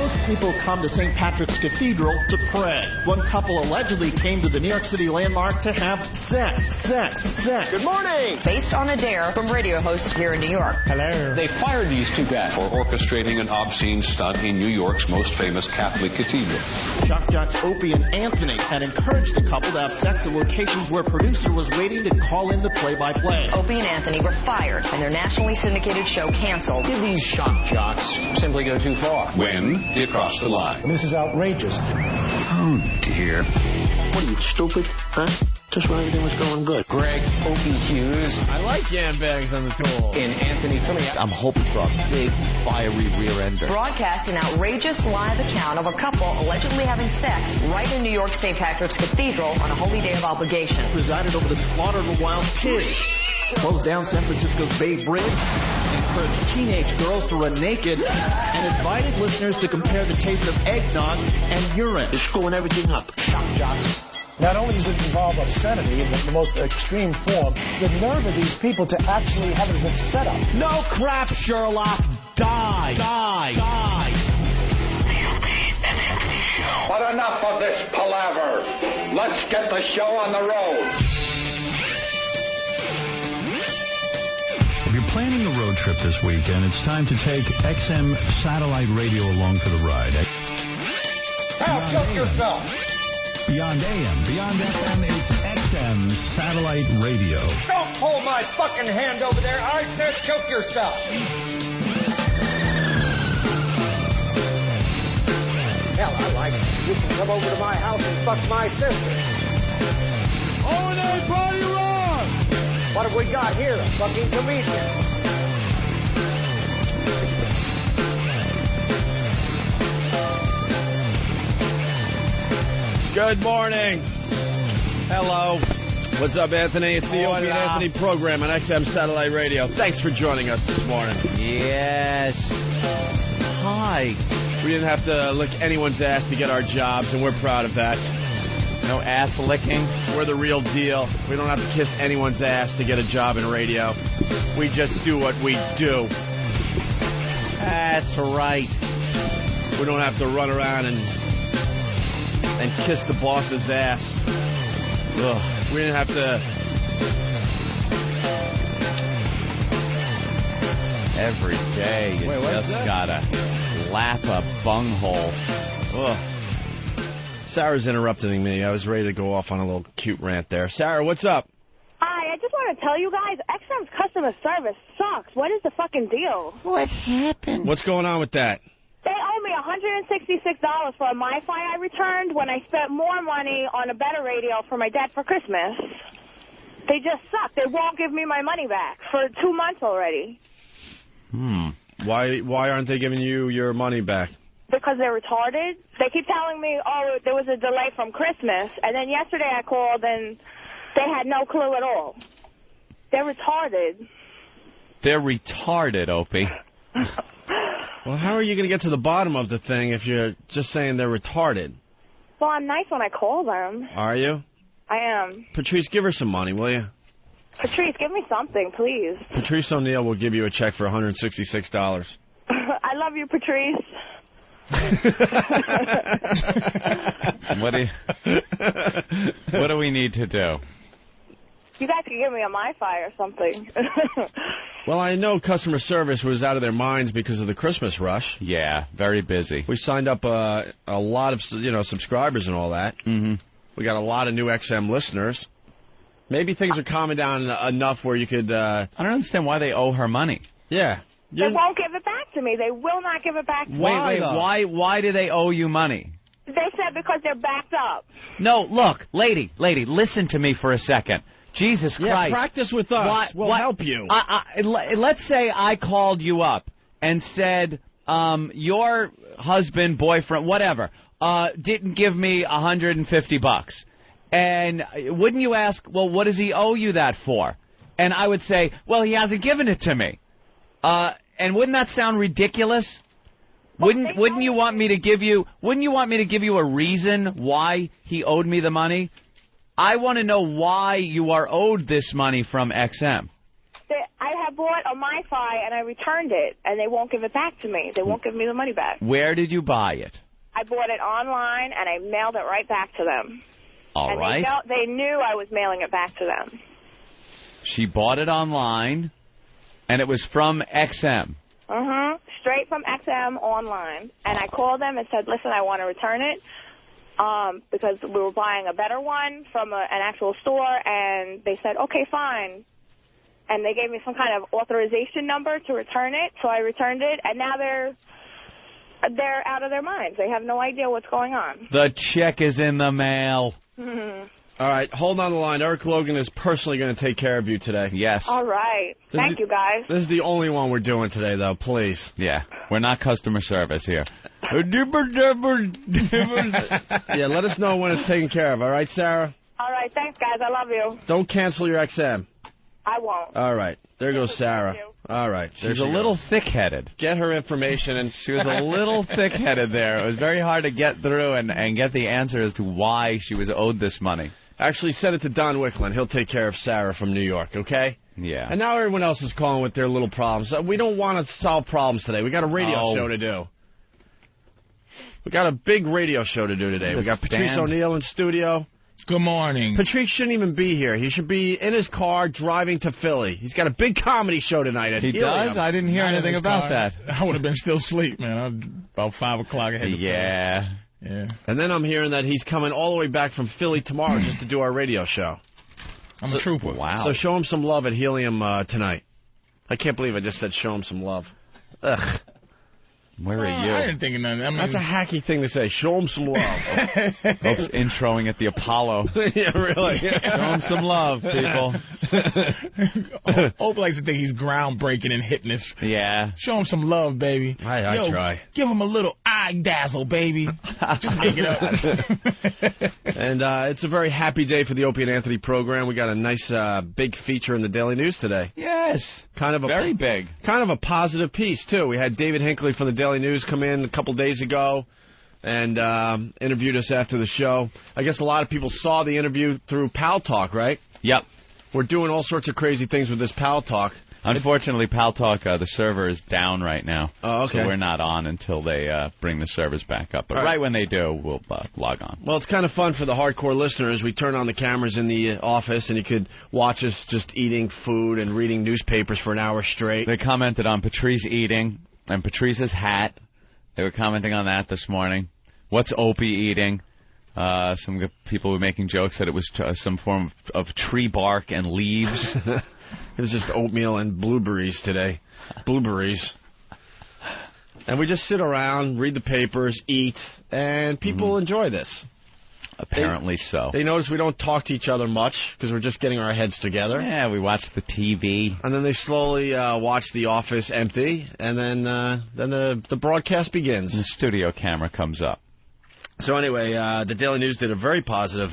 Most people come to St. Patrick's Cathedral to pray. One couple allegedly came to the New York City landmark to have sex. Good morning! Based on a dare from radio hosts here in New York. Hello. They fired these two guys for orchestrating an obscene stunt in New York's most famous Catholic cathedral. Shock jocks Opie and Anthony had encouraged the couple to have sex at locations where a producer was waiting to call in the play-by-play. Opie and Anthony were fired and their nationally syndicated show canceled. Did these shock jocks simply go too far? When they crossed the line? This is outrageous. Oh, dear. What are you, stupid? Huh? Just when everything was going good. Greg Opie Hughes. I like yam bags on the tool. And Anthony Cumia. I'm hoping for a big, fiery rear ender. Broadcast an outrageous live account of a couple allegedly having sex right in New York St. Patrick's Cathedral on a holy day of obligation. Presided over the slaughter of a wild pig. Closed down San Francisco's Bay Bridge. Encouraged teenage girls to run naked. And invited listeners to compare the taste of eggnog and urine. You're screwing everything up. Shock jocks. Not only does it involve obscenity in the most extreme form, the nerve of these people to actually have it as a setup. No crap, Sherlock. Die. But enough of this palaver. Let's get the show on the road. If you're planning a road trip this weekend, it's time to take XM satellite radio along for the ride. Now, choke yourself. Beyond AM, beyond FM, it's XM satellite radio. Don't pull my fucking hand over there. I said choke yourself. Hell, I like it. You can come over to my house and fuck my sister. O&A party rock! What have we got here? A fucking comedian. Good morning. Hello. What's up, Anthony? It's the Opie and Anthony program on XM Satellite Radio. Thanks for joining us this morning. Yes. Hi. We didn't have to lick anyone's ass to get our jobs, and we're proud of that. No ass licking. We're the real deal. We don't have to kiss anyone's ass to get a job in radio. We just do what we do. That's right. We don't have to run around and kiss the boss's ass. Ugh. We didn't have to. Every day you just gotta lap a bunghole. Ugh. Sarah's interrupting me. I was ready to go off on a little cute rant there. Sarah, what's up? Hi, I just want to tell you guys, XM's customer service sucks. What is the fucking deal? What happened? What's going on with that? They owe me $166 for a MiFi I returned when I spent more money on a better radio for my dad for Christmas. They just suck. They won't give me my money back for 2 months already. Why aren't they giving you your money back? Because they're retarded. They keep telling me, oh, there was a delay from Christmas. And then yesterday I called and they had no clue at all. They're retarded. They're retarded, Opie. Well, how are you going to get to the bottom of the thing if you're just saying they're retarded? Well, I'm nice when I call them. Are you? I am. Patrice, give her some money, will you? Patrice, give me something, please. Patrice O'Neill will give you a check for $166. I love you, Patrice. What do we need to do? You guys could give me a MiFi or something. Well, I know customer service was out of their minds because of the Christmas rush. Yeah, very busy. We signed up a lot of subscribers and all that. Mm-hmm. We got a lot of new XM listeners. Maybe things are calming down enough where you could... I don't understand why they owe her money. Yeah. They won't give it back to me. They will not give it back to me. Why do they owe you money? They said because they're backed up. No, look, lady, listen to me for a second. Jesus Christ. Yeah, practice with us. We'll help you. Let's say I called you up and said your husband, boyfriend, whatever, didn't give me $150. And wouldn't you ask, well, what does he owe you that for? And I would say, well, he hasn't given it to me. And wouldn't that sound ridiculous? Wouldn't you want me to give you a reason why he owed me the money? I want to know why you are owed this money from XM. I have bought a MiFi and I returned it, and they won't give it back to me. They won't give me the money back. Where did you buy it? I bought it online, and I mailed it right back to them. All right. They knew I was mailing it back to them. She bought it online, and it was from XM. Straight from XM online. And I called them and said, listen, I want to return it because we were buying a better one from an actual store, and they said, okay, fine. And they gave me some kind of authorization number to return it, so I returned it, and now they're out of their minds. They have no idea what's going on. The check is in the mail. All right, hold on the line. Eric Logan is personally going to take care of you today. Yes. All right. Thank you, guys. This is the only one we're doing today, though, please. Yeah, we're not customer service here. Yeah, let us know when it's taken care of. All right, Sarah? All right, thanks, guys. I love you. Don't cancel your XM. I won't. All right. There goes Sarah. All right. She's a little thick-headed. Get her information. And she was a little thick-headed there. It was very hard to get through and get the answer as to why she was owed this money. Actually, send it to Don Wicklund. He'll take care of Sarah from New York, okay? Yeah. And now everyone else is calling with their little problems. We don't want to solve problems today. We got a radio show to do. We got a big radio show to do today. We got Patrice O'Neill in studio. Good morning. Patrice shouldn't even be here. He should be in his car driving to Philly. He's got a big comedy show tonight at Helium. Does? I didn't hear anything about that. I would have been still asleep, man. About 5 o'clock ahead of Yeah. And then I'm hearing that he's coming all the way back from Philly tomorrow just to do our radio show. I'm a trooper. Wow. So show him some love at Helium tonight. I can't believe I just said show him some love. Ugh. Where are you? I didn't think of nothing. I mean, that's a hacky thing to say. Show him some love. Folks introing at the Apollo. Yeah, really. Show him some love, people. Hope likes to think he's groundbreaking and hitting this. Yeah. Show him some love, baby. I try. Give him a little eye dazzle, baby. Just make it up. And it's a very happy day for the Opie and Anthony program. We got a nice big feature in the Daily News today. Yes. Kind of a very big. Kind of a positive piece, too. We had David Hinckley from the Daily News come in a couple days ago and interviewed us after the show. I guess a lot of people saw the interview through Pal Talk, right? Yep. We're doing all sorts of crazy things with this Pal Talk. Unfortunately, Pal Talk, the server is down right now. Oh, okay. So we're not on until they bring the servers back up. But right when they do, we'll log on. Well, it's kind of fun for the hardcore listeners. We turn on the cameras in the office, and you could watch us just eating food and reading newspapers for an hour straight. They commented on Patrice eating and Patrice's hat. They were commenting on that this morning. What's Opie eating? Some people were making jokes that it was some form of tree bark and leaves. It was just oatmeal and blueberries today. Blueberries. And we just sit around, read the papers, eat, and people enjoy this. Apparently so. They notice we don't talk to each other much because we're just getting our heads together. Yeah, we watch the TV. And then they slowly watch the office empty, and then the broadcast begins. And the studio camera comes up. So anyway, the Daily News did a very positive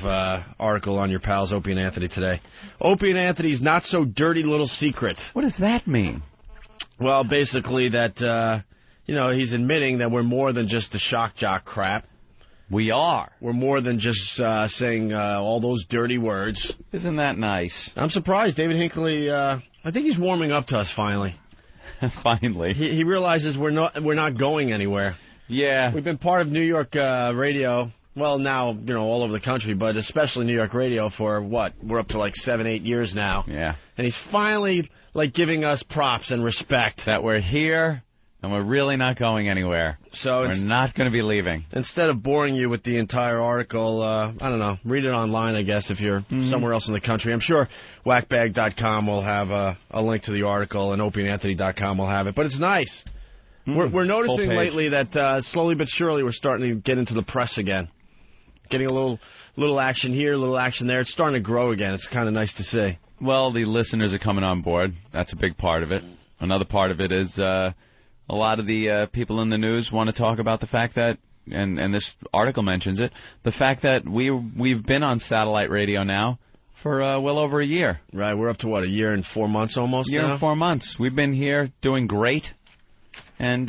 article on your pals Opie and Anthony today. Opie and Anthony's not so dirty little secret. What does that mean? Well, basically that, he's admitting that we're more than just the shock jock crap. We are. We're more than just saying all those dirty words. Isn't that nice? I'm surprised. David Hinckley, I think he's warming up to us finally. Finally. He realizes we're not going anywhere. Yeah. We've been part of New York radio, well, now, all over the country, but especially New York radio for, we're up to like 7-8 years now. Yeah. And he's finally, giving us props and respect. That we're here, and we're really not going anywhere. So we're not going to be leaving. Instead of boring you with the entire article, I don't know, read it online, I guess, if you're somewhere else in the country. I'm sure whackbag.com will have a link to the article, and opieandanthony.com will have it. But it's nice. We're noticing lately that slowly but surely we're starting to get into the press again. Getting a little action here, a little action there. It's starting to grow again. It's kind of nice to see. Well, the listeners are coming on board. That's a big part of it. Another part of it is a lot of the people in the news want to talk about the fact that, and this article mentions it, the fact that we've been on satellite radio now for well over a year. Right, we're up to, a year and 4 months almost now? Year and 4 months. We've been here doing great. And,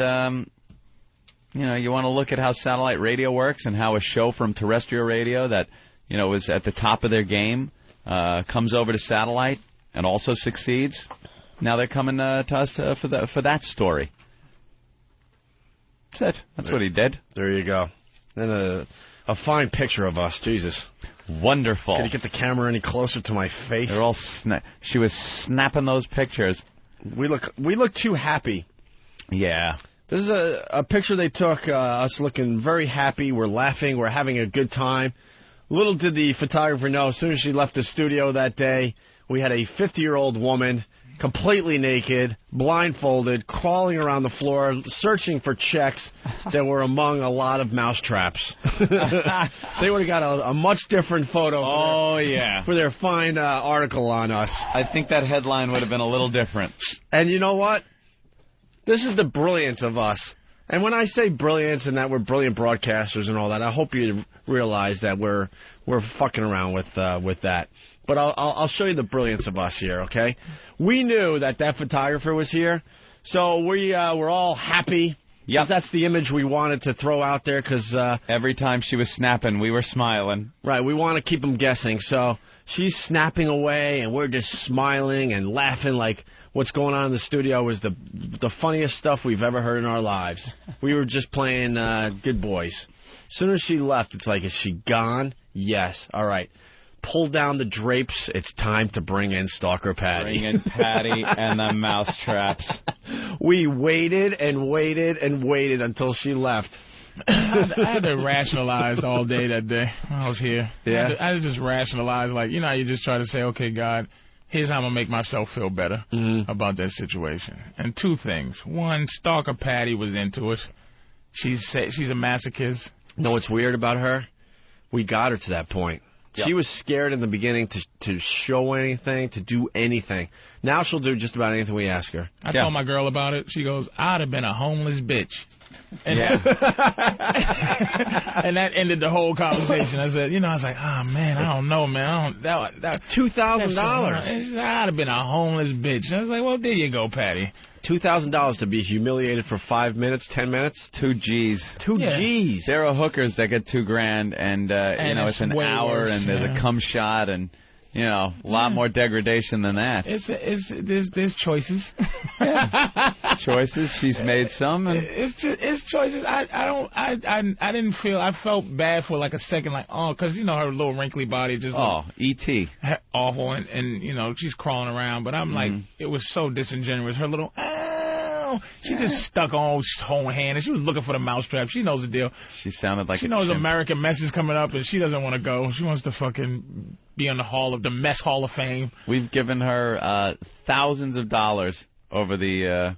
you want to look at how satellite radio works and how a show from terrestrial radio that, was at the top of their game comes over to satellite and also succeeds. Now they're coming to us for that story. That's it. That's what he did. There you go. And a fine picture of us. Jesus. Wonderful. Can you get the camera any closer to my face? They're all she was snapping those pictures. We look too happy. Yeah. This is a picture they took, us looking very happy. We're laughing. We're having a good time. Little did the photographer know, as soon as she left the studio that day, we had a 50-year-old woman, completely naked, blindfolded, crawling around the floor, searching for checks that were among a lot of mousetraps. They would have got a much different photo for their fine article on us. I think that headline would have been a little different. And you know what? This is the brilliance of us. And when I say brilliance and that we're brilliant broadcasters and all that, I hope you realize that we're fucking around with that. But I'll show you the brilliance of us here, okay? We knew that photographer was here, so we're all happy. Yep. That's the image we wanted to throw out there because every time she was snapping, we were smiling. Right, we want to keep them guessing. So she's snapping away, and we're just smiling and laughing like what's going on in the studio is the funniest stuff we've ever heard in our lives. We were just playing good boys. As soon as she left, it's like, is she gone? Yes. All right. Pull down the drapes. It's time to bring in Stalker Patty. Bring in Patty and the mousetraps. We waited and waited and waited until she left. I had to rationalize all day that day when I was here. Yeah. I had to just rationalize, like, you know how you just try to say, okay, God, here's how I'm going to make myself feel better about that situation. And two things. One, Stalker Patty was into it. She's a masochist. You know what's weird about her? We got her to that point. Yep. She was scared in the beginning to show anything, to do anything. Now she'll do just about anything we ask her. I told my girl about it. She goes, I'd have been a homeless bitch. And, and that ended the whole conversation. I said, I was like, oh, man, I don't know, man. That's $2,000. I'd have been a homeless bitch. I was like, well, there you go, Patty. $2,000 to be humiliated for 5 minutes, 10 minutes? 2 G's. 2 G's. There are hookers that get $2,000, and it's an hour, worse, and there's a cum shot, and a lot more degradation than that. There's choices. Choices. She's made some. And it's choices. I didn't feel. I felt bad for like a second, like because her little wrinkly body just E.T. awful, and she's crawling around. But I'm like, it was so disingenuous. Her little. She just stuck on her whole hand, and she was looking for the mousetrap. She knows the deal. She sounded like she knows American Mess is coming up, and she doesn't want to go. She wants to fucking be in the Mess Hall of Fame. We've given her thousands of dollars over the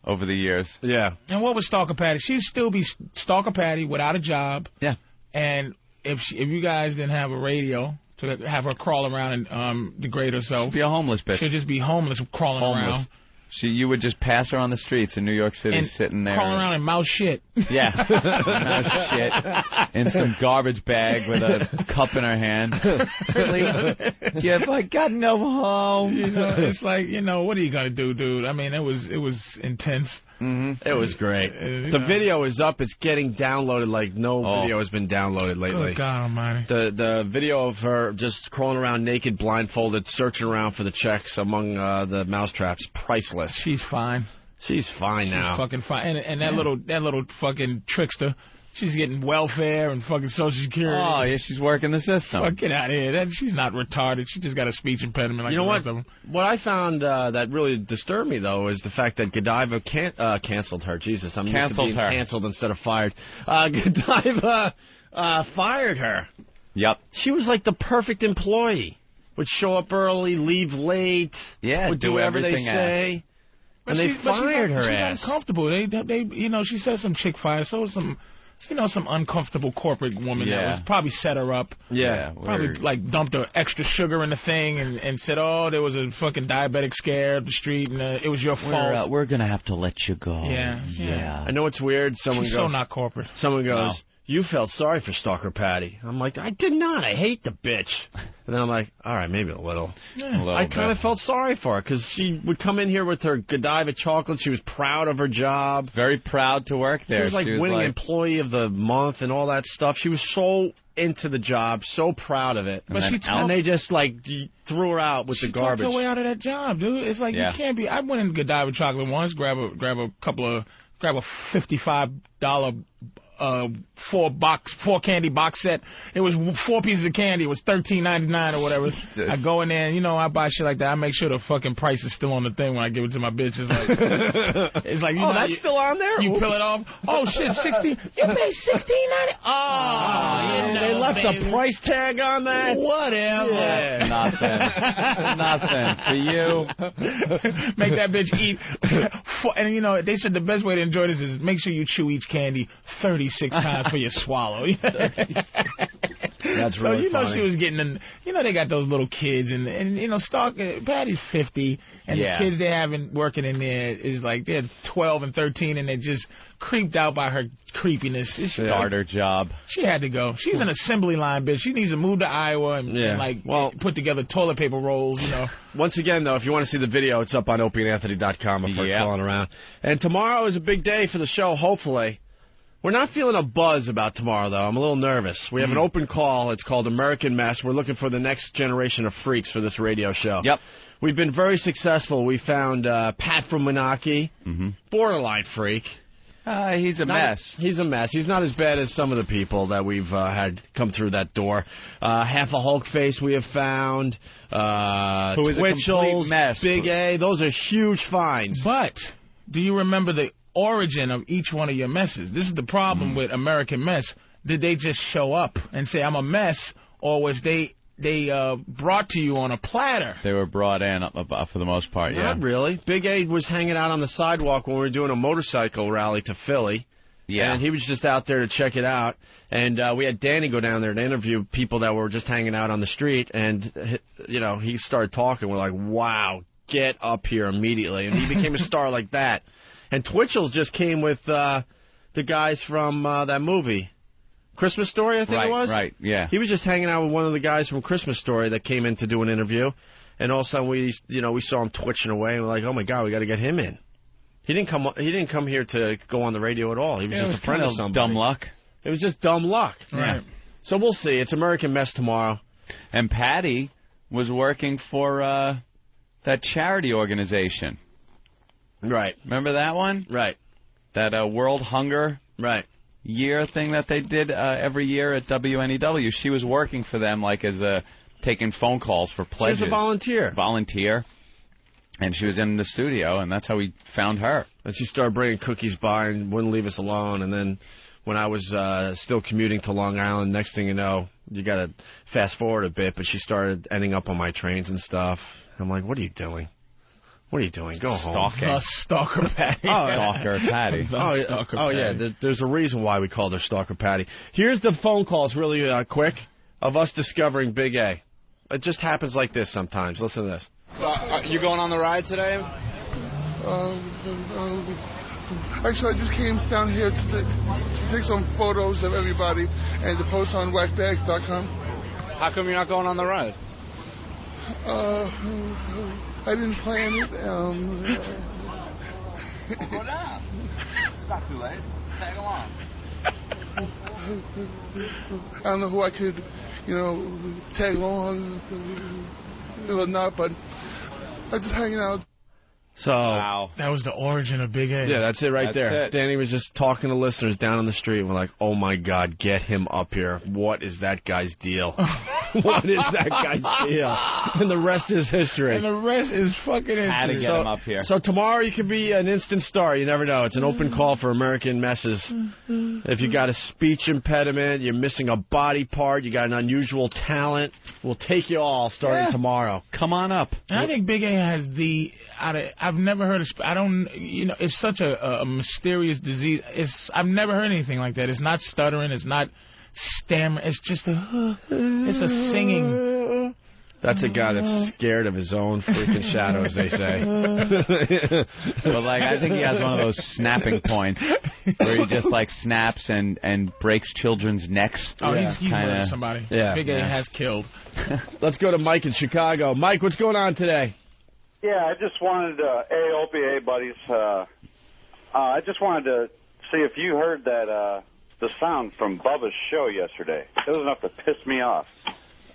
years. Yeah. And what was Stalker Patty? She'd still be Stalker Patty without a job. Yeah. And if you guys didn't have a radio to have her crawl around and degrade herself, she'd be a homeless bitch. She'd just be homeless, crawling around. You would just pass her on the streets in New York City, and sitting there. Crawling around and mouth shit. Yeah. Mouth shit. In some garbage bag with a cup in her hand. I got no home. It's like, what are you going to do, dude? I mean, it was intense. Mm-hmm. It was great. The video is up. It's getting downloaded like no video has been downloaded lately. Good God Almighty. The video of her just crawling around naked, blindfolded, searching around for the checks among the mousetraps, priceless. She's fine. She's fine now. She's fucking fine. And that little fucking trickster, she's getting welfare and fucking Social Security. Oh, yeah, she's working the system. Fuck, get out of here. She's not retarded. She just got a speech impediment like the rest of them. What I found that really disturbed me, though, is the fact that Godiva canceled her. Jesus, I'm canceled her. Canceled instead of fired. Godiva fired her. Yep. She was like the perfect employee. Would show up early, leave late. Yeah, would do whatever they say. And they fired her ass. She's uncomfortable. They she said some chick fire. So some uncomfortable corporate woman that was probably set her up. Yeah. Probably like dumped extra sugar in the thing and said, there was a fucking diabetic scare up the street and it was your fault. We're gonna have to let you go. Yeah. I know it's weird. Someone She's goes, so not corporate. Someone goes, you felt sorry for Stalker Patty. I'm like, I did not. I hate the bitch. And then I'm like, all right, maybe a little. I kind of felt sorry for her because she would come in here with her Godiva chocolate. She was proud of her job. Very proud to work there. She was like winning Employee of the Month and all that stuff. She was so into the job, so proud of it. But and they just, like, threw her out with the garbage. She talked her way out of that job, dude. It's like, you can't be... I went in Godiva Chocolate once, grab a $55 four candy box set. It was 4 pieces of candy. It was $13.99 or whatever. I go in there and, you know, I buy shit like that. I make sure the fucking price is still on the thing when I give it to my bitch. It's like, you know, that's still on there? You peel it off. Oh, shit, 16. You paid $16.90. Oh, they left the price tag on that? Whatever. Yeah. Nothing. For you. Make that bitch eat. And, you know, they said the best way to enjoy this is make sure you chew each candy 36 times for your swallow. That's really So, you know, funny. she was getting, you know, they got those little kids, and you know, Patty's 50, and the kids they having working in there is like, they're 12 and 13, and they're just creeped out by her creepiness. Starter job. She had to go. She's an assembly line bitch. She needs to move to Iowa and like, put together toilet paper rolls, you know. Once again, though, if you want to see the video, it's up on opieandanthony.com if we're calling around. And tomorrow is a big day for the show, hopefully. We're not feeling a buzz about tomorrow, though. I'm a little nervous. We have an open call. It's called American Mess. We're looking for the next generation of freaks for this radio show. Yep. We've been very successful. We found Pat from Menaki, borderline freak. He's a mess. He's a mess. He's not as bad as some of the people that we've had come through that door. Half a Hulk face we have found. Who is a complete Twitchell's, mess. Big A. Those are huge finds. But do you remember the origin of each one of your messes? This is the problem with American Mess. Did they just show up and say, I'm a mess, or was they brought to you on a platter? They were brought in for the most part, Not really. Big A was hanging out on the sidewalk when we were doing a motorcycle rally to Philly. Yeah. And he was just out there to check it out. And we had Danny go down there to interview people that were just hanging out on the street. And, you know, he started talking. We're like, wow, get up here immediately. And he became a star like that. And Twitchell's just came with the guys from that movie, Christmas Story, I think it was. Right, yeah. He was just hanging out with one of the guys from Christmas Story that came in to do an interview, and all of a sudden we saw him twitching away, and we're like, oh my God, we got to get him in. He didn't come here to go on the radio at all. He was just a friend of somebody. Dumb luck. It was just dumb luck. Right. Yeah. So we'll see. It's American Mess tomorrow. And Patty was working for that charity organization. Right. Remember that one? Right. That World Hunger Year thing that they did every year at WNEW. She was working for them, like, as taking phone calls for pledges. She was a volunteer. And she was in the studio, and that's how we found her. And she started bringing cookies by and wouldn't leave us alone. And then when I was still commuting to Long Island, next thing you know, you got to fast forward a bit, but she started ending up on my trains and stuff. I'm like, what are you doing? What are you doing? Go home. The Stalker Patty. Stalker Patty. Yeah. There's a reason why we called her Stalker Patty. Here's the phone calls really quick of us discovering Big A. It just happens like this sometimes. Listen to this. You going on the ride today? Actually, I just came down here to take some photos of everybody and to post on whackbag.com. How come you're not going on the ride? I didn't plan it. Go down. It's not too late. Tag along. I don't know who I could, tag along or not, but I'm just hanging out. So that was the origin of Big A. Yeah, that's it right there. It. Danny was just talking to listeners down on the street. And we're like, oh, my God, get him up here. What is that guy's deal? What is that guy's deal? And the rest is history. And the rest is fucking history. Had to get him up here. So tomorrow you could be an instant star. You never know. It's an open call for American Messes. If you got a speech impediment, you're missing a body part, you got an unusual talent, we'll take you all starting tomorrow. Come on up. And I think Big A has I've never heard of, it's such a mysterious disease. I've never heard anything like that. It's not stuttering, it's not stammering, it's just it's a singing. That's a guy that's scared of his own freaking shadows, they say. Well, I think he has one of those snapping points where he just, snaps and breaks children's necks. Oh, he's murdered somebody. Yeah. Big A has killed. Let's go to Mike in Chicago. Mike, what's going on today? Yeah, I just wanted Opie, buddies. I just wanted to see if you heard that the sound from Bubba's show yesterday. It was enough to piss me off.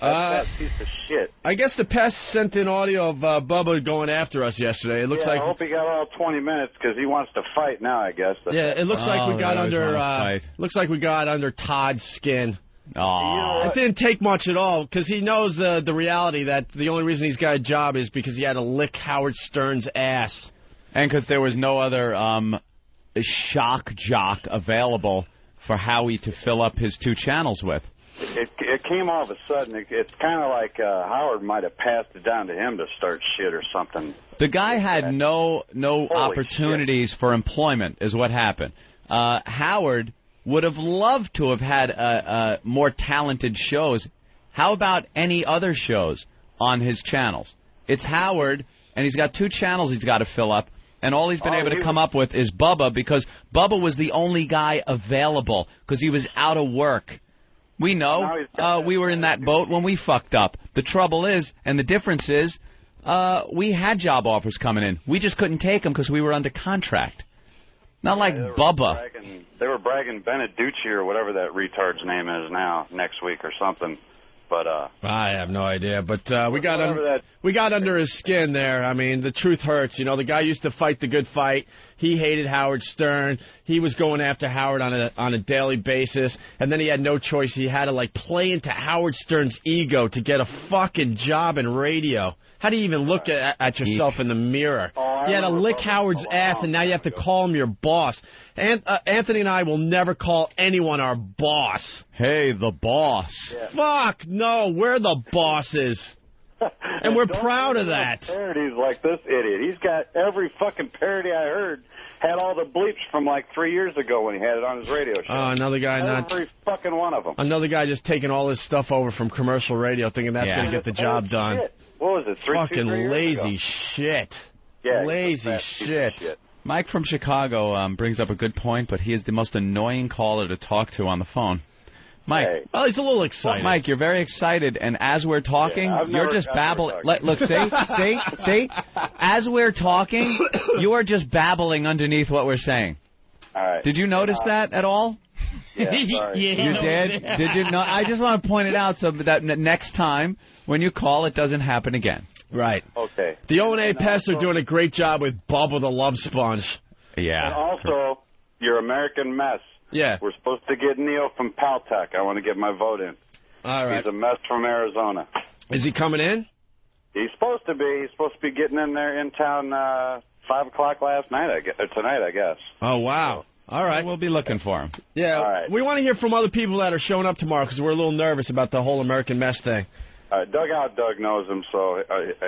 That piece of shit. I guess the pest sent in audio of Bubba going after us yesterday. It looks like. I hope he got all 20 minutes because he wants to fight now, I guess. Yeah, it looks like we got under. Looks like we got under Todd's skin. Oh, it didn't take much at all because he knows the reality that the only reason he's got a job is because he had to lick Howard Stern's ass, and because there was no other shock jock available for Howie to fill up his 2 channels with. It came all of a sudden. It's kind of like Howard might have passed it down to him to start shit or something. The guy had no opportunities for employment is what happened. Howard would have loved to have had more talented shows. How about any other shows on his channels? It's Howard, and he's got 2 channels he's got to fill up, and all he's been able to come up with is Bubba because Bubba was the only guy available because he was out of work. We know. We were in that boat when we fucked up. The trouble is, and the difference is, we had job offers coming in. We just couldn't take them because we were under contract. Not like Bubba. They were bragging Beneducci or whatever that retard's name is now next week or something. But I have no idea. But we got under his skin there. I mean, the truth hurts. You know, the guy used to fight the good fight. He hated Howard Stern. He was going after Howard on a daily basis, and then he had no choice. He had to play into Howard Stern's ego to get a fucking job in radio. How do you even look at yourself in the mirror? You had to lick Howard's ass, and now you have to call him your boss. Anthony and I will never call anyone our boss. Hey, the boss. Yeah. Fuck, no, we're the bosses. And we're proud of that. Parodies like this idiot. He's got every fucking parody I heard had all the bleeps from 3 years ago when he had it on his radio show. Another guy every fucking one of them. Another guy just taking all his stuff over from commercial radio thinking that's going to get the job done. Shit. What was it, 3 lazy shit. Yeah, lazy shit. Mike from Chicago brings up a good point, but he is the most annoying caller to talk to on the phone. Mike. Hey. Well, he's a little excited. Mike, you're very excited, and as we're talking, you're just babbling. Look, see? As we're talking, you are just babbling underneath what we're saying. All right. Did you notice that at all? Yeah, sorry. You did? Did you? No, I just want to point it out so that next time when you call, it doesn't happen again. Right. Okay. The O&A pests are doing a great job with Bubba the Love Sponge. Yeah. And also, your American Mess. Yeah. We're supposed to get Neil from Paltech. I want to get my vote in. All right. He's a mess from Arizona. Is he coming in? He's supposed to be. He's supposed to be getting in there in town 5 o'clock last night, tonight, I guess. Oh, wow. All right. We'll be looking for him. Yeah. All right. We want to hear from other people that are showing up tomorrow because we're a little nervous about the whole American Mess thing. Dugout Doug knows him, so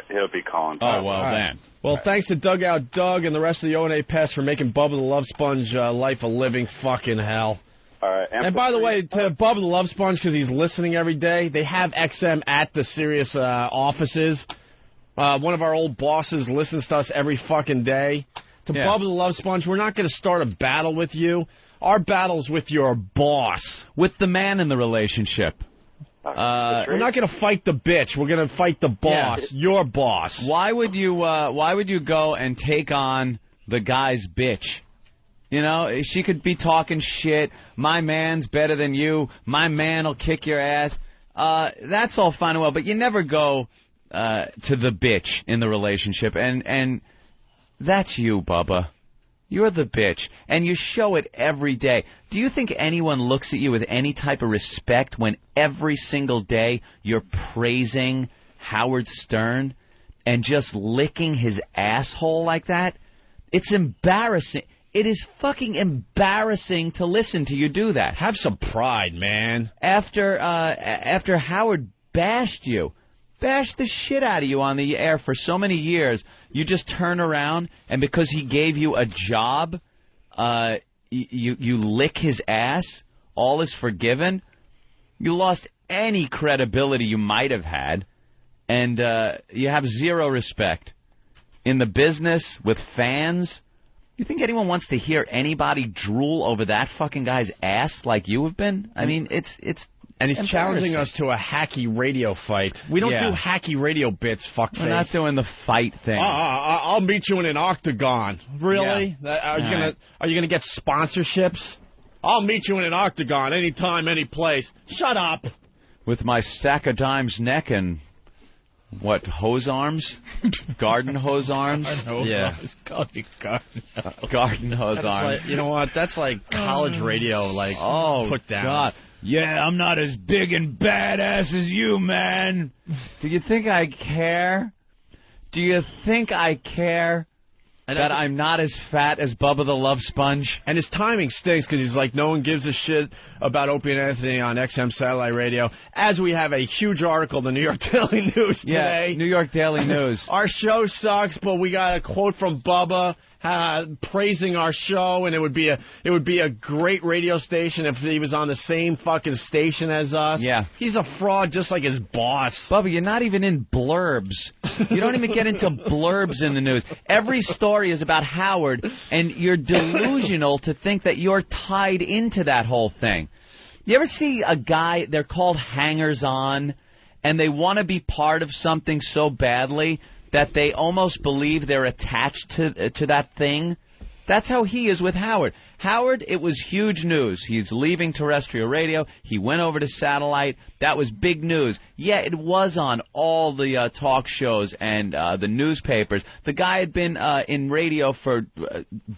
he'll be calling. Oh, well, then. Well, thanks to Dugout Doug and the rest of the O&A Pests for making Bubba the Love Sponge life a living fucking hell. All right. And by the way, to Bubba the Love Sponge, because he's listening every day, they have XM at the Sirius offices. One of our old bosses listens to us every fucking day. To Bubba the Love Sponge, we're not going to start a battle with you. Our battle's with your boss. With the man in the relationship. We're not going to fight the bitch. We're going to fight the boss, your boss. Why would you go and take on the guy's bitch? You know, she could be talking shit. My man's better than you. My man will kick your ass. That's all fine and well, but you never go to the bitch in the relationship. And that's you, Bubba. You're the bitch, and you show it every day. Do you think anyone looks at you with any type of respect when every single day you're praising Howard Stern and just licking his asshole like that? It's embarrassing. It is fucking embarrassing to listen to you do that. Have some pride, man. After Howard bashed you. Bashed the shit out of you on the air for so many years, you just turn around, and because he gave you a job, you lick his ass, all is forgiven. You lost any credibility you might have had, and you have zero respect. In the business, with fans, you think anyone wants to hear anybody drool over that fucking guy's ass like you have been? I mean, it's and he's challenging us to a hacky radio fight. We don't do hacky radio bits, fuckface. We're not doing the fight thing. I'll meet you in an octagon. Really? Yeah. Are you gonna get sponsorships? I'll meet you in an octagon anytime, any place. Shut up. With my stack of dimes neck and, what, hose arms? Garden hose arms? Yeah. Garden hose arms. Like, you know what? That's like college radio, like, put down. God. Yeah, I'm not as big and badass as you, man. Do you think I care? Do you think I care that I'm not as fat as Bubba the Love Sponge? And his timing stinks because he's like, no one gives a shit about Opie and Anthony on XM satellite radio. As we have a huge article in the New York Daily News today. Yeah, New York Daily News. Our show sucks, but we got a quote from Bubba praising our show, and it would be a great radio station if he was on the same fucking station as us. Yeah. He's a fraud just like his boss. Bubba, you're not even in blurbs. You don't even get into blurbs in the news. Every story is about Howard, and you're delusional to think that you're tied into that whole thing. You ever see a guy, they're called hangers-on, and they want to be part of something so badly that they almost believe they're attached to that thing? That's how he is with Howard. Howard, it was huge news. He's leaving terrestrial radio. He went over to satellite. That was big news. Yeah, it was on all the talk shows and the newspapers. The guy had been in radio for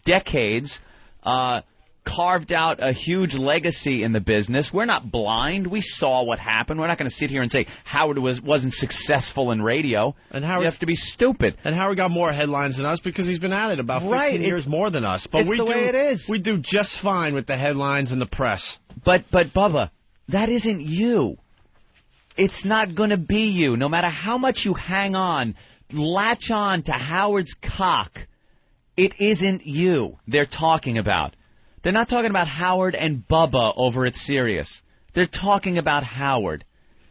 decades, carved out a huge legacy in the business. We're not blind. We saw what happened. We're not going to sit here and say Howard wasn't successful in radio. And Howard, you have to be stupid. And Howard got more headlines than us because he's been at it about 15 years more than us. But it's the way it is. We do just fine with the headlines and the press. But Bubba, that isn't you. It's not going to be you. No matter how much you hang on, latch on to Howard's cock, it isn't you they're talking about. They're not talking about Howard and Bubba over at Sirius. They're talking about Howard.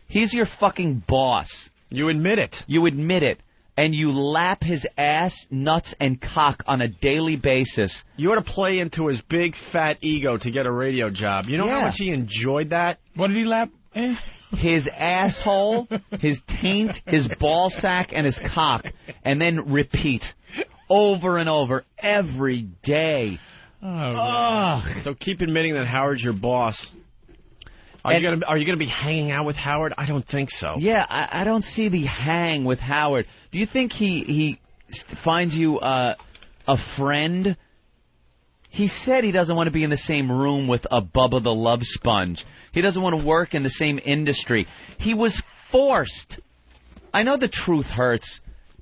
He's your fucking boss. You admit it. You admit it. And you lap his ass, nuts, and cock on a daily basis. You ought to play into his big, fat ego to get a radio job. You know how much he enjoyed that? What did he lap? His asshole, his taint, his ball sack, and his cock. And then repeat. Over and over. Every day. So keep admitting that Howard's your boss. Are you gonna be hanging out with Howard? I don't think so. Yeah, I don't see the hang with Howard. Do you think he finds you a friend? He said he doesn't want to be in the same room with a Bubba the Love Sponge. He doesn't want to work in the same industry. He was forced. I know the truth hurts.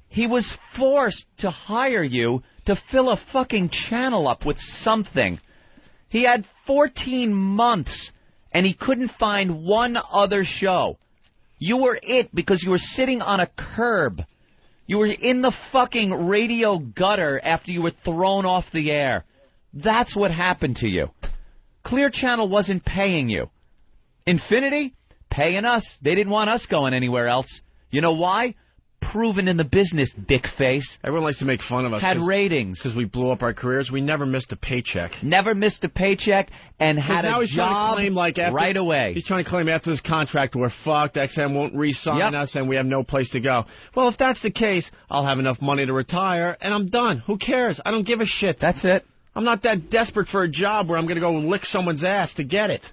He was forced to hire you to fill a fucking channel up with something. He had 14 months, and he couldn't find one other show. You were it because you were sitting on a curb. You were in the fucking radio gutter after you were thrown off the air. That's what happened to you. Clear Channel wasn't paying you. Infinity? Paying us. They didn't want us going anywhere else. You know why? Proven in the business, dick face. Everyone likes to make fun of us. Had ratings. Because we blew up our careers. We never missed a paycheck. Never missed a paycheck and had a job right away. He's trying to claim after this contract we're fucked, XM won't re-sign us, and we have no place to go. Well, if that's the case, I'll have enough money to retire, and I'm done. Who cares? I don't give a shit. That's it. I'm not that desperate for a job where I'm going to go and lick someone's ass to get it.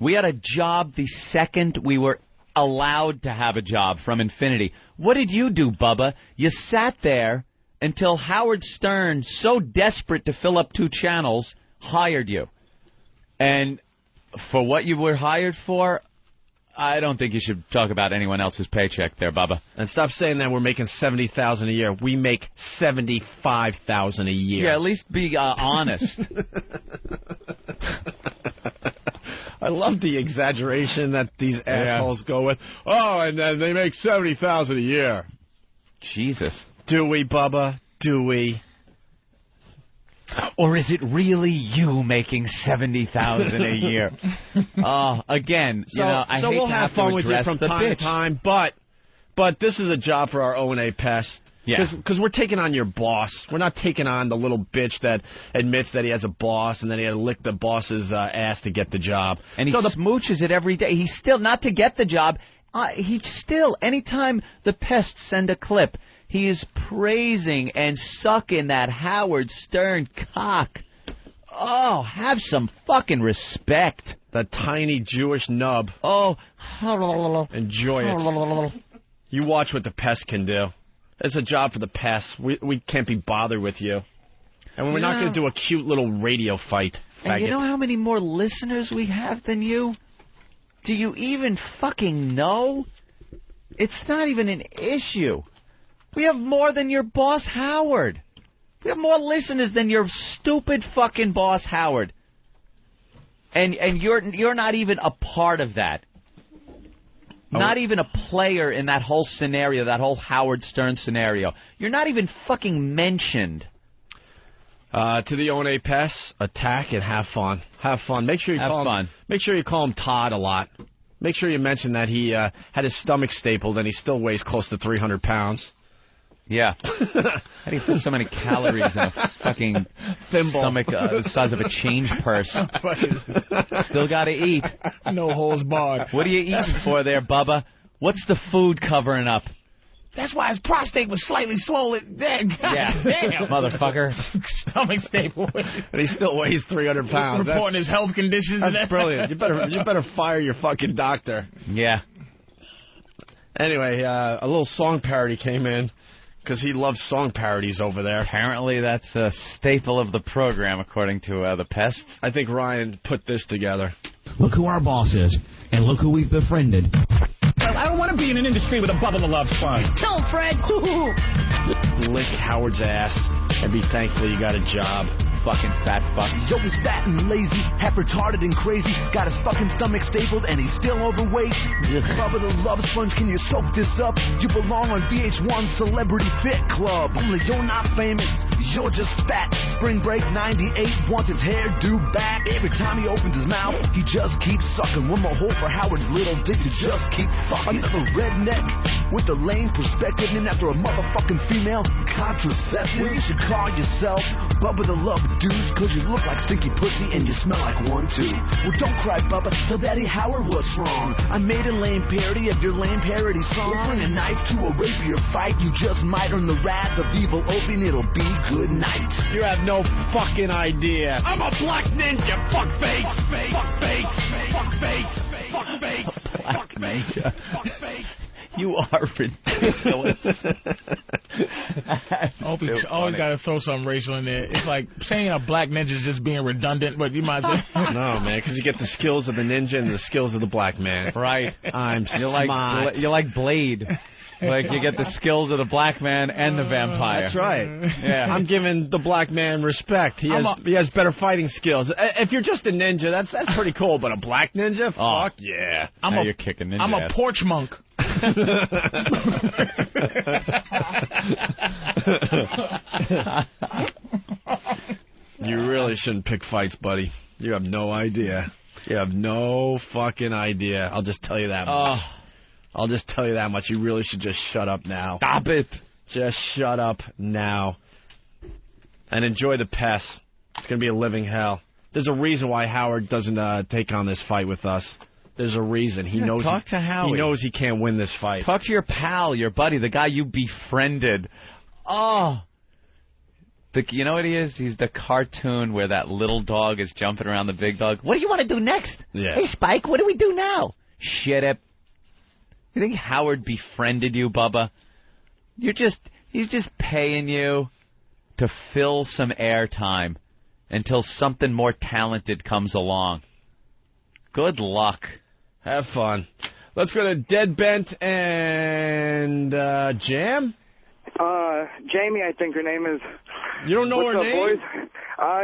We had a job the second we were allowed to have a job from Infinity. What did you do, Bubba? You sat there until Howard Stern, so desperate to fill up 2 channels, hired you. And for what you were hired for, I don't think you should talk about anyone else's paycheck there, Bubba. And stop saying that we're making $70,000 a year. We make $75,000 a year. Yeah, at least be honest. I love the exaggeration that these assholes go with. Oh, and then they make $70,000 a year. Jesus. Do we, Bubba? Do we? Or is it really you making $70,000 a year? Again, I hate we'll to have fun with you from time to time, but this is a job for our O&A Pest. Yeah. Because we're taking on your boss. We're not taking on the little bitch that admits that he has a boss and then he had to lick the boss's ass to get the job. And he smooches it every day. He's still, not to get the job, anytime the pests send a clip, he is praising and sucking that Howard Stern cock. Oh, have some fucking respect. That tiny Jewish nub. Oh. Enjoy it. You watch what the pests can do. It's a job for the pests. We can't be bothered with you. And we're not going to do a cute little radio fight. And you know how many more listeners we have than you? Do you even fucking know? It's not even an issue. We have more than your boss, Howard. We have more listeners than your stupid fucking boss, Howard. And you're not even a part of that. Not even a player in that whole scenario, that whole Howard Stern scenario. You're not even fucking mentioned. To the O&A pests, attack and have fun. Have fun. Make sure you call him Todd a lot. Make sure you mention that he had his stomach stapled and he still weighs close to 300 pounds. Yeah. How do you put so many calories in a fucking stomach the size of a change purse? Still got to eat. No holds barred. What are you eating for there, Bubba? What's the food covering up? That's why his prostate was slightly swollen. Damn. Motherfucker. Stomach staple. And he still weighs 300 pounds. Reporting his health conditions. That's brilliant. You better fire your fucking doctor. Yeah. Anyway, a little song parody came in. Because he loves song parodies over there. Apparently that's a staple of the program, according to the pests. I think Ryan put this together. Look who our boss is, and look who we've befriended. I don't want to be in an industry with a Bubba the Love Sponge. Tell him, Fred. Lick Howard's ass and be thankful you got a job. Fucking fat fuck. Yo, he's fat and lazy, half retarded and crazy. Got his fucking stomach stapled and he's still overweight. Bubba the Love Sponge, can you soak this up? You belong on VH1 Celebrity Fit Club. Only you're not famous, you're just fat. Spring Break 98 wants his hairdo back. Every time he opens his mouth, he just keeps sucking. One more hole for Howard's little dick to just keep fucking. Another redneck with a lame perspective named after a motherfucking female contraceptive. You should call yourself Bubba the Love Deuce, cause you look like stinky pussy and you smell like one too. Well, don't cry, Bubba, tell Daddy Howard what's wrong. I made a lame parody of your lame parody song. Bring a knife to a rapier fight. You just might earn the wrath of evil Opie and it'll be good night. You have no fucking idea. I'm a black ninja, fuckface, fuckface, fuckface, fuckface, fuckface, fuckface. You are ridiculous. Opie's always got to throw something racial in there. It's like saying a black ninja is just being redundant, but you might as well. No, man, because you get the skills of the ninja and the skills of the black man. Right. I'm smart. You're like Blade. Like you get the skills of the black man and the vampire. That's right. Yeah. I'm giving the black man respect. He has better fighting skills. If you're just a ninja, that's pretty cool. But a black ninja, fuck yeah. You're kicking ninja I'm a ass. porch monk. You really shouldn't pick fights, buddy. You have no idea. You have no fucking idea. I'll just tell you that much. I'll just tell you that much. You really should just shut up now. Stop it. Just shut up now. And enjoy the pests. It's going to be a living hell. There's a reason why Howard doesn't take on this fight with us. There's a reason. He knows. Talk to Howie. He knows he can't win this fight. Talk to your pal, your buddy, the guy you befriended. You know what he is? He's the cartoon where that little dog is jumping around the big dog. What do you want to do next? Yeah. Hey, Spike, what do we do now? Shut up. You think Howard befriended you, Bubba? He's just paying you to fill some airtime until something more talented comes along. Good luck. Have fun. Let's go to Dead Bent and Jam. Jamie, I think her name is. You don't know What's her up, name? Boys?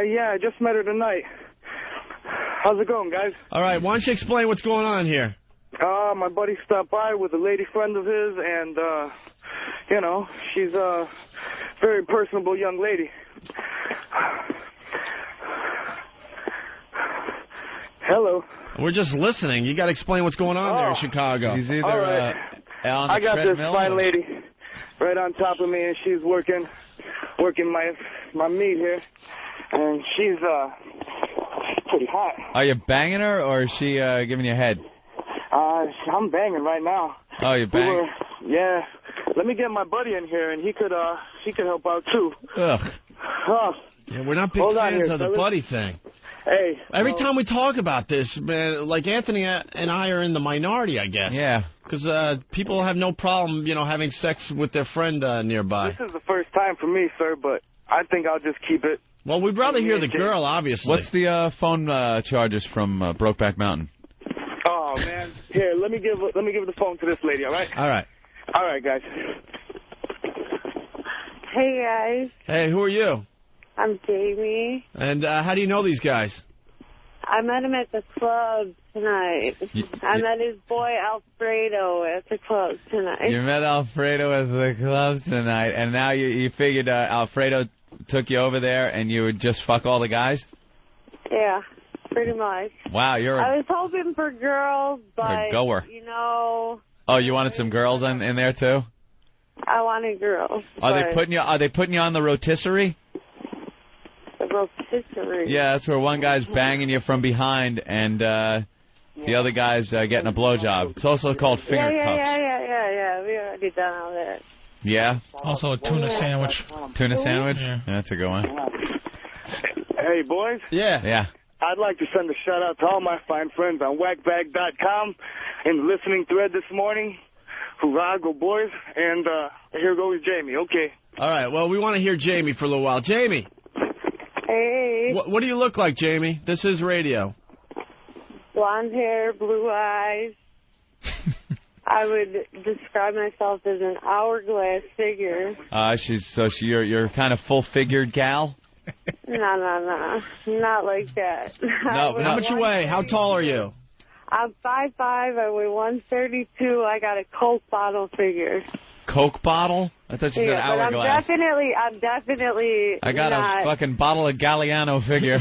Yeah, I just met her tonight. How's it going, guys? All right, why don't you explain what's going on here? My buddy stopped by with a lady friend of his, and, she's a very personable young lady. Hello. We're just listening. You got to explain what's going on there in Chicago. He's either All right. on the I got this treadmill fine or- lady right on top of me, and she's working my meat here, and she's pretty hot. Are you banging her, or is she giving you a head? I'm banging right now. Oh, you're banging? Yeah. Let me get my buddy in here, and he could help out too. Ugh. Yeah, we're not big Hold on fans here, of the fellas. buddy thing. Hey. Every time we talk about this, man, like Anthony and I are in the minority, I guess. Yeah. Because people have no problem, having sex with their friend nearby. This is the first time for me, sir, but I think I'll just keep it. Well, we'd rather hear the girl, obviously. What's the phone charges from Brokeback Mountain? Oh, man. Here, let me give the phone to this lady, all right? All right. All right, guys. Hey, guys. Hey, who are you? I'm Jamie. And how do you know these guys? I met him at the club tonight. I met his boy Alfredo at the club tonight. You met Alfredo at the club tonight, and now you figured Alfredo took you over there and you would just fuck all the guys? Yeah, pretty much. Wow, I was hoping for girls, but, You're a goer. Oh, you wanted some girls in there, too? I wanted girls. Are they putting you on the rotisserie? The rotisserie? Yeah, that's where one guy's banging you from behind and the other guy's getting a blowjob. It's also called finger cups. Yeah. We already done all that. Yeah? Also a tuna sandwich. Tuna sandwich? Yeah. That's a good one. Hey, boys. Yeah. I'd like to send a shout-out to all my fine friends on whackbag.com in the listening thread this morning. Hoorah, go boys. And here goes Jamie. Okay. All right, well, we want to hear Jamie for a little while. Jamie. Hey. What do you look like, Jamie? This is radio. Blonde hair, blue eyes. I would describe myself as an hourglass figure. You're kind of full-figured gal? No. Not like that. No, how much you weigh? How tall are you? I'm 5'5", I weigh 132. I got a Coke bottle figure. Coke bottle? I thought you said hourglass. I'm definitely I got not, a fucking bottle of Galliano figure.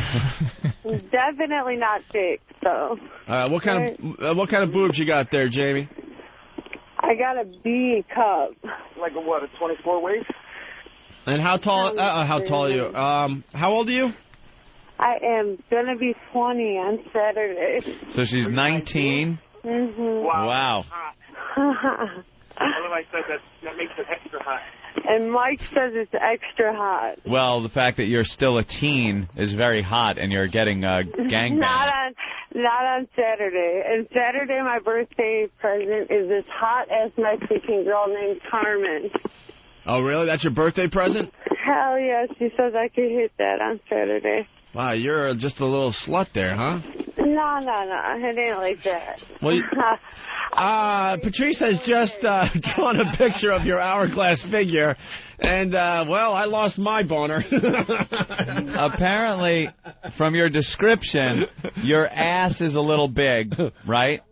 definitely not thick, so. What kind of boobs you got there, Jamie? I got a B cup. Like a 24 waist? And how tall are you? How old are you? I am going to be 20 on Saturday. So she's 19? Mm-hmm. Wow. I said that makes it extra hot. And Mike says it's extra hot. Well, the fact that you're still a teen is very hot, and you're getting gangbanged. Not on Saturday. And Saturday, my birthday present is this hot-ass Mexican girl named Carmen. Oh, really? That's your birthday present? Hell yeah. She says I could hit that on Saturday. Wow, you're just a little slut there, huh? No. It ain't like that. Well, Patrice has just drawn a picture of your hourglass figure, and, I lost my boner. Apparently, from your description, your ass is a little big, right?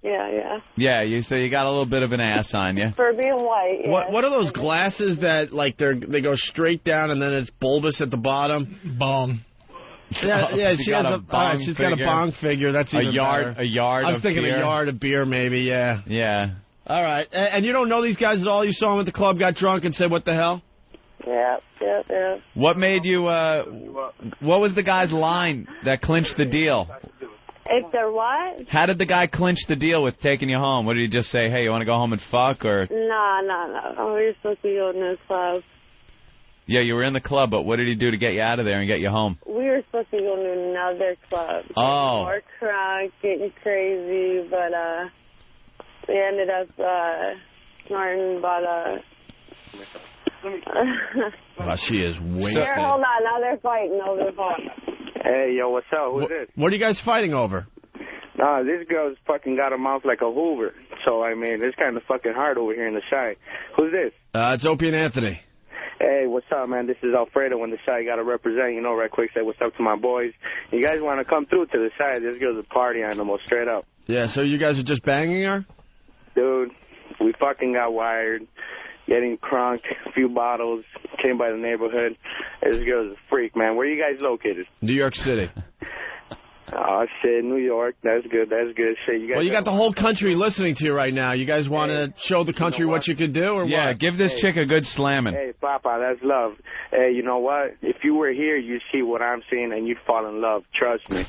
Yeah. Yeah, so you got a little bit of an ass on you. For being white, yeah. What are those glasses that, like, they go straight down and then it's bulbous at the bottom? Bong. Yeah, she's got a bong figure. That's even better. A yard I was thinking beer. a yard of beer, maybe, yeah. Yeah. All right. And you don't know these guys at all? You saw them at the club, got drunk, and said, what the hell? Yeah. What made you, what was the guy's line that clinched the deal? If they're what? How did the guy clinch the deal with taking you home? What did he just say, hey, you want to go home and fuck, or? No. We were supposed to go in this club. Yeah, you were in the club, but what did he do to get you out of there and get you home? We were supposed to go to another club. Oh. More crunk, getting crazy, but we ended up snorting about Wow, she is wasted. Here, hold on. Now they're fighting over phone. Hey, yo, what's up? Who's this? What are you guys fighting over? Nah, this girl's fucking got her mouth like a Hoover. So, I mean, it's kind of fucking hard over here in the Shy. Who's this? It's Opie and Anthony. Hey, what's up, man? This is Alfredo in the Shy. Got to represent, right quick. Say what's up to my boys. You guys want to come through to the Shy? This girl's a party animal, straight up. Yeah, so you guys are just banging her? Dude, we fucking got wired. Getting crunk, a few bottles, came by the neighborhood. This girl's a freak, man. Where are you guys located? New York City. Oh, shit, New York. That's good. Shit, you guys. Well, you got the whole country listening to you right now. You guys want to show the country what you could do, or what? Yeah, give this chick a good slamming. Hey, Papa, that's love. Hey, you know what? If you were here, you'd see what I'm seeing, and you'd fall in love. Trust me.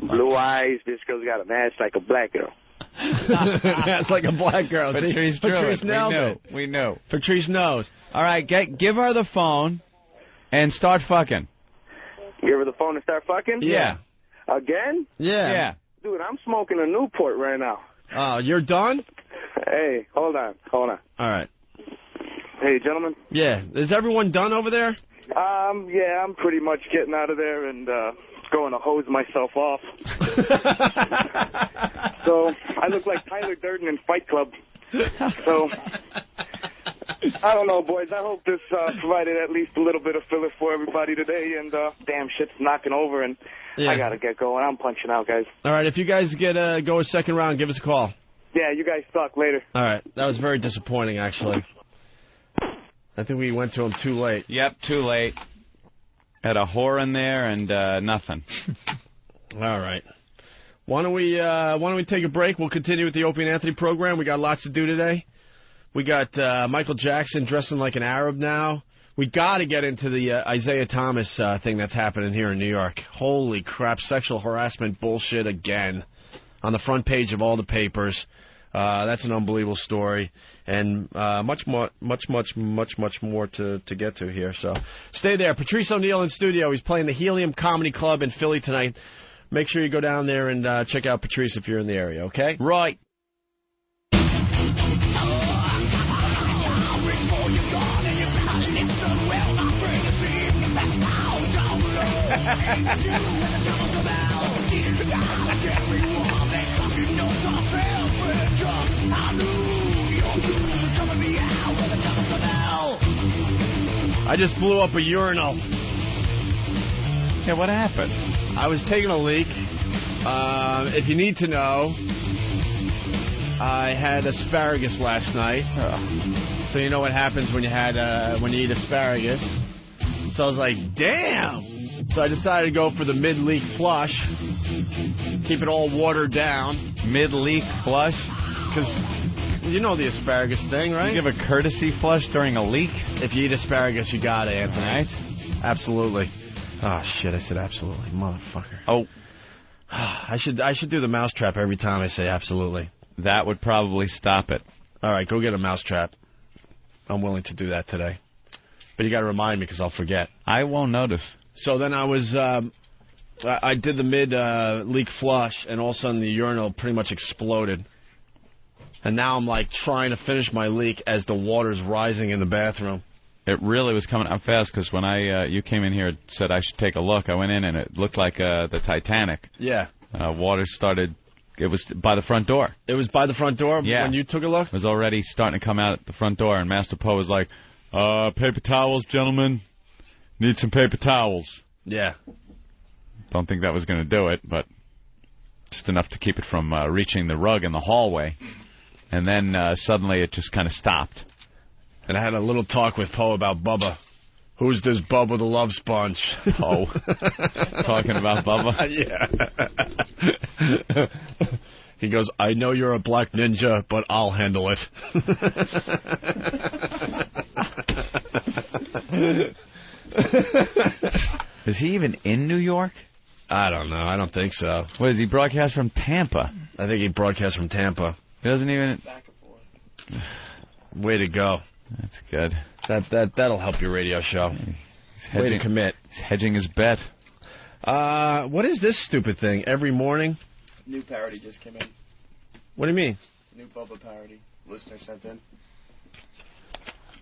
Blue eyes. This girl's got an ass like a black girl. That's like a black girl. Patrice nailed it. We know. Patrice knows. All right, give her the phone and start fucking. Give her the phone and start fucking? Yeah. Again? Yeah. Dude, I'm smoking a Newport right now. Oh, you're done? Hey, hold on. All right. Hey, gentlemen. Yeah. Is everyone done over there? Yeah, I'm pretty much getting out of there and going to hose myself off. So, I look like Tyler Durden in Fight Club. So, I don't know, boys. I hope this provided at least a little bit of filler for everybody today. And damn, shit's knocking over, and I got to get going. I'm punching out, guys. All right, if you guys go a second round, give us a call. Yeah, you guys suck. Later. All right. That was very disappointing, actually. I think we went to him too late. Yep, too late. Had a whore in there and nothing. All right. Why don't we take a break? We'll continue with the Opie and Anthony program. We got lots to do today. We got Michael Jackson dressing like an Arab now. We got to get into the Isaiah Thomas thing that's happening here in New York. Holy crap, sexual harassment bullshit again. On the front page of all the papers. That's an unbelievable story. And much more to get to here. So stay there. Patrice O'Neill in studio. He's playing the Helium Comedy Club in Philly tonight. Make sure you go down there and check out Patrice if you're in the area, okay? Right. I just blew up a urinal. Yeah, what happened? I was taking a leak. If you need to know, I had asparagus last night. So you know what happens when you eat asparagus. So I was like, damn. So I decided to go for the mid-leak flush. Keep it all watered down. Mid-leak flush? Because you know the asparagus thing, right? You give a courtesy flush during a leak? If you eat asparagus, you got it, Anthony. Right? Absolutely. Oh, shit, I said absolutely. Motherfucker. Oh. I should do the mousetrap every time I say absolutely. That would probably stop it. All right, go get a mousetrap. I'm willing to do that today. But you got to remind me because I'll forget. I won't notice. So then I was, I did the mid-leak flush, and all of a sudden the urinal pretty much exploded. And now I'm, like, trying to finish my leak as the water's rising in the bathroom. It really was coming out fast because when you came in here and said I should take a look, I went in and it looked like the Titanic. Yeah. Water started. It was by the front door. It was by the front door when you took a look? It was already starting to come out at the front door, and Master Poe was like, paper towels, gentlemen. Need some paper towels. Yeah. Don't think that was going to do it, but just enough to keep it from reaching the rug in the hallway. And then suddenly it just kind of stopped. And I had a little talk with Poe about Bubba. Who's this Bubba the Love Sponge? Oh. Talking about Bubba? Yeah. He goes, I know you're a black ninja, but I'll handle it. Is he even in New York? I don't know. I don't think so. What, does he broadcast from Tampa? I think he broadcasts from Tampa. He doesn't even... Back and forth. Way to go. That's good. That'll help your radio show. Way to commit. He's hedging his bet. What is this stupid thing? Every morning? New parody just came in. What do you mean? It's a new Bubba parody. Listener sent in.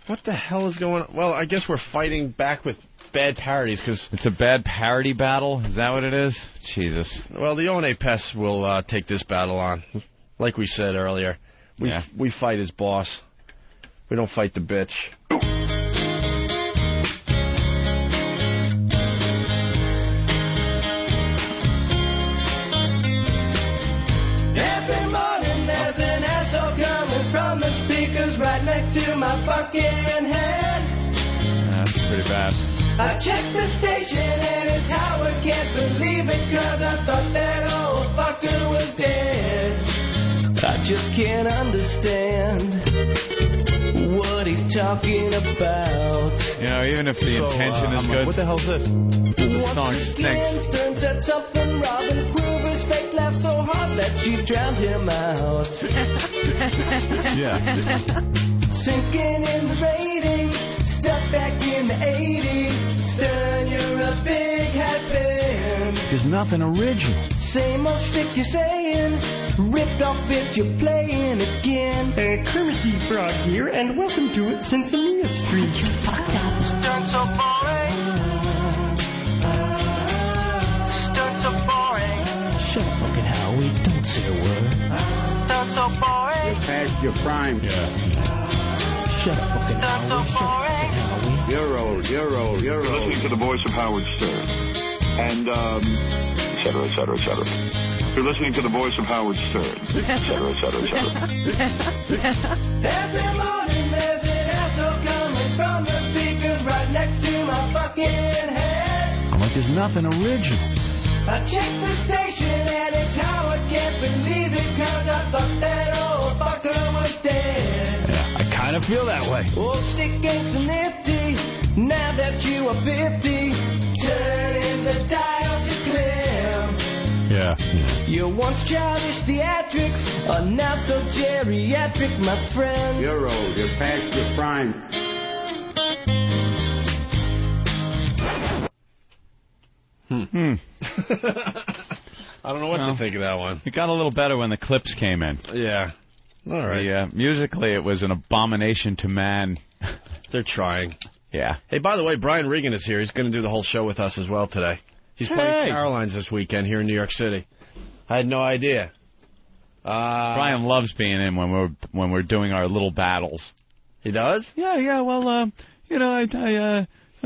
What the hell is going on? Well, I guess we're fighting back with bad parodies because it's a bad parody battle. Is that what it is? Jesus. Well, the One Pest will take this battle on. Like we said earlier, we fight his boss. We don't fight the bitch. Every morning there's an asshole coming from the speakers right next to my fucking head. That's pretty bad. I checked the station and it's Howard, can't believe it, cause I thought that old fucker was dead. I just can't understand what he's talking about. You know, even if the intention is good. What the hell's this? The song stinks. Stern said something, Robin Quiver's fake laughed so hard that she drowned him out. Yeah. Sinking in the ratings, stuck back in the 80s. Stern, you're a big hat nothing original. Same old shit you're saying, ripped off bits you're playing again. Kermit the Frog here, and welcome to Cincinnati Street. Stunt so boring. Stunt so boring. Shut up, fucking Howie. Don't say a word. Stunt so boring. You're past your prime. Shut up, fucking Stunt so Howie. boring. You're old. You're listening to the voice of Howard Stern. And, et cetera, et cetera, et cetera. You're listening to the voice of Howard Stern. Et cetera, et cetera, et cetera. Every morning there's an asshole coming from the speakers right next to my fucking head. I'm like, there's nothing original. I checked the station and it's Howard, can't believe it, cause I thought that old fucker was dead. Yeah, I kind of feel that way. Old stick ain't so nifty, now that you are 50, turning the dial to clear. Yeah. Your once childish theatrics are now so geriatric, my friend. You're old. You're past your prime. I don't know what to think of that one. It got a little better when the clips came in. Yeah. All right. Musically, it was an abomination to man. They're trying. Yeah. Hey, by the way, Brian Regan is here. He's going to do the whole show with us as well today. He's playing Caroline's this weekend here in New York City. I had no idea. Brian loves being in when we're doing our little battles. He does? Yeah. Well, I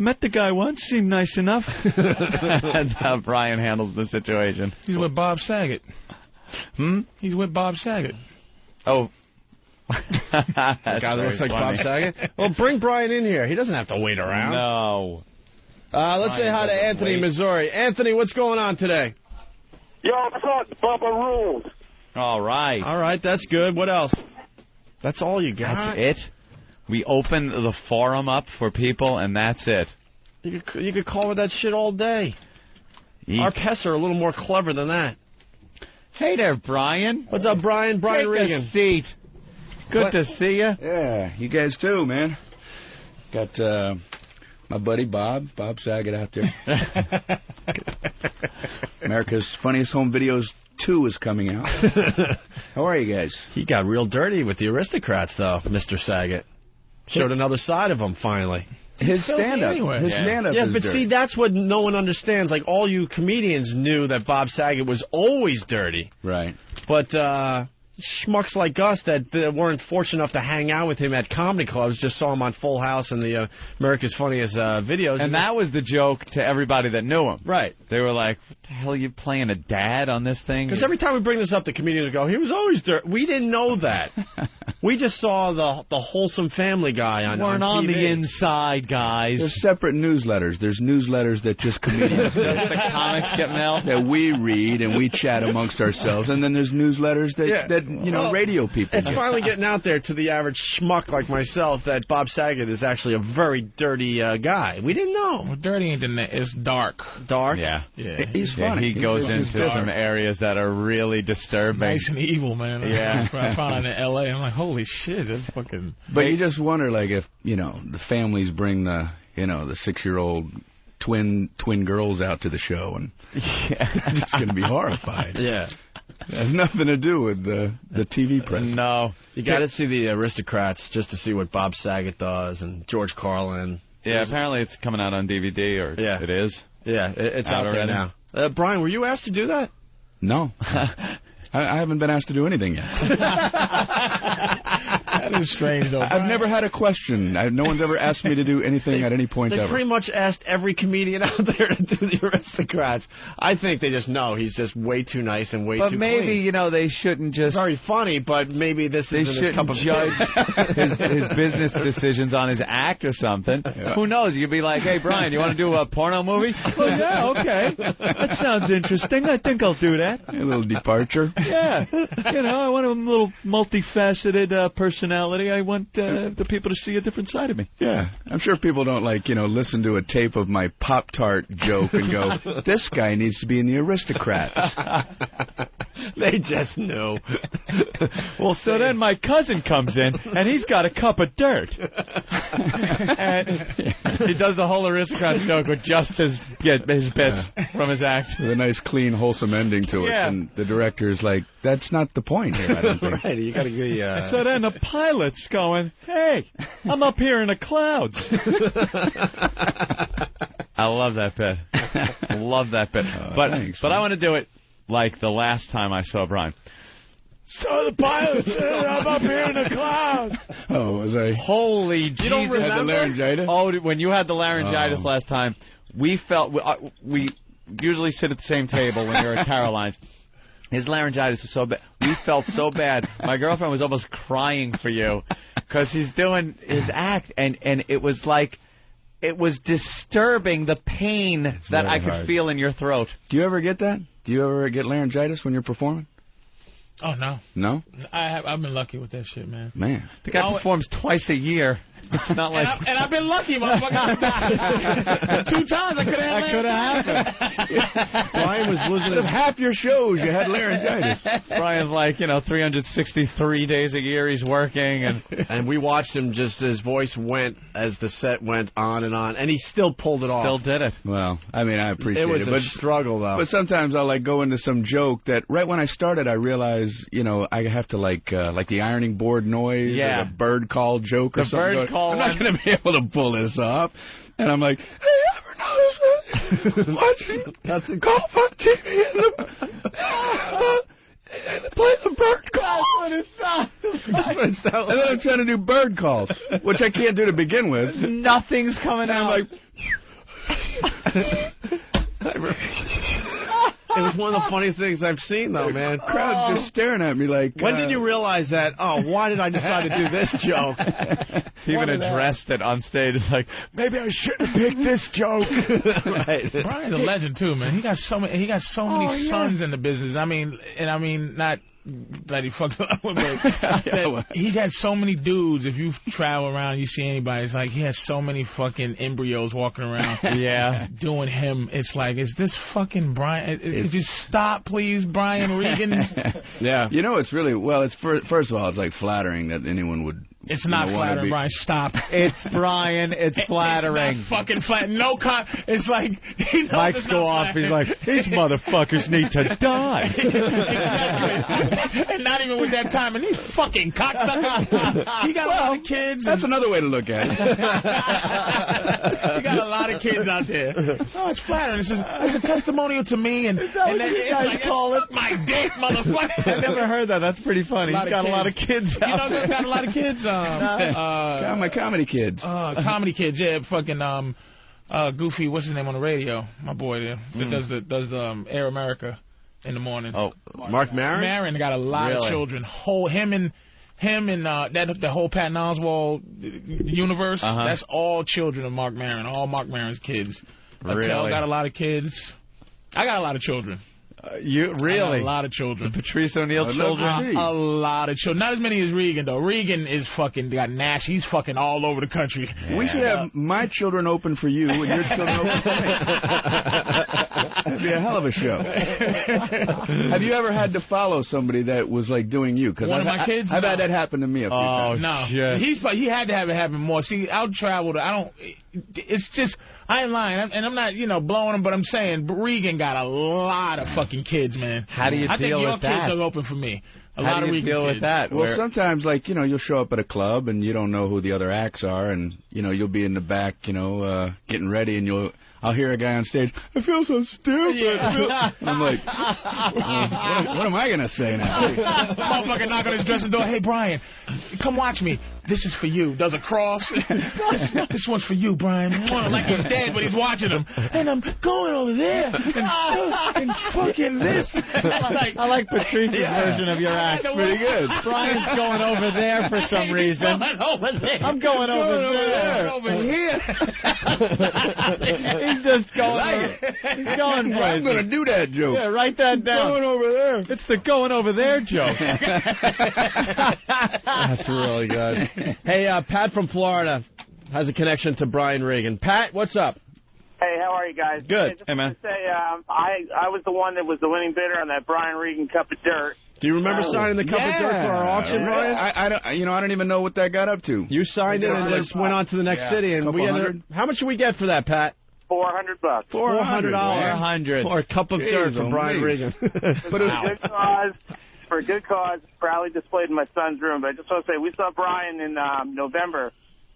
met the guy once. Seemed nice enough. That's how Brian handles the situation. He's with Bob Saget. He's with Bob Saget. Oh. The guy that looks like Bob Saget? Well, bring Brian in here. He doesn't have to wait around. No. Let's say hi to Anthony, Missouri. Anthony, what's going on today? Yo, what's up? Bubba rules. All right. All right, that's good. What else? That's all you got? That's it? We open the forum up for people, and that's it. You could call with that shit all day. Our pests are a little more clever than that. Hey there, Brian. What's up, Brian? Brian Regan. Take a seat. Good to see you. Yeah, you guys too, man. Got my buddy Bob Saget out there. America's Funniest Home Videos 2 is coming out. How are you guys? He got real dirty with the aristocrats, though, Mr. Saget. Showed another side of him, finally. His stand-up. Anyway. His stand-up Yeah, is but dirty. see, that's what no one understands. Like, all you comedians knew that Bob Saget was always dirty. Right. But schmucks like us that weren't fortunate enough to hang out with him at comedy clubs just saw him on Full House and the America's Funniest Videos. And that was the joke to everybody that knew him. Right. They were like, what the hell are you playing a dad on this thing? Because every time we bring this up, the comedians go, he was always dirty. We didn't know that. We just saw the wholesome family guy on Weren't on TV. the inside, guys. There's separate newsletters. There's newsletters that just comedians the comics get mailed? that we read and we chat amongst ourselves. And then there's newsletters that radio people It's get. finally getting out there to the average schmuck like myself that Bob Saget is actually a very dirty guy. We didn't know. Well, dirty ain't it's dark. Dark? Yeah. He's funny. He goes into some areas that are really disturbing. Nice and evil, man. Yeah. I found in L.A. I'm like, holy shit, that's fucking... But you just wonder, like, if, the families bring the 6-year-old twin girls out to the show, and they're just going to be horrified. Yeah. It has nothing to do with the TV press. No. You got to see the aristocrats just to see what Bob Saget does and George Carlin. Yeah, apparently it's coming out on DVD, or it is. Yeah, it's out there already now. Brian, were you asked to do that? No. I haven't been asked to do anything yet. That is strange, though. I've never had a question. No one's ever asked me to do anything at any point They ever. pretty much asked every comedian out there to do the aristocrats. I think they just know he's just way too nice and way too But maybe, clean. they shouldn't just... Very funny, but maybe this isn't his cup shouldn't of judge his business decisions on his act or something. Yeah. Who knows? You'd be like, hey, Brian, you want to do a porno movie? Well, yeah, okay. That sounds interesting. I think I'll do that. A little departure. Yeah. I want a little multifaceted personality. I want the people to see a different side of me. Yeah. I'm sure people don't, listen to a tape of my Pop-Tart joke and go, this guy needs to be in the Aristocrats. They just knew. Well, so then my cousin comes in, and he's got a cup of dirt. And he does the whole Aristocrats joke with just his bits. from his act. With a nice, clean, wholesome ending to it. Yeah. And the director's like, that's not the point here, I don't think. Right, you got to be... So then the pilot's going, hey, I'm up here in the clouds. I love that bit. Love that bit. But I want to do it like the last time I saw Brian. So the pilot said, I'm up here in the clouds. Oh, was I? Holy Jesus. You don't remember? Had the laryngitis? Oh, when you had the laryngitis last time, we usually sit at the same table when you're at Caroline's. His laryngitis was so bad. We felt so bad. My girlfriend was almost crying for you because he's doing his act, and it was like, it was disturbing, the pain that I could feel in your throat. Do you ever get that? Do you ever get laryngitis when you're performing? Oh, no. No? I've been lucky with that shit, man. Man. The guy performs twice a year. It's not like... And I've been lucky, motherfucker. 2 times I could have happened. Brian was losing half your shows. You had laryngitis. Brian's like, 363 days a year he's working. And we watched him just, his voice went as the set went on, and he still pulled it off. Still did it. Well, I mean, I appreciate it. It was a struggle, though. But sometimes I'll, go into some joke that right when I started, I realized, I have to, like the ironing board noise or the bird call joke or something. Bird call. I'm not going to be able to pull this off. And I'm like, hey, ever notice watching golf on TV and play the bird calls? That's what it sounds like. And then I'm trying to do bird calls, which I can't do to begin with. Nothing's coming out. I'm like... It was one of the funniest things I've seen, though, man. The crowd's just staring at me like... When did you realize that? Oh, why did I decide to do this joke? He even addressed it on stage. It's like, maybe I shouldn't have picked this joke. Right. Brian's a legend, too, man. He got so many sons in the business. I mean, not... that he fucked up with, but he had so many dudes. If you travel around, you see anybody, it's like he has so many fucking embryos walking around. Yeah, doing him. It's like, is this fucking Brian? Could you stop, please, Brian Regan? Yeah. It's really, it's first of all, it's like flattering that anyone would. It's not flattering, Brian. Stop. It's Brian. It's flattering. It's not fucking flattering. It's like... Mics go off. He's like, these motherfuckers need to die. Exactly. And not even with that time. And these fucking cocksuckers. He got a lot of kids. That's another way to look at it. He got a lot of kids out there. Oh, it's flattering. It's a testimonial to me. And it's like, call it my dick, motherfucker. I never heard that. That's pretty funny. He's got a lot of kids out there. He's got a lot of kids. Got my comedy kids. Comedy kids, yeah. Fucking Goofy, what's his name on the radio? My boy there that does the Air America in the morning. Oh, Mark Maron. Maron got a lot of children. Him and the whole Patton Oswalt universe. That's all children of Mark Maron. All Mark Maron's kids. Really? Attell got a lot of kids. I got a lot of children. You really? A lot of children. Patrice O'Neill children? A lot of children. Not as many as Regan, though. Regan is fucking got Nash. He's fucking all over the country. Yeah. We should have my children open for you and your children open for me. That'd be a hell of a show. Have you ever had to follow somebody that was like doing you? One of my kids? I've had that happen to me a few times. No. Shit. He had to have it happen more. See, I'll travel. It's just... I ain't lying, and I'm not, blowing them, but I'm saying Regan got a lot of fucking kids, man. How do you deal with that? I think your kids are open for me. How do you deal with that? Well, sometimes, you'll show up at a club, and you don't know who the other acts are, and, you'll be in the back, getting ready, and I'll hear a guy on stage, I feel so stupid. Yeah. And I'm like, what am I going to say now? Motherfucker knock on his dressing door, hey, Brian, come watch me. This is for you. Does a cross. This one's for you, Brian. Like he's dead, but he's watching him. And I'm going over there and fucking this. I like Patrice's version of your act. Pretty good. Brian's going over there for some reason. I'm going over there. Over here. He's just going. He's going for it. I'm going to do that joke. Yeah, write that down. Going over there. It's the going over there joke. That's really good. Hey, Pat from Florida has a connection to Brian Regan. Pat, what's up? Hey, how are you guys? Good. Hey, man. To say, I was the one that was the winning bidder on that Brian Regan Cup of Dirt. Do you remember signing the Cup of Dirt for our auction, Brian? I don't even know what that got up to. You signed it and just went on to the next city, and we ended up, how much did we get for that, Pat? $400. $400. Or a cup of dirt from Brian Regan. For a good cause, proudly displayed in my son's room. But I just want to say, we saw Brian in November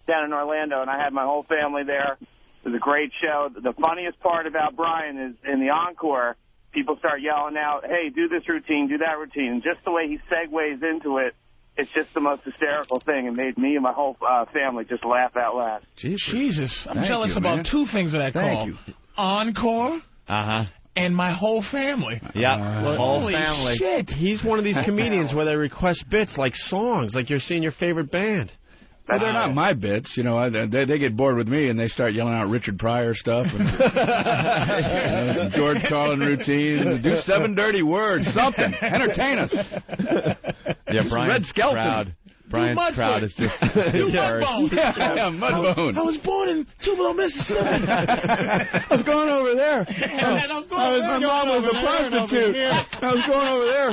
down in Orlando, and I had my whole family there. It was a great show. The funniest part about Brian is in the encore, people start yelling out, hey, do this routine, do that routine. And just the way he segues into it, it's just the most hysterical thing. It made me and my whole family just laugh out loud. Jesus. I'm jealous about two things of that call. Encore. And my whole family. Whole family. Shit. He's one of these comedians where they request bits like songs, like you're seeing your favorite band. Well, they're not my bits, you know. They get bored with me and they start yelling out Richard Pryor stuff and some George Carlin routine. Do 7 dirty words, something. Entertain us. Yeah, Brian's Red Skelton. crowd. Brian's crowd is just Mudbone. Yeah, Mudbone. I was born in Tupelo, Mississippi. I was going over there. My mom was a prostitute. I was going over there.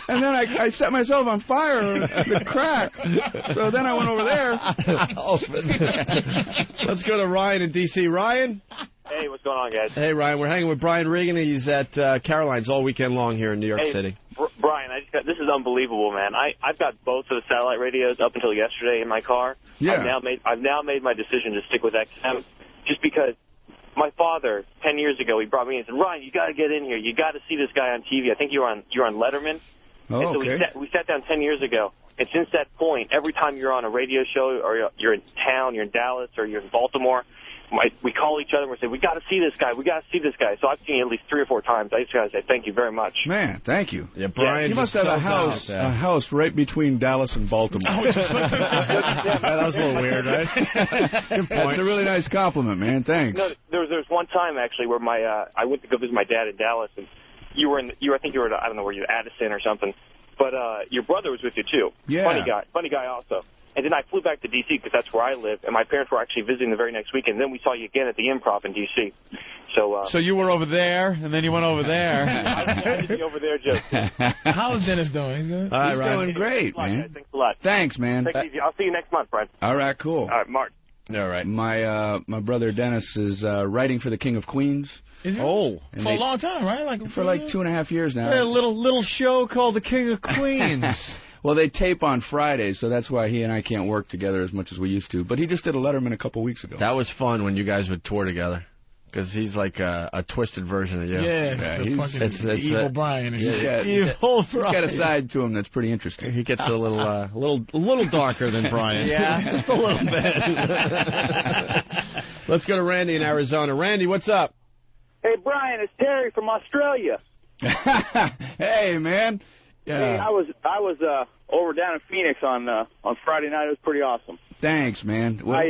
And then I set myself on fire with crack. So then I went over there. Let's go to Ryan in D.C. Ryan? Hey, what's going on, guys? Hey, Ryan. We're hanging with Brian Regan. He's at Caroline's all weekend long here in New York City. Brian, this is unbelievable, man. I've got both of the satellite radios up until yesterday in my car. Yeah. I've now made my decision to stick with XM just because my father, 10 years ago, he brought me in and said, Ryan, you got to get in here. You got to see this guy on TV. I think you're on Letterman. Oh, and so we sat down 10 years ago. And since that point, every time you're on a radio show or you're in town, you're in Dallas or you're in Baltimore, we call each other and we say, we got to see this guy. We got to see this guy. So I've seen you at least 3 or 4 times. I just got to say thank you very much. Man, thank you. Yeah, Brian, you must have a house right between Dallas and Baltimore. That was a little weird, right? Good point. That's a really nice compliment, man. Thanks. No, there was one time actually where I went to go visit my dad in Dallas, and I think you were I don't know where you Addison or something, but your brother was with you too. Yeah. Funny guy also. And then I flew back to D.C. because that's where I live, and my parents were actually visiting the very next weekend. Then we saw you again at the Improv in D.C. So you were over there, and then you went over there. I did over there, Joe. How's Dennis doing? He's good? He's doing great, man. Thanks a lot. Thanks, man. Take it easy. I'll see you next month, Brian. All right, cool. All right, Mark. All right. My brother Dennis is writing for the King of Queens. Is he? Oh. For a long time, right? For like 2.5 years now. A little show called The King of Queens. Well, they tape on Fridays, so that's why he and I can't work together as much as we used to. But he just did a Letterman a couple weeks ago. That was fun when you guys would tour together. Because he's like a twisted version of you. Yeah, it's evil Brian. Evil Brian. He's got a side to him that's pretty interesting. He gets a little darker than Brian. Yeah, just a little bit. Let's go to Randy in Arizona. Randy, what's up? Hey, Brian, it's Terry from Australia. Hey, man. Yeah. Hey, I was over down in Phoenix on Friday night. It was pretty awesome. Thanks, man. Well,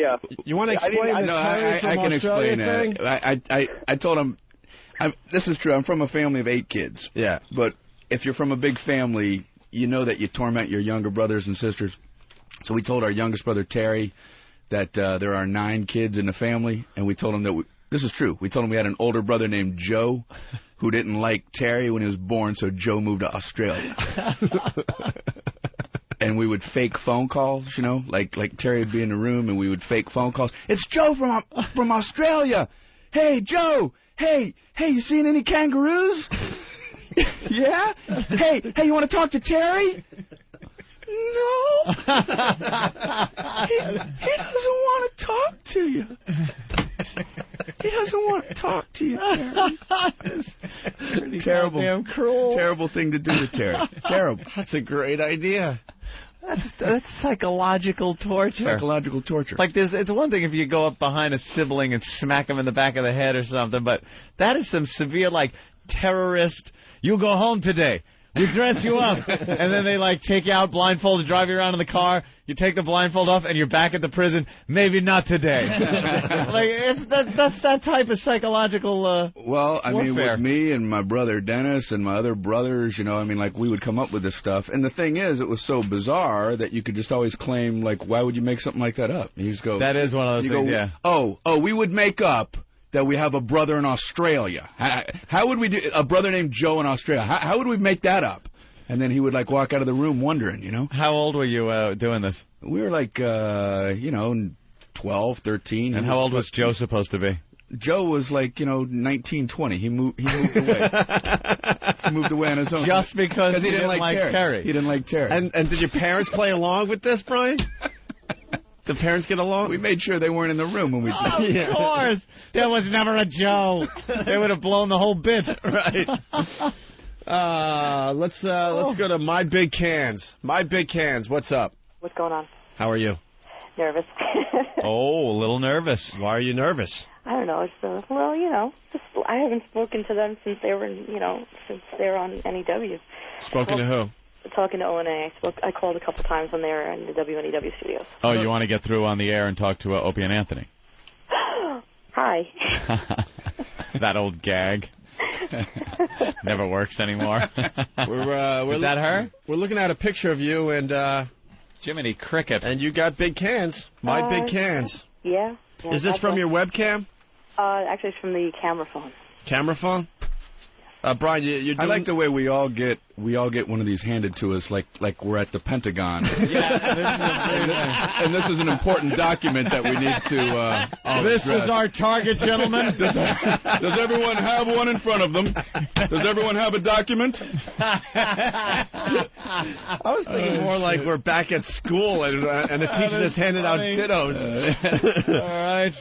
you want to explain I can explain that. I told him, this is true. I'm from a family of 8 kids. Yeah. But if you're from a big family, you know that you torment your younger brothers and sisters. So we told our youngest brother, Terry, that there are 9 kids in the family, and we told him that this is true. We told him we had an older brother named Joe who didn't like Terry when he was born, so Joe moved to Australia. And we would fake phone calls, you know, like Terry would be in the room and we would fake phone calls. It's Joe from Australia. Hey, Joe. Hey, you seen any kangaroos? Yeah? Hey, you want to talk to Terry? No. He doesn't want to talk to you. He doesn't want to talk to you, Terry. Terrible thing to do to Terry. Terrible. That's a great idea. That's psychological torture. Psychological torture. Like it's one thing if you go up behind a sibling and smack him in the back of the head or something, but that is some severe, like, terrorist, you go home today. We dress you up, and then they take you out blindfolded, drive you around in the car. You take the blindfold off, and you're back at the prison. Maybe not today. That's that type of psychological. Well, I mean, warfare. with me and my brother Dennis and my other brothers, you know, I mean, we would come up with this stuff. And the thing is, it was so bizarre that you could just always claim, why would you make something like that up? And you just go. That is one of those things. Yeah. Oh, we would make up that we have a brother in Australia. How would we do a brother named Joe in Australia? How would we make that up? And then he would walk out of the room wondering, you know. How old were you doing this? We were 12, 13. And how old was Joe supposed to be? Joe was like, 19, 20. He moved away. He moved away on his own. Just because he didn't like Terry. He didn't like Terry. And did your parents play along with this, Brian? The parents get along? We made sure they weren't in the room when we did. Of course. There was never a Joe. They would have blown the whole bit. Right. Let's go to My Big Cans. My Big Cans, what's up? What's going on? How are you? Nervous. Oh, a little nervous. Why are you nervous? I don't know. It's just I haven't spoken to them since they were, since they were on NEW. Spoken to who? Talking to O&A. I called a couple times when they were in the WNEW studios. Oh, you want to get through on the air and talk to Opie and Anthony? Hi. That old gag. Never works anymore. Is that her? We're looking at a picture of you and Jiminy Cricket. And you got big cans. My Big Cans. Yeah. Is this from your webcam? Actually, it's from the camera phone. Camera phone? Brian, you're doing... I like the way we all get one of these handed to us like we're at the Pentagon. Yeah, and this is an important document that we need to This is our target, gentlemen. Does everyone have one in front of them? Does everyone have a document? I was thinking more like we're back at school and the teacher just handed out dittos. All right.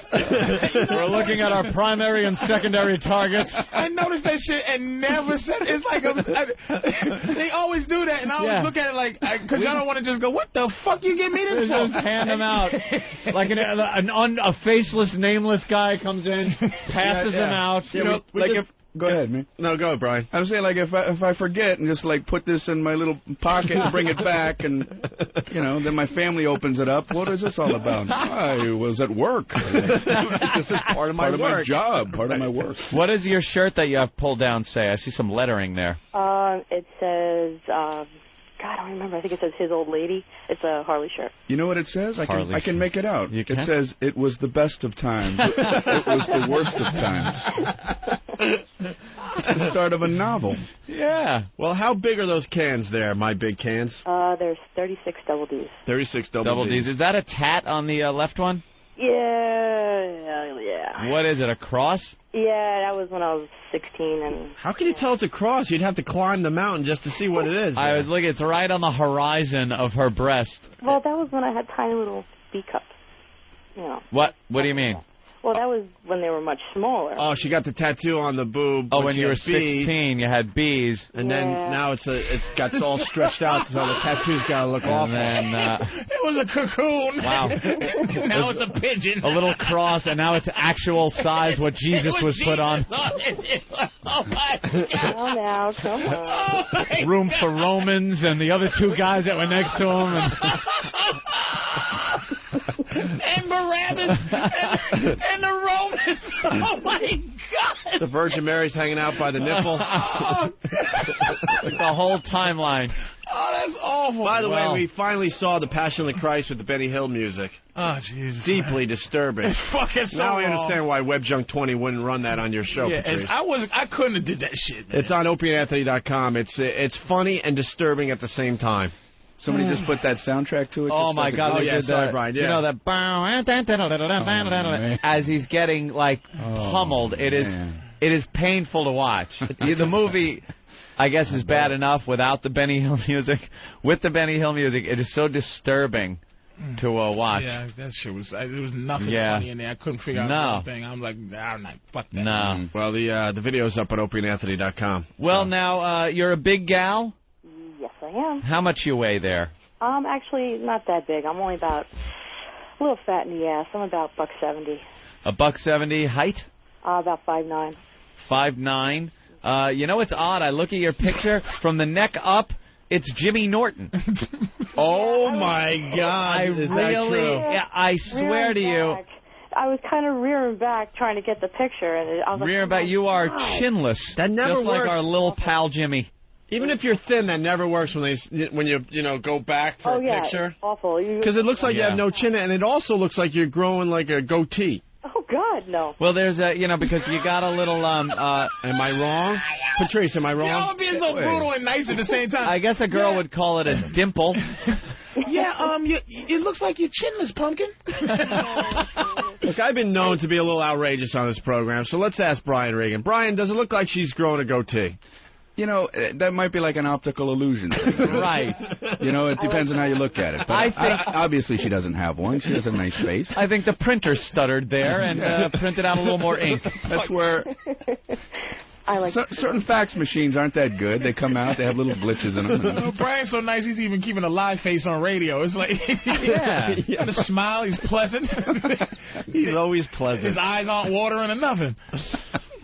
We're looking at our primary and secondary targets. I noticed that shit and never said it's like they always do that, and I always look at it like because y'all don't want to just go, what the fuck you give me this for? Just hand them out like a faceless, nameless guy comes in, passes them out. Go ahead, man. No, go, Brian. I'm saying, like, if I forget and just, like, put this in my little pocket and bring it back and, then my family opens it up, what is this all about? I was at work. This is part of my work. My job, part of my work. What does your shirt that you have pulled down say? I see some lettering there. It says, God, I don't remember. I think it says His Old Lady. It's a Harley shirt. You know what it says? I can make it out. You can? It says, it was the best of times. It was the worst of times. It's the start of a novel. Yeah. Well, how big are those cans there, My Big Cans? There's 36 double Ds. 36 double Ds. Is that a tat on the left one? Yeah. What is it, a cross? Yeah, that was when I was 16. And how can you tell it's a cross? You'd have to climb the mountain just to see what it is. I was looking. It's right on the horizon of her breast. Well, that was when I had tiny little B cups. What? What do you mean? Well, that was when they were much smaller. Oh, she got the tattoo on the boob. Oh, when you were 16, you had B's. And then now it's got all stretched out, so the tattoo's got to look awful. And then, it was a cocoon. Wow. Now it's a pigeon. A little cross, and now it's actual size what Jesus was put on. Oh, my God. Oh, now, come on. Oh, room for Romans and the other two guys that were next to him. And Barabbas and the Romans. Oh, my God. The Virgin Mary's hanging out by the nipple. The whole timeline. Oh, that's awful. By the way, we finally saw the Passion of the Christ with the Benny Hill music. Oh, Jesus. Deeply disturbing. It's fucking so Now I wrong. understand why WebJunk20 wouldn't run that on your show, Patrice. I couldn't have did that shit, man. It's on opieandanthony.com. It's funny and disturbing at the same time. Somebody just put that soundtrack to it. Oh, my God. Oh, yeah, sorry, Brian. Yeah. You know that... as he's getting, pummeled. It is painful to watch. The movie, I guess, is bad enough without the Benny Hill music. With the Benny Hill music, it is so disturbing to watch. Yeah, that shit was... There was nothing funny in there. I couldn't figure out anything. I'm like, fuck that. No. Well, the video's up at opieandanthony.com. Well, now, you're a big gal? Yes, I am. How much you weigh there? Actually, not that big. I'm only about a little fat in the ass. I'm about $170. $170 height? About 5'9". 5'9". You know, it's odd. I look at your picture from the neck up. It's Jimmy Norton. Oh my God! Is that true? Yeah, I swear to you. I was kind of rearing back trying to get the picture, and I was rearing back. You are chinless. That never just works. Like our little pal Jimmy. Even if you're thin, that never works when you go back for a picture. It's awful. Because it looks like you have no chin, and it also looks like you're growing like a goatee. Oh God, no. Well, there's because you got a little Am I wrong, Patrice? Am I wrong? Y'all being so brutal and nice at the same time. I guess a girl would call it a dimple. Yeah, it looks like you're chinless, pumpkin. Look, I've been known to be a little outrageous on this program, so let's ask Brian Regan. Brian, does it look like she's growing a goatee? You know, that might be like an optical illusion thing. Right. You know, it depends on how you look at it. But I think obviously she doesn't have one. She has a nice face. I think the printer stuttered there and printed out a little more ink. That's where... I like certain fax machines aren't that good. They come out, they have little glitches in them. Oh, Brian's so nice, he's even keeping a live face on radio. It's like, yeah. The smile, he's pleasant. He's always pleasant. His eyes aren't watering or nothing.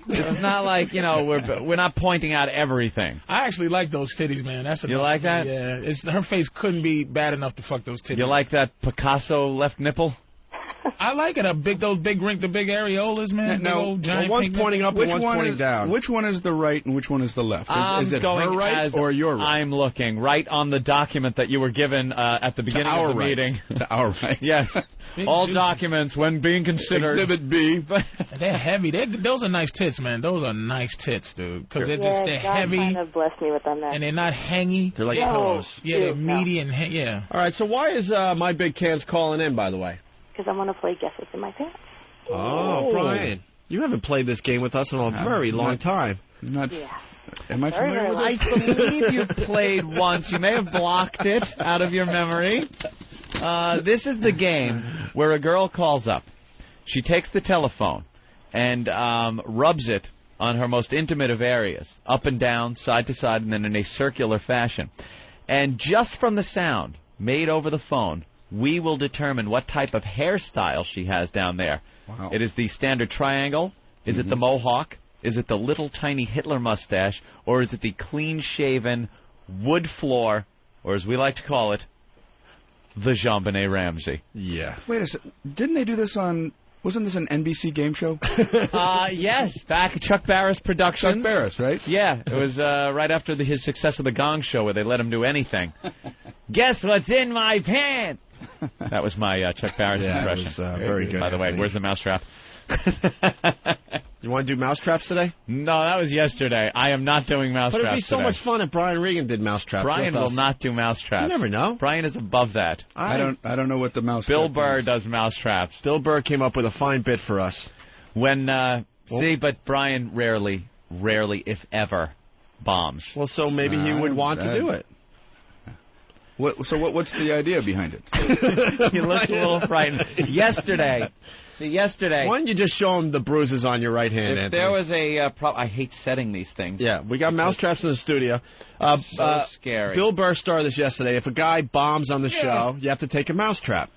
It's not like, you know, we're not pointing out everything. I actually like those titties, man. That's You like that? Yeah, her face couldn't be bad enough to fuck those titties. You like that Picasso left nipple? I like it. The big areolas, man. Now, old giant one's pointing up and one's pointing down. Which one is the right and which one is the left? Is it going her right or your right? I'm looking right on the document that you were given at the beginning of the meeting. To our right. Yes. All documents when being considered. Exhibit B. They're heavy. Those are nice tits, man. Those are nice tits, dude. Because they're God heavy. kind of blessed me with them then. And they're not hangy. They're like pillows. Yeah, they're meaty and yeah. All right, so why is My Big Cans calling in, by the way? Because I want to play Guess What's in My Pants. Oh, Brian. You haven't played this game with us in a very long time. Am I familiar with I this? believe you played once. You may have blocked it out of your memory. This is the game where a girl calls up. She takes the telephone and rubs it on her most intimate of areas, up and down, side to side, and then in a circular fashion. And just from the sound made over the phone, we will determine what type of hairstyle she has down there. Wow. It is the standard triangle. Is it the mohawk? Is it the little tiny Hitler mustache? Or is it the clean-shaven wood floor, or as we like to call it, the Jean-Benet Ramsey? Yeah. Wait a second. Didn't they do this on... Wasn't this an NBC game show? Yes, back at Chuck Barris Productions. Chuck Barris, right? Yeah, it was right after his success of The Gong Show where they let him do anything. Guess what's in my pants? That was my Chuck Barris impression. That was very good. By the way, where's the mousetrap? You want to do mousetraps today? No, that was yesterday. I am not doing mousetraps today. But it'd be so today. much fun if Brian Regan did mousetraps. Brian will not do mousetraps. You never know. Brian is above that. I don't know what the mouse. Bill Burr does mousetraps. Bill Burr came up with a fine bit for us. When but Brian rarely, if ever, bombs. Well, so maybe he would want to do it. What's the idea behind it? He looks a little frightened. Yesterday. Why don't you just show him the bruises on your right hand, If Anthony? there was I hate setting these things. Yeah, we got mousetraps in the studio. So scary. Bill Burr started this yesterday. If a guy bombs on the show, you have to take a mousetrap.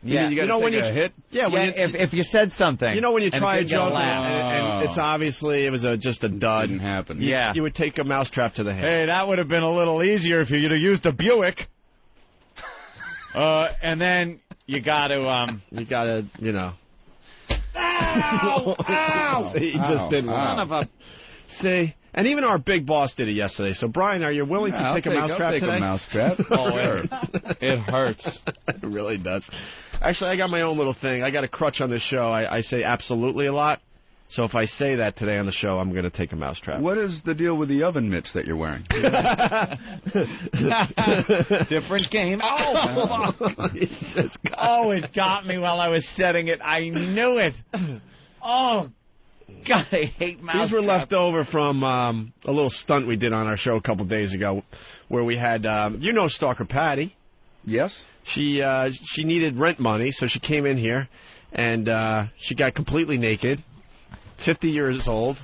Yeah, you got to take a hit. Yeah, if you said something. You know when you try a and joke and it's obviously just a dud. Didn't happen. Yeah. You would take a mousetrap to the head. Hey, that would have been a little easier if you'd have used a Buick. And then you got to Ow! Ow! See, he just didn't. Son of a... See, and even our big boss did it yesterday. So, Brian, are you willing to take a mousetrap today? I'll take a mousetrap. It hurts. It really does. Actually, I got my own little thing. I got a crutch on this show. I say absolutely a lot. So if I say that today on the show, I'm going to take a mousetrap. What is the deal with the oven mitts that you're wearing? Different game. Oh, oh, it got me while I was setting it. I knew it. Oh, God, I hate mousetraps. These were left over from a little stunt we did on our show a couple days ago where we had, Stalker Patty. Yes. She needed rent money, so she came in here, and she got completely naked. 50 years old.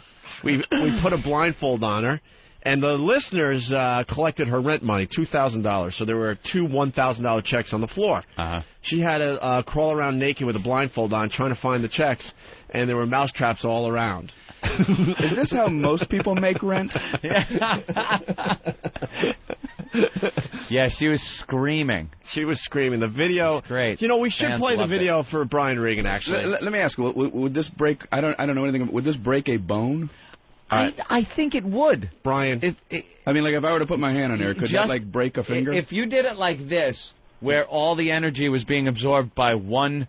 We put a blindfold on her, and the listeners collected her rent money, $2,000. So there were two $1,000 checks on the floor. She had to crawl around naked with a blindfold on, trying to find the checks, and there were mousetraps all around. Is this how most people make rent? Yeah, she was screaming. She was screaming. The video, great. We should play the video for Brian Regan. Actually, let me ask you: would this break? I don't know anything. Would this break a bone? I think it would, Brian. I mean, like if I were to put my hand on there, could that break a finger? If you did it like this, where all the energy was being absorbed by one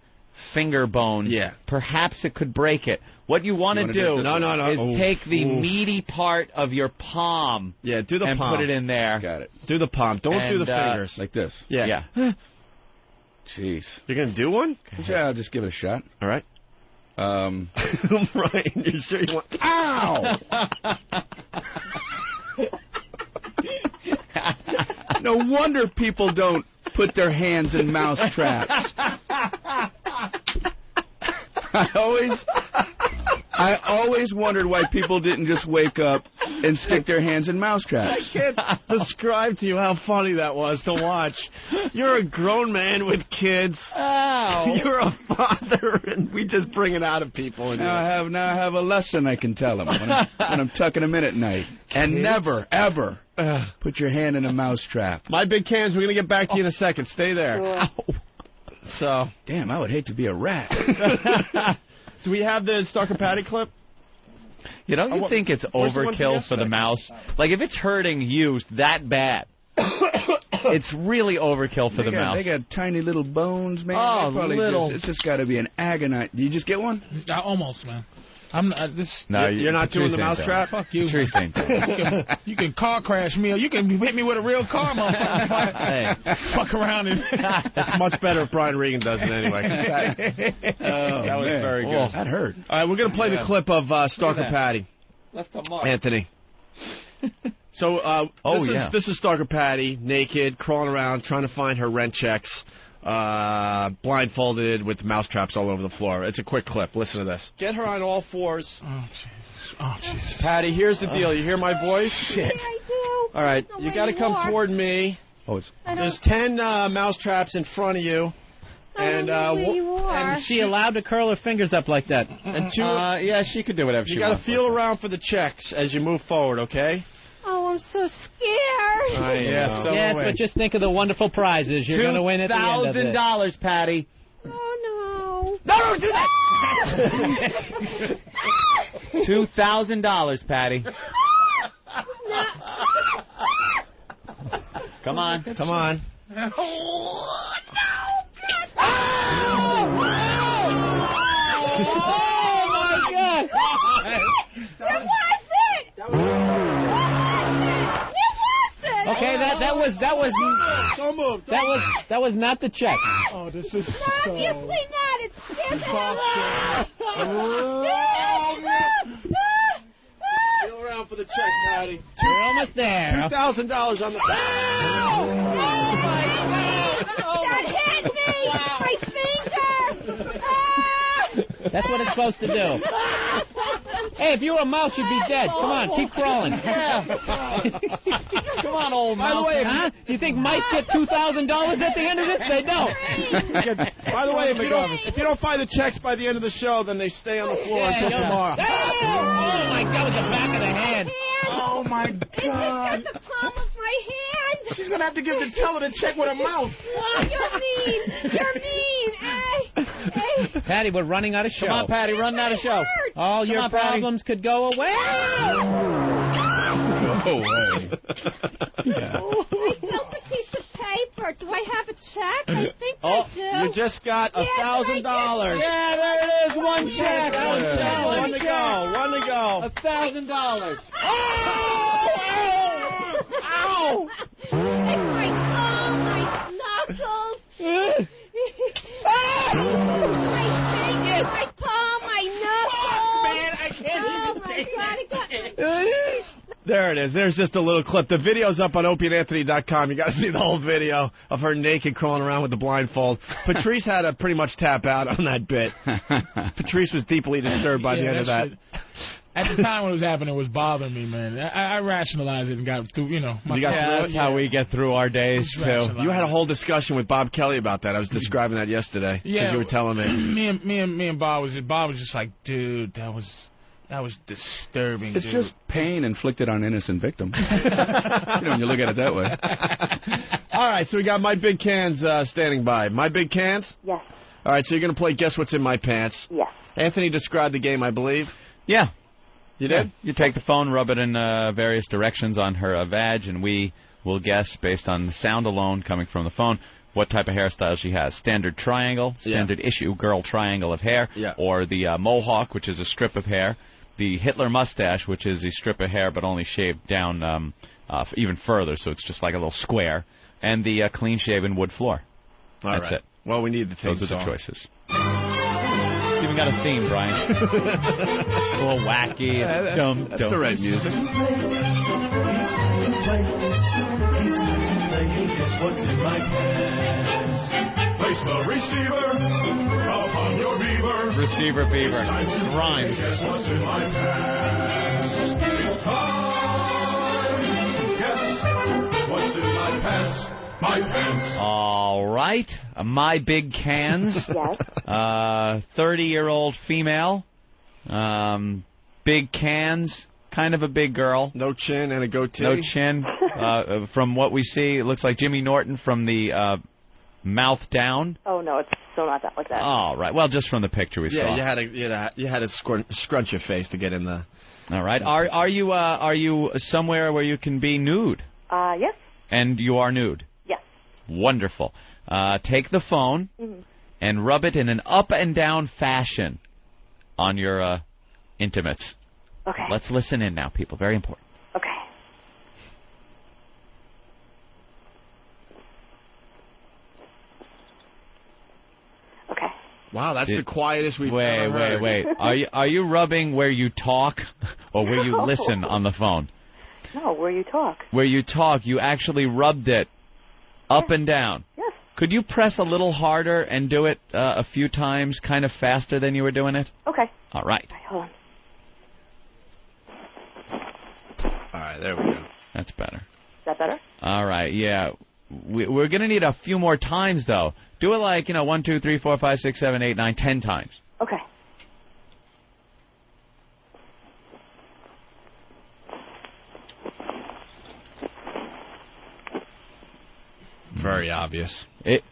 finger bone, perhaps it could break it. What you want to do is take the meaty part of your palm do the and palm. put it in there. Got it. Do the palm. Don't do the fingers. Like this. Yeah. Jeez. You're going to do one? Yeah, I'll just give it a shot. All right. Right. You sure you want... Ow! No wonder people don't put their hands in mouse traps. I always wondered why people didn't just wake up and stick their hands in mouse traps. I can't describe to you how funny that was to watch. You're a grown man with kids. Ow. You're a father, and we just bring it out of people. Now I have a lesson I can tell them when I'm tucking them in at night. And Kids? never, ever put your hand in a mouse trap. My big cans, we're going to get back to you in a second. Stay there. Ow. So, damn, I would hate to be a rat. Do we have the Stalker Patty clip? You don't you think it's overkill for the mouse? Like, if it's hurting you that bad, it's really overkill for the mouse. They got tiny little bones, man. Oh, little. It's just got to be an agonite. Did you just get one? Almost, man. No, you're not doing the mouse trap? Fuck you. You can car crash me, or you can hit me with a real car, motherfucker. Hey. Fuck around and... That's much better if Brian Regan does it anyway. That was very good. That hurt. All right, we're going to play the clip of Stalker Patty. Left a mark. Anthony. So this is Stalker Patty, naked, crawling around, trying to find her rent checks. Blindfolded with mouse traps all over the floor. It's a quick clip. Listen to this. Get her on all fours. Oh, Jesus. Oh, Jesus. Patty, here's the deal. You hear my voice? Shit. I do. All right, you got to come toward me. There's 10 mouse traps in front of you. And Is she allowed to curl her fingers up like that? And two, yeah, she could do whatever she You wants. got to feel around for the checks as you move forward, okay? Oh, I'm so scared. Yes, but just think of the wonderful prizes you're going to win at the end of it. $2,000, Patty. Oh, No, don't do that! $2,000, Patty. Come on. Come on. Oh, my God. It wasn't. Okay, that was not the check. Oh, this is Obviously not. It's Feel around for the check, Patty. We're almost there. $2,000 on the Oh, my God. That hit me. My finger. That's what it's supposed to do. Hey, if you were a mouse, you'd be dead. Come on, keep crawling. Come on, old mouse. By the way, do you think mice get $2,000 at the end of this? They don't. By the way, if you don't find the checks by the end of the show, then they stay on the floor until tomorrow. Oh, my God, with the back of the hand. Oh, my God. It's got the palm of my hand. She's going to have to give the teller the check with her mouth. Oh, you're mean. You're mean. Patty, we're running out of show. Come on, Patty, run out of show. All your problems could go away. No way. I felt a piece of paper. Do I have a check? I think I do. You just got $1,000. Yeah, there it is. One check. One to go. One to go. $1,000. Ow! My knuckles. My palm, my knuckles. Man, I can't even take it. There it is. There's just a little clip. The video's up on opieandanthony.com. You got to see the whole video of her naked crawling around with the blindfold. Patrice had to pretty much tap out on that bit. Patrice was deeply disturbed by the end of that. At the time when it was happening, it was bothering me, man. I rationalized it and got through, That's how we get through our days, too. You had a whole discussion with Bob Kelly about that. I was describing that yesterday. Yeah. You were telling me. Me and Bob was just like, dude, that was disturbing. It's just pain inflicted on innocent victims. When you look at it that way. All right, so we got My Big Cans standing by. My Big Cans? Yes. All right, so you're going to play Guess What's in My Pants? Yes. Anthony described the game, I believe. Yeah. You did? You take the phone, rub it in various directions on her vag, and we will guess, based on the sound alone coming from the phone, what type of hairstyle she has. Standard triangle, standard issue, girl triangle of hair, or the mohawk, which is a strip of hair, the Hitler mustache, which is a strip of hair but only shaved down even further, so it's just like a little square, and the clean-shaven wood floor. That's it. Well, we need the theme Those are the song. choices. It's even got a theme, Brian. A little wacky. That's the right music. He's going to play. Hey, guess what's in my pants? Place the receiver upon your beaver. Receiver beaver. Rhymes. Guess what's in my pants? It's time to guess what's in my pants. My pants. All right. My big cans. Yes. 30-year-old female. Big cans. Kind of a big girl. No chin and a goatee. No chin. From what we see, it looks like Jimmy Norton from the mouth down. Oh, no, it's still not that like that. All right. Well, just from the picture we saw. Yeah, you had to scrunch your face to get in the... All right. Are you somewhere where you can be nude? Yes. And you are nude? Yes. Wonderful. Take the phone and rub it in an up and down fashion on your intimates. Okay. Let's listen in now, people. Very important. Okay. Okay. Wow, that's the quietest we've ever heard. Wait. Are you rubbing where you talk or where you listen on the phone? No, where you talk. Where you talk, you actually rubbed it up and down. Yes. Could you press a little harder and do it a few times, kind of faster than you were doing it? Okay. All right. Hold on. All right, there we go. That's better. Is that better? All right, yeah. We're going to need a few more times, though. Do it like, 1, 2, 3, 4, 5, 6, 7, 8, 9, 10 times. Okay. Very obvious.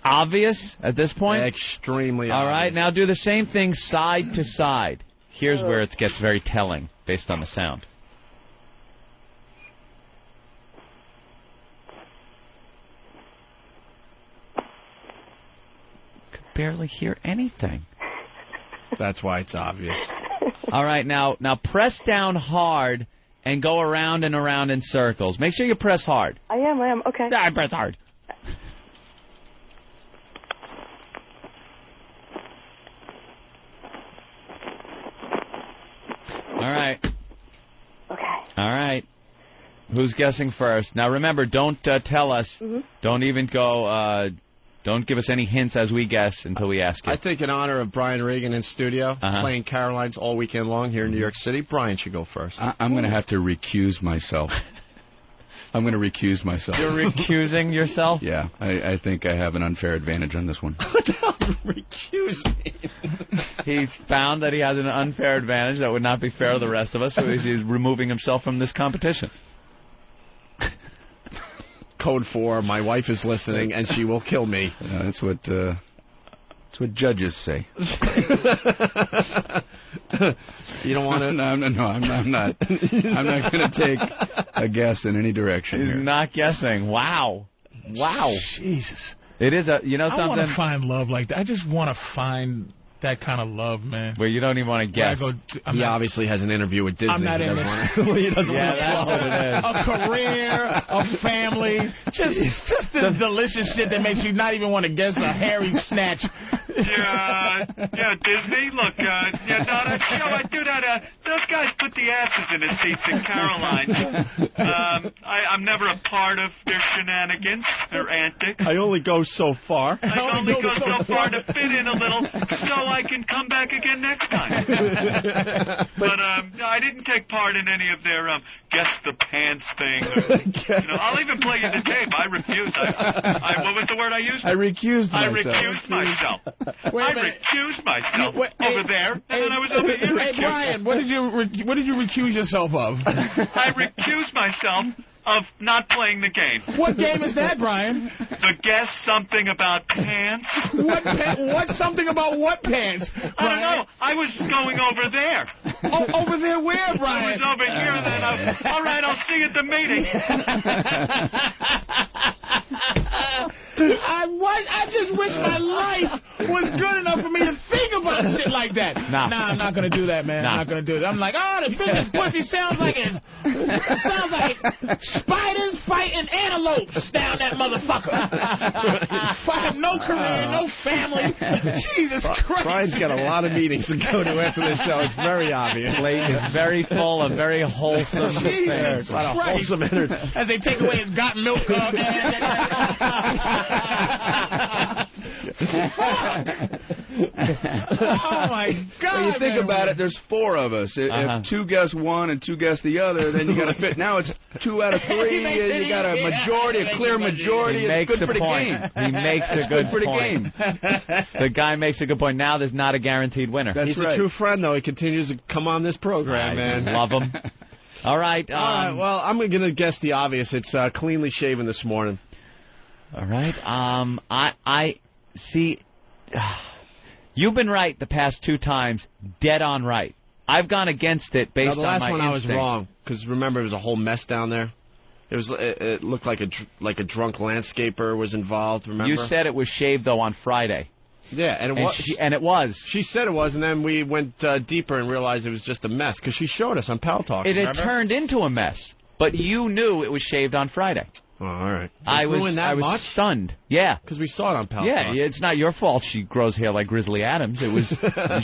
Obvious at this point? Extremely All obvious. right, now do the same thing side to side. Here's where it gets very telling based on the sound. Could barely hear anything. That's why it's obvious. All right, now press down hard and go around and around in circles. Make sure you press hard. I am. Okay. I press hard. All right. Okay. All right. Who's guessing first? Now, remember, don't tell us. Mm-hmm. Don't even go... don't give us any hints as we guess until we ask you. I think in honor of Brian Regan in studio, playing Caroline's all weekend long here in New York City, Brian should go first. I'm going to have to recuse myself. I'm going to recuse myself. You're recusing yourself? Yeah, I think I have an unfair advantage on this one. What the hell does recuse mean? He's found that he has an unfair advantage that would not be fair to the rest of us, so he's removing himself from this competition. Code 4, my wife is listening, and she will kill me. That's what judges say. You don't want to... No, I'm not. I'm not going to take a guess in any direction. He's not guessing. Wow. Jesus. It is a... You know something? I want to find love like that. I just want to find that kind of love, man. Where you don't even want to guess. He obviously has an interview with Disney. I'm not in He doesn't want to that's what it is. A career, a family, just the delicious shit that makes you not even want to guess a hairy snatch. Yeah, Disney, look, on that show I do that, those guys put the asses in the seats in Caroline. I'm never a part of their shenanigans or antics. I only go so far. I only go so far to fit in a little so I can come back again next time. But I didn't take part in any of their guess the pants thing. I'll even play you the tape. I refuse. What was the word I used? I recused myself. I recused myself. I recused myself over there, and then I was over here. Hey, Brian, what did you recuse yourself of? I recused myself of not playing the game. What game is that, Brian? The guess something about pants. What something about what pants? Brian? I don't know. I was going over there. Oh, over there where, Brian? I was over here, and then all right, I'll see you at the meeting. What? I just wish my life was good enough for me to think about shit like that. Nah, I'm not gonna do that, man. I'm not gonna do it. I'm like, oh, the biggest pussy sounds like it sounds like spiders fighting antelopes down that motherfucker. Fucking no career, no family. Jesus Christ. Brian's got a lot of meetings to go to after this show. It's very obvious. Late is very full of very wholesome Jesus a lot of wholesome energy. As they take away his got milk. Oh my God! When you think about it, there's 4 of us. If 2 guess one and 2 guess the other, then you got to fit. Now it's 2 out of 3. You got a majority, a clear majority. It's good for the game. He makes a good point. The guy makes a good point. Now there's not a guaranteed winner. He's a true friend, though. He continues to come on this program, man. Love him. All right. Well, I'm going to guess the obvious. It's cleanly shaven this morning. All right. I see. You've been right the past 2 times. Dead on right. I've gone against it based on my instinct. The last one I was wrong because remember it was a whole mess down there. It looked like a drunk landscaper was involved. Remember? You said it was shaved though on Friday. Yeah, and it was. And it was. She said it was, and then we went deeper and realized it was just a mess because she showed us on Pal Talk. It had turned into a mess, but you knew it was shaved on Friday. Oh, all right. I was stunned. Yeah, because we saw it on Pal Talk. Yeah, it's not your fault. She grows hair like Grizzly Adams. It was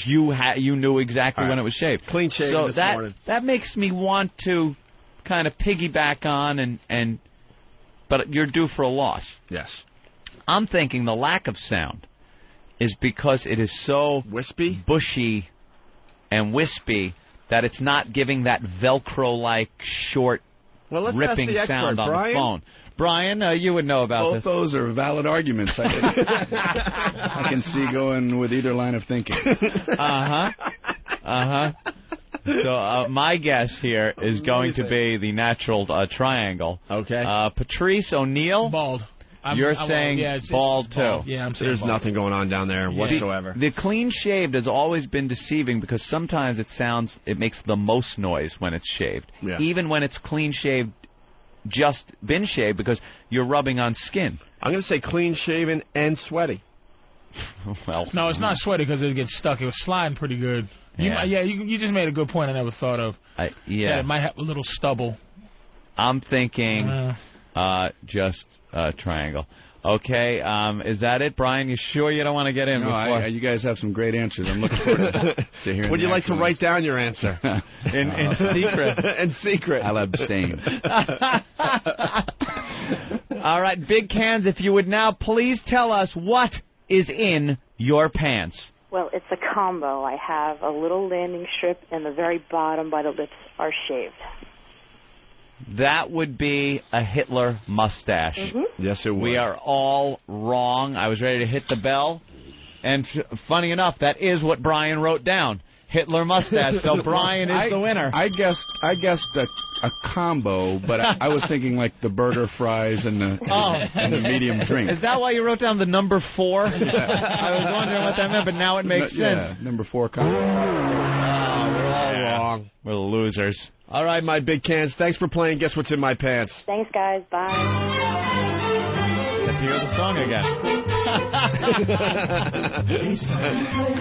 you knew exactly when it was shaved. Clean shaven this morning. That makes me want to kind of piggyback on but you're due for a loss. Yes. I'm thinking the lack of sound is because it is so wispy, bushy, and wispy that it's not giving that Velcro-like short ripping sound on the phone. Brian, you would know about this. Both those are valid arguments. I can see going with either line of thinking. So my guess here is going to be the natural triangle. Okay. Patrice O'Neill. Bald. You're saying bald, too. Yeah, I'm saying There's bald. nothing going on down there whatsoever. The clean shaved has always been deceiving because sometimes it makes the most noise when it's shaved. Yeah. Even when it's clean shaved, just been shaved because you're rubbing on skin. I'm going to say clean shaven and sweaty. Well, no, it's not sweaty because it gets stuck. It was sliding pretty good. You just made a good point I never thought of. Yeah, it might have a little stubble. I'm thinking just triangle. Okay, is that it, Brian? You sure you don't want to get in? No, you guys have some great answers. I'm looking forward to hearing. Would you like to write down your answer in secret? In secret, I'll abstain. All right, Big Cans, if you would now please tell us what is in your pants. Well, it's a combo. I have a little landing strip, and the very bottom by the lips are shaved. That would be a Hitler mustache. Mm-hmm. Yes, it would. We are all wrong. I was ready to hit the bell. And funny enough, that is what Brian wrote down. Hitler mustache. So Brian is the winner. I guessed a combo, but I was thinking like the burger, fries, and the medium drink. Is that why you wrote down the number 4? I was wondering what that meant, but now it makes sense. Yeah, number 4 combo. We're all wrong. We're losers. All right, my Big Cans. Thanks for playing Guess What's in My Pants. Thanks, guys. Bye. Get to hear the song again.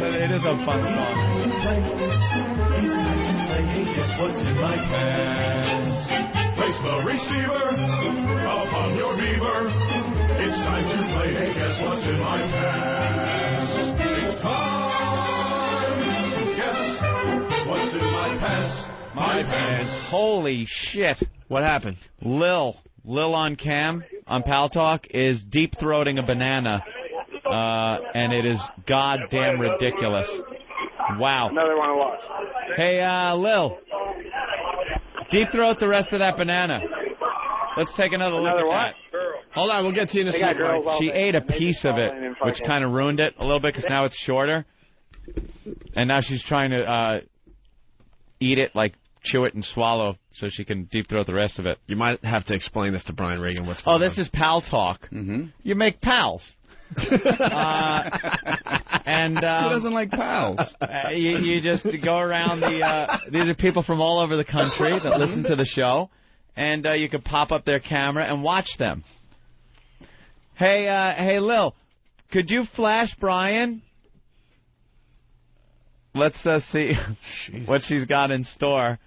It is a fun song. It's time to play. Hey, guess what's in my pants? Place the receiver upon your beaver. It's time to play. Hey, guess what's in my pants? It's time to guess what's in my pants. My pants. Holy shit. What happened? Lil on cam on Pal Talk is deep-throating a banana, and it is goddamn ridiculous. Wow. Another one I lost. Hey, Lil, deep-throat the rest of that banana. Let's take another look at that. Hold on, we'll get to you in a second. She ate a piece of it, which kind of ruined it a little bit because now it's shorter. And now she's trying to eat it, like chew it and swallow so she can deep throat the rest of it. You might have to explain this to Brian Regan. What's going on? Oh, this is Pal Talk. Mm-hmm. You make pals. And who doesn't like pals? You just go around these are people from all over the country that listen to the show, and you can pop up their camera and watch them. Hey, Lil, Could you flash Brian? Let's see what she's got in store.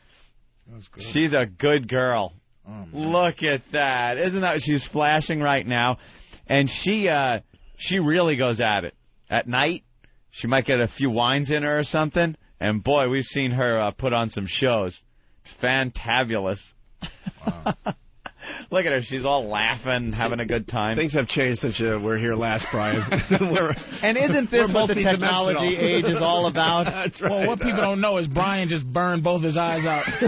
She's a good girl. Oh, look at that. Isn't that what she's flashing right now? And she really goes at it. At night, she might get a few wines in her or something. And, boy, we've seen her put on some shows. It's fantabulous. Wow. Look at her. She's all laughing, having a good time. Things have changed since we're here last, Brian. And isn't this what the technology age is all about? That's right. Well, what people don't know is Brian just burned both his eyes out. so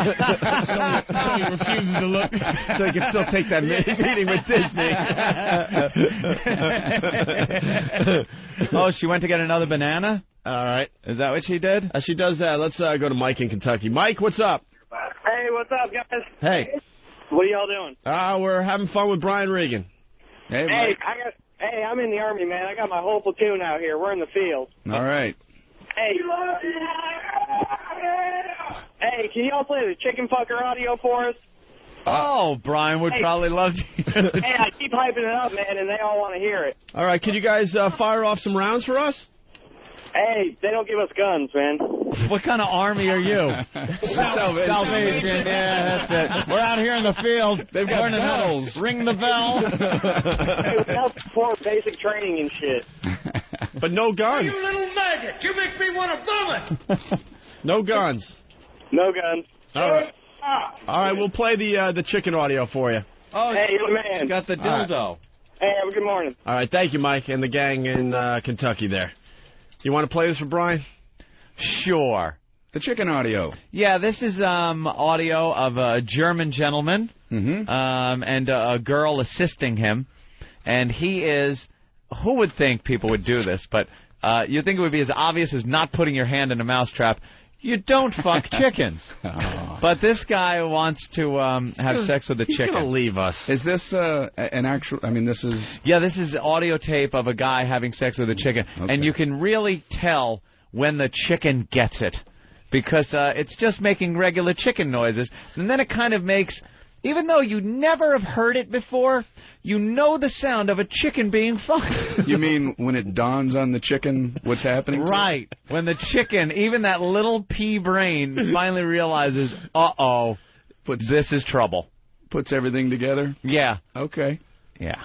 he refuses to look. So he can still take that meeting with Disney. Oh, she went to get another banana? All right. Is that what she did? She does that. Let's go to Mike in Kentucky. Mike, what's up? Hey, what's up, guys? Hey. What are y'all doing? We're having fun with Brian Regan. Hey, Mike. Hey, I'm in the Army, man. I got my whole platoon out here. We're in the field. All right. Hey, can y'all play the chicken fucker audio for us? Oh, Brian would probably love to. Hey, I keep hyping it up, man, and they all want to hear it. All right, can you guys fire off some rounds for us? Hey, they don't give us guns, man. What kind of army are you? Salvation. Yeah, that's it. We're out here in the field. They've got bells. Ring the bell. Hey, we help support basic training and shit. But no guns. You little maggot! You make me want to vomit! No guns. No guns. All right. All right, we'll play the chicken audio for you. Oh, hey, you're the man. Got the dildo. Right. Hey, have a good morning. All right, thank you, Mike, and the gang in Kentucky there. You want to play this for Brian? Sure. The chicken audio. Yeah, this is audio of a German gentleman and a girl assisting him. And he is, who would think people would do this? But you'd think it would be as obvious as not putting your hand in a mousetrap. You don't fuck chickens. Oh. But this guy wants to have sex with a chicken. He's going to leave us. Is this an actual, I mean, this is... Yeah, this is audio tape of a guy having sex with a chicken. Okay. And you can really tell when the chicken gets it. Because it's just making regular chicken noises. And then it kind of makes, even though you never have heard it before, you know the sound of a chicken being fucked. You mean when it dawns on the chicken what's happening? Right. When the chicken, even that little pea brain, finally realizes, uh-oh, this is trouble. Puts everything together? Yeah. Okay. Yeah.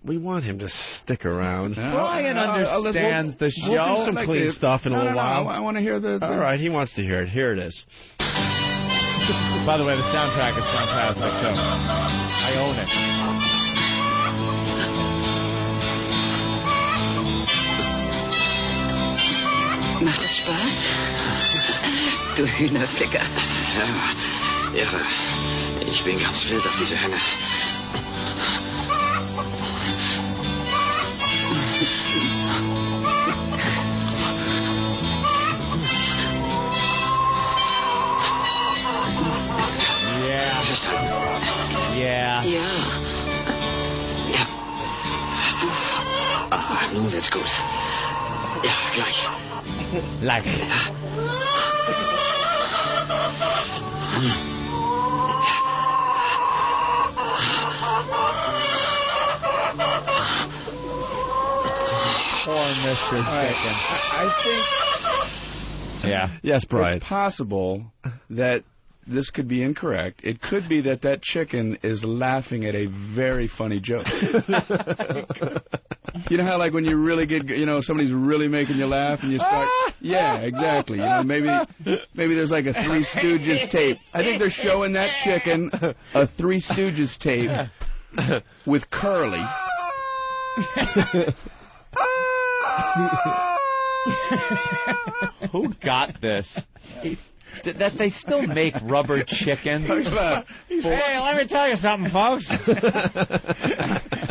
We want him to stick around. Brian understands the show. We'll do some clean stuff in a little while. I want to hear the... All right, he wants to hear it. Here it is. By the way, the soundtrack is fantastic, too. I own it. Macht es Spaß? Du Hühnerficker. Ja, irre. Ich bin ganz wild auf diese Henne. Yeah. Ja. Ja. Ah, nun wird's gut. Ja, gleich. Gleich. Ja. Poor Mr. Chicken. I think... Yeah. Yes, Brian. It's possible that this could be incorrect. It could be that that chicken is laughing at a very funny joke. You know how, like, when you really get, you know, somebody's really making you laugh and you start... Yeah, exactly. You know, maybe there's like a Three Stooges tape. I think they're showing that chicken a Three Stooges tape with Curly. Who got this? That they still make rubber chickens? Hey, let me tell you something, folks.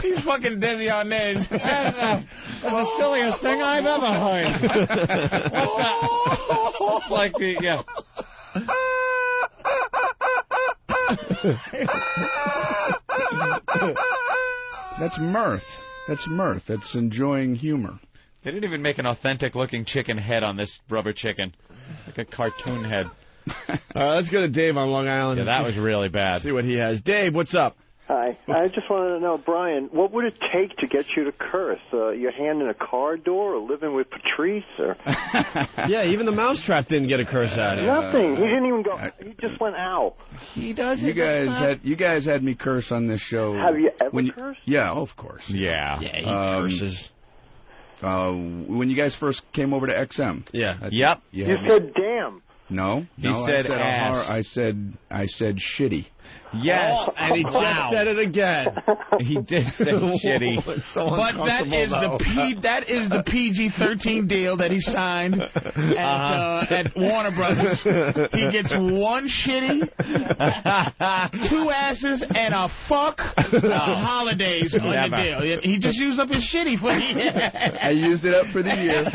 He's fucking dizzy on this. That's the silliest thing I've ever heard. What's like the, yeah. That's mirth. That's mirth. That's enjoying humor. They didn't even make an authentic-looking chicken head on this rubber chicken. It's like a cartoon head. All right, let's go to Dave on Long Island. Yeah, that was really bad. See what he has. Dave, what's up? Hi. Hi. I just wanted to know, Brian, what would it take to get you to curse? Your hand in a car door, or living with Patrice, or Yeah, even the mousetrap didn't get a curse out of it. nothing? He didn't even go. He just went ow. He does. You guys had me curse on this show. Have you ever cursed? Yeah, of course. Yeah. Yeah, he curses. When you guys first came over to XM. Yeah. Yep. You said damn. No. He said ass. I said shitty. Yes, and he just said it again. He did say shitty. But that is the PG-13 deal that he signed at Warner Brothers. He gets one shitty, two asses, and a fuck holidays on the deal. He just used up his shitty for the year. I used it up for the year.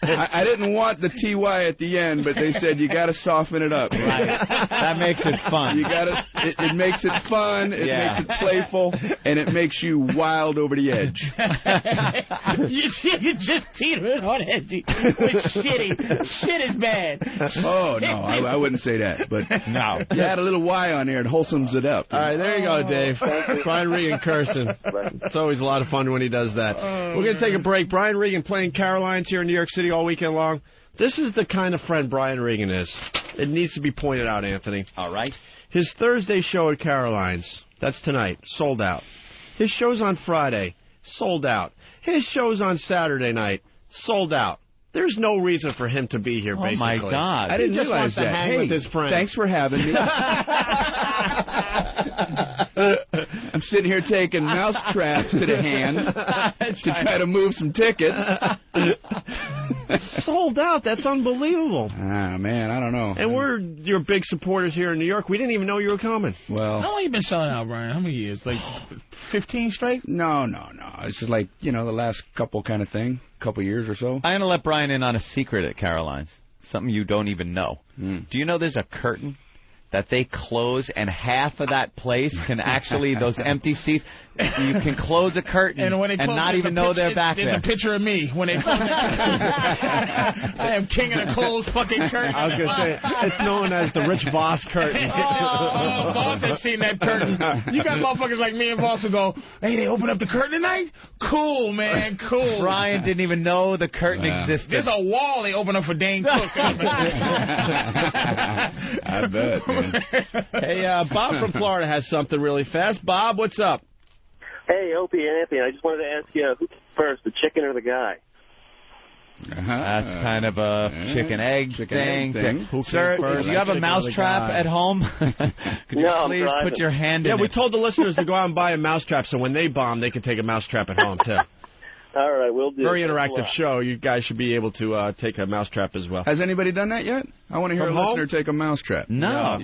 I didn't want the TY at the end, but they said you got to soften it up. Right. That makes it fun. You got to. It makes it fun, it makes it playful, and it makes you wild over the edge. you just teetering on edgy with shitty. Shit is bad. Oh, no, I wouldn't say that. But no, you add a little Y on there, it wholesomes it up. All right, there you go, Dave. Brian Regan cursing. It's always a lot of fun when he does that. We're going to take a break. Brian Regan playing Caroline's here in New York City all weekend long. This is the kind of friend Brian Regan is. It needs to be pointed out, Anthony. All right. His Thursday show at Caroline's, that's tonight, sold out. His shows on Friday, sold out. His shows on Saturday night, sold out. There's no reason for him to be here, basically. Oh, my God. I didn't just realize wants to that. hang with his friends. Thanks for having me. I'm sitting here taking mouse traps to the hand to try to move some tickets. Sold out. That's unbelievable. Ah, man, I don't know. And we're your big supporters here in New York. We didn't even know you were coming. Well, how long you been selling out, Brian? How many years? Like 15 straight? No. It's just like, the last couple kind of thing. Couple years or so. I'm going to let Brian in on a secret at Caroline's. Something you don't even know. Do you know there's a curtain that they close, and half of that place can actually, those empty seats, you can close a curtain and not even know they're back there. There's a picture of me when they close I am king of the closed fucking curtain. I was going to say, it's known as the Rich Voss curtain. Voss has seen that curtain. You got motherfuckers like me and Voss who go, hey, they open up the curtain tonight? Cool, man, cool. Brian didn't even know the curtain existed. There's a wall they open up for Dane Cook. I bet, man. Hey, Bob from Florida has something really fast. Bob, what's up? Hey, Opie and Anthony, I just wanted to ask you, who came first, the chicken or the guy? That's kind of a chicken-egg thing. Sir, first? do you have a mousetrap at home? Could you please put your hand in it? Yeah, we told the listeners to go out and buy a mousetrap, so when they bomb, they can take a mousetrap at home, too. All right, we'll do. Very interactive show. You guys should be able to take a mousetrap as well. Has anybody done that yet? I want to hear a listener take a mousetrap. No.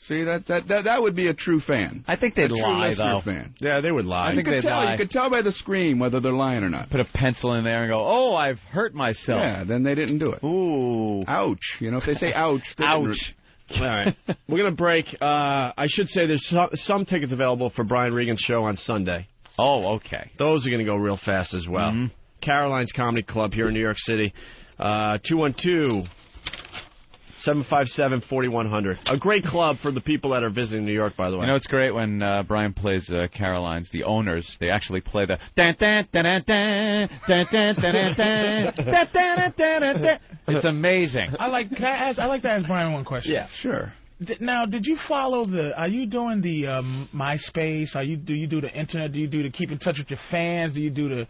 See, that would be a true fan. I think they'd lie, though. Fan. Yeah, they would lie. I think they'd lie. You could tell by the scream whether they're lying or not. Put a pencil in there and go, oh, I've hurt myself. Yeah, then they didn't do it. Ooh. Ouch. If they say ouch. Ouch. All right. We're going to break. I should say there's some tickets available for Brian Regan's show on Sunday. Oh, okay. Those are going to go real fast as well. Mm-hmm. Caroline's Comedy Club here in New York City. 212-757-4100. A great club for the people that are visiting New York, by the way. You know, it's great when Brian plays Caroline's. The owners, they actually play the... It's amazing. Can I like to ask Brian one question? Yeah, sure. Now, did you follow are you doing the MySpace? Do you do the internet? Do you do the keep in touch with your fans? Do you do the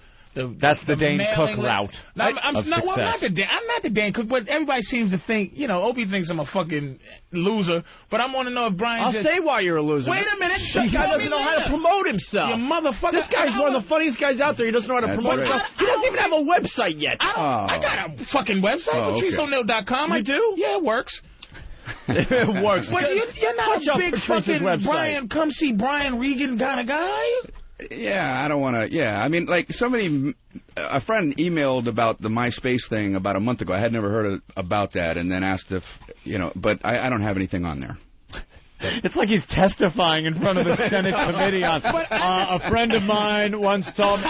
That's the Dane Cook route I'm not the Dane Cook, but everybody seems to think, Opie thinks I'm a fucking loser, but I want to know if Brian I'll say why you're a loser. Wait a minute. This guy doesn't know how to promote himself. You motherfucker. This guy's one of the funniest guys out there. He doesn't know how to promote himself. He doesn't even have a website yet. I got a fucking website, PatriceO'Neil.com. You do? Yeah, it works. It works. But you're not a big fucking Brian, come see Brian Regan kind of guy? Yeah, I don't want to. Yeah, I mean, like a friend emailed about the MySpace thing about a month ago. I had never heard about that, and then asked if, but I don't have anything on there. It's like he's testifying in front of the Senate committee on. A friend of mine once told me.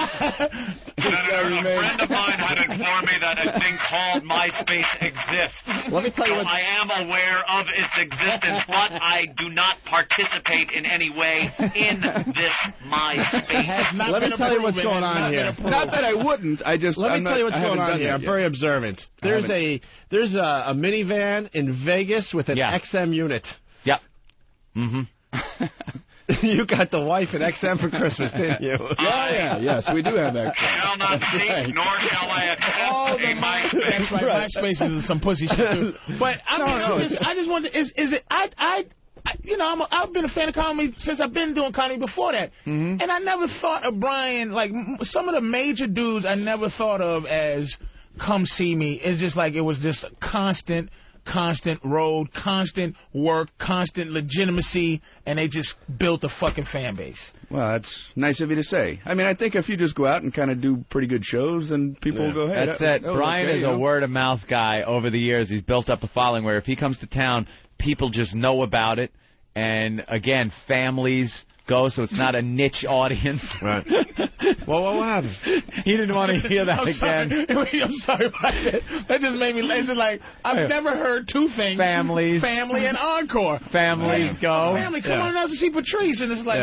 Senator, a friend of mine had informed me that a thing called MySpace exists. Let me tell you so what... I am aware of its existence, but I do not participate in any way in this MySpace. Let me tell you what's going on here. Not that I wouldn't. Let me tell you what's going on here. I'm very observant. There's a minivan in Vegas with an XM unit. Yep. Mm-hmm. You got the wife at XM for Christmas, didn't you? Yes, we do have XM. Shall not seek, nor shall I accept a MySpace. That's right. MySpace is some pussy shit too. But I just wonder, is it? I've been a fan of comedy since I've been doing comedy before that, and I never thought of Brian like some of the major dudes. I never thought of as come see me. It's just like it was just constant road, constant work, constant legitimacy, and they just built a fucking fan base. Well, that's nice of you to say. I mean, I think if you just go out and kind of do pretty good shows, then people will go, hey, that's it. Brian is a word-of-mouth guy over the years. He's built up a following where if he comes to town, people just know about it. And, again, families go, so it's not a niche audience. Right. Well, what happened? He didn't want to hear that again. I'm sorry about that. That just made me lazy. Like, I've never heard two things. Families. Family and encore. Families go. Family, come on out to see Patrice. And it's like,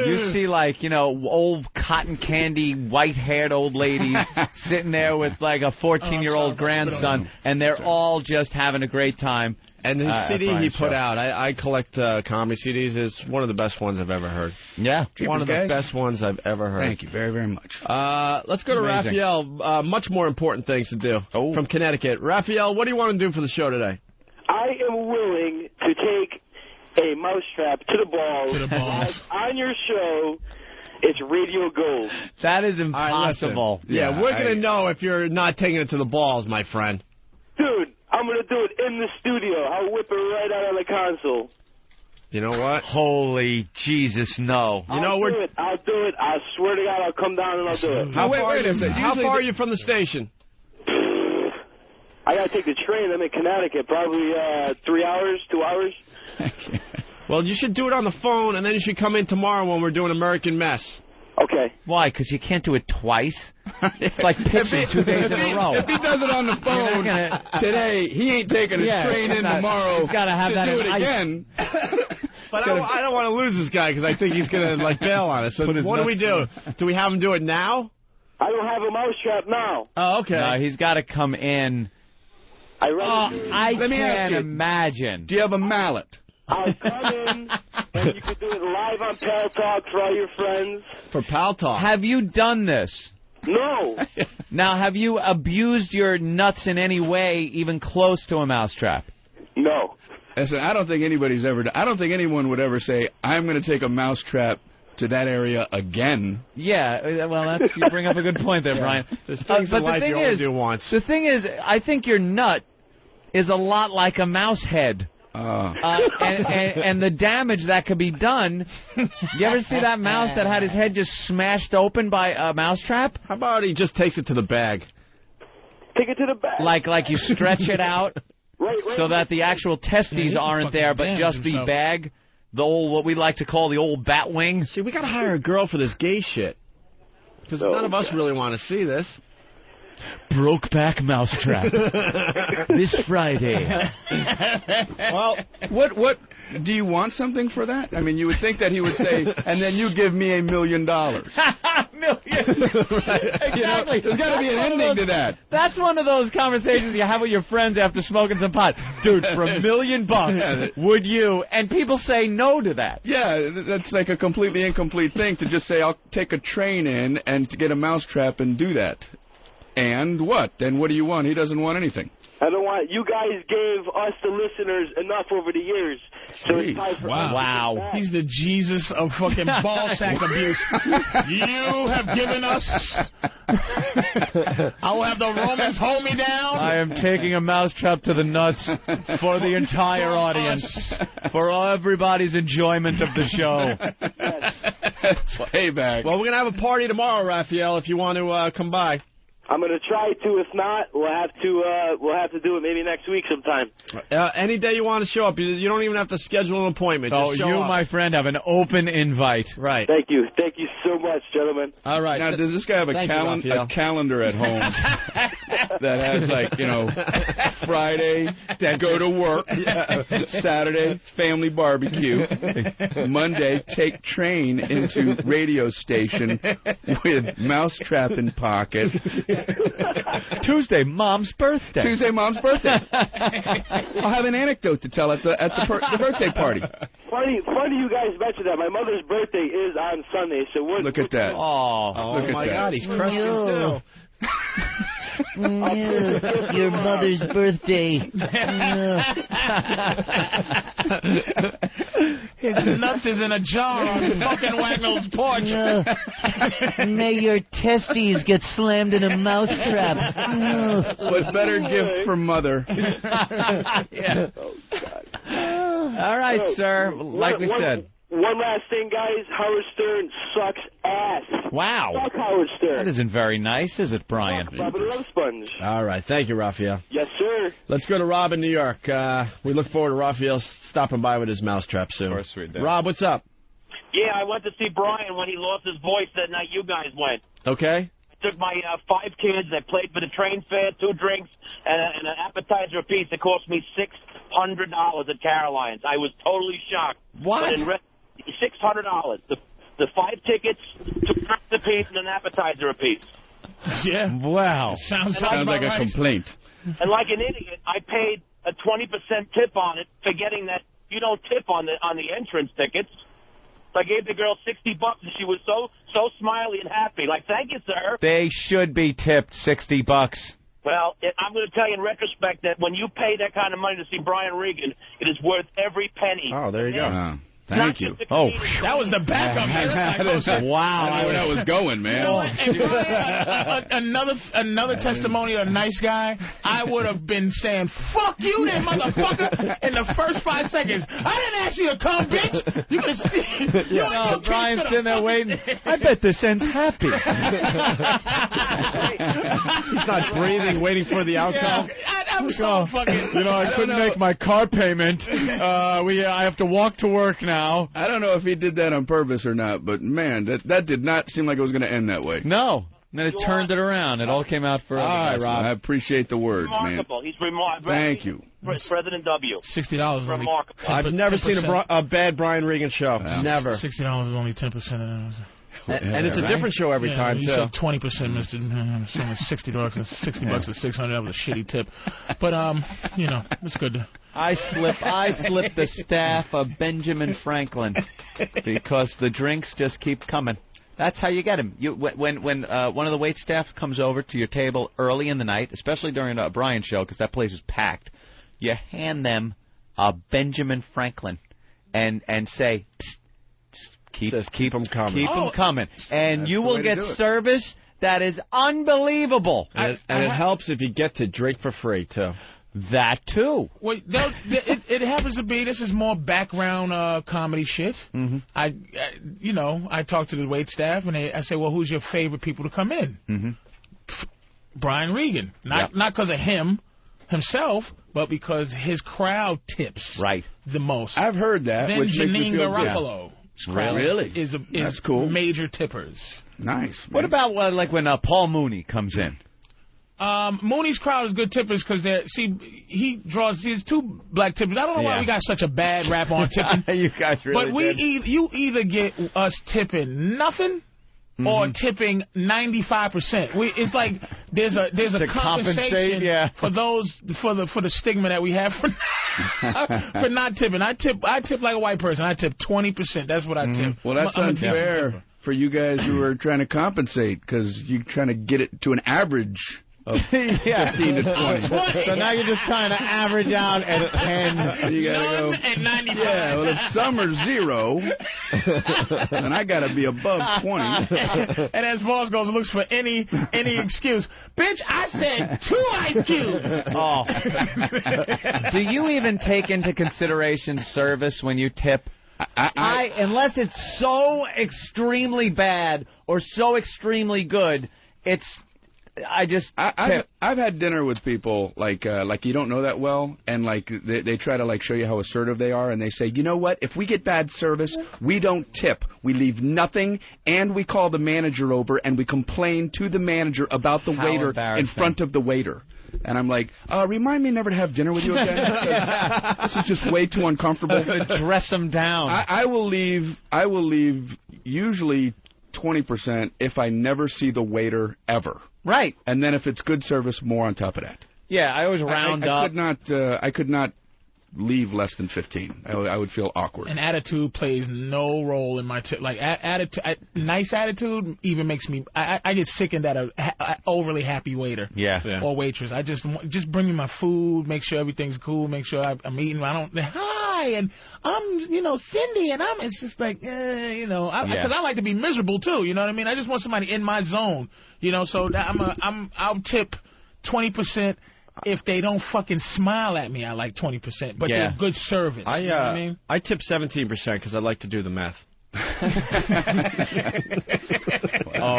You see, like, old cotton candy, white-haired old ladies sitting there with, like, a 14-year-old grandson, and they're all just having a great time. And his CD he put out, I collect comedy CDs, is one of the best ones I've ever heard. Yeah. One of the best ones I've ever heard. Thank you very, very much. Let's go to Raphael. Much more important things to do from Connecticut. Raphael, what do you want to do for the show today? I am willing to take a mousetrap to the balls. On your show, it's radio gold. That is impossible. Right, we're going to know if you're not taking it to the balls, my friend. Dude, I'm going to do it in the studio. I'll whip it right out on the console. You know what? Holy Jesus, no. I'll do it. I swear to God, I'll come down and I'll do it. How far are you from the station? I got to take the train. I'm in Connecticut. Probably 3 hours, 2 hours. Well, you should do it on the phone, and then you should come in tomorrow when we're doing American Mess. Okay. Why? Because you can't do it twice? It's like pitching 2 days in a row. If he does it on the phone today, he ain't taking a train in tomorrow. He's got to have that do it again. But I don't want to lose this guy because I think he's going to bail on us. So what do we do? Do we have him do it now? I don't have a mousetrap now. Oh, okay. No, he's got to come in. I can't imagine. Do you have a mallet? I'll come in, and you can do it live on Pal Talk for all your friends. For Pal Talk. Have you done this? No. Now, have you abused your nuts in any way, even close to a mousetrap? No. Listen, I don't think anybody's ever done. I don't think anyone would ever say, I'm going to take a mousetrap to that area again. Yeah, well, you bring up a good point there, Brian. There's things in life you only do once. The thing is, I think your nut is a lot like a mouse head. And the damage that could be done. You ever see that mouse that had his head just smashed open by a mousetrap? How about he just takes it to the bag? Take it to the bag. Like you stretch it out so that the actual testes aren't there, but just the bag, the old, what we like to call the old bat wing. See, we got to hire a girl for this gay shit. Because none of us really want to see this. Brokeback Mousetrap. This Friday. Well, what do you want something for that? I mean, you would think that he would say, and then you give me $1 million. Million. Right. Exactly. There's got to be an ending to that. That's one of those conversations you have with your friends after smoking some pot. Dude, for $1 million, would you? And people say no to that. Yeah, that's like a completely incomplete thing to just say, I'll take a train in and to get a mousetrap and do that. And what? And what do you want? He doesn't want anything. I don't want. You guys gave us, the listeners, enough over the years. So it's time for wow. He's the Jesus of fucking ball sack abuse. You have given us. I will have the Romans hold me down. I am taking a mousetrap to the nuts for the entire audience. For everybody's enjoyment of the show. It's payback. Well, we're going to have a party tomorrow, Raphael, if you want to come by. I'm going to try to. If not, we'll have to do it maybe next week sometime. Any day you want to show up. You don't even have to schedule an appointment. Just show up. My friend, have an open invite. Right. Thank you so much, gentlemen. All right. Now, does this guy have a calendar at home that has, like, you know, Friday, go to work, Saturday, family barbecue, Monday, take train into radio station with mousetrap in pocket, Tuesday, Mom's birthday. I'll have an anecdote to tell at the birthday party. Funny you guys mentioned that. My mother's birthday is on Sunday, so look at that. Oh my God, he's crushing too. Your mother's birthday. His nuts is in a jar on fucking Wagnall's porch. May your testes get slammed in a mousetrap. What better gift for mother? Yeah. All right, sir. Like we said. One last thing, guys. Howard Stern sucks ass. Wow. Fuck Howard Stern. That isn't very nice, is it, Brian? Bubba the Love Sponge. All right. Thank you, Raphael. Yes, sir. Let's go to Rob in New York. We look forward to Raphael stopping by with his mousetrap soon. Of course we do. Rob, what's up? Yeah, I went to see Brian when he lost his voice that night you guys went. Okay. I took my 5 kids. I played for the train fare, 2 drinks, and an appetizer apiece. It cost me $600 at Caroline's. I was totally shocked. What? $600. The 5 tickets, 2 drinks apiece, and an appetizer apiece. Yeah. Wow. Sounds like a complaint. And like an idiot, I paid a 20% tip on it, forgetting that you don't tip on the entrance tickets. So I gave the girl $60, and she was so smiley and happy. Like, thank you, sir. They should be tipped $60. Well, I'm going to tell you in retrospect that when you pay that kind of money to see Brian Regan, it is worth every penny. Oh, there you go. Thank you. Oh, that was the backup. Wow. I knew where that was going, man. You know what? If another testimony of a nice guy, I would have been saying, fuck you then, motherfucker, in the first 5 seconds. I didn't ask you to come, bitch. You can Brian's sitting there waiting. I bet this ends happy. He's not breathing, waiting for the outcome. Yeah, I'm so fucking... You know, I couldn't make my car payment. I have to walk to work now. I don't know if he did that on purpose or not, but, man, that did not seem like it was going to end that way. No. And then it turned it around. It all came out for all right, Rob. I appreciate the words, remarkable. man. He's remarkable. Thank you. President W. $60. Remarkable. I've never seen a bad Brian Regan show. Never. $60 is only 10% of that. And it's a different show every time, too. You said 20%, Mr. $60 and $60 is $600. That was a shitty tip. But, you know, it's good. I slip the staff of Benjamin Franklin because the drinks just keep coming. That's how you get them. When one of the wait staff comes over to your table early in the night, especially during a Brian show because that place is packed, you hand them a Benjamin Franklin and say, Psst, keep them coming. Keep them coming. And that's you will get service that is unbelievable. And it helps if you get to drink for free, too. That, too. Wait, it happens to be, this is more background comedy shit. Mm-hmm. I talk to the wait staff, and I say, well, who's your favorite people to come in? Mm-hmm. Brian Regan. Not because of himself, but because his crowd tips the most. I've heard that. Then which Janine makes me feel Garofalo. Really? Is That's cool. Major tippers. Nice. Man. What about like when Paul Mooney comes in? Mooney's crowd is good tippers because he draws his 2 black tippers. I don't know why we got such a bad rap on tipping. You guys really But you either get us tipping nothing or tipping 95%. It's like there's a compensation for the stigma that we have for not tipping. I tip like a white person. I tip 20%. That's what I tip. Well, that's unfair for you guys who are trying to compensate because you're trying to get it to an average of 15 to 20. So now you're just trying to average out at 10. You gotta go at 95. Yeah, well, if some are 0, then I gotta be above 20. And as Voss goes, looks for any excuse. Bitch, I said 2 ice cubes. Oh. Do you even take into consideration service when you tip? Unless it's so extremely bad or so extremely good, I've had dinner with people like you don't know that well, and like they try to like show you how assertive they are, and they say, you know what? If we get bad service, we don't tip. We leave nothing, and we call the manager over, and we complain to the manager about the waiter in front of the waiter. And I'm like, remind me never to have dinner with you again. This is just way too uncomfortable. Dress them down. I will leave usually 20% if I never see the waiter ever. Right. And then if it's good service, more on top of that. Yeah, I always round up. I could not leave less than 15. I would feel awkward. And attitude plays no role in my tip. Like nice attitude even makes me. I get sickened at a overly happy waiter. Yeah. Or waitress. I just bring me my food, make sure everything's cool, make sure I'm eating. I don't. Hi, and I'm Cindy, and I'm. It's just like because I like to be miserable too. You know what I mean? I just want somebody in my zone. So that I'll tip 20%. If they don't fucking smile at me, I like 20%. But they're good service. You know what I mean? I tip 17% because I like to do the math.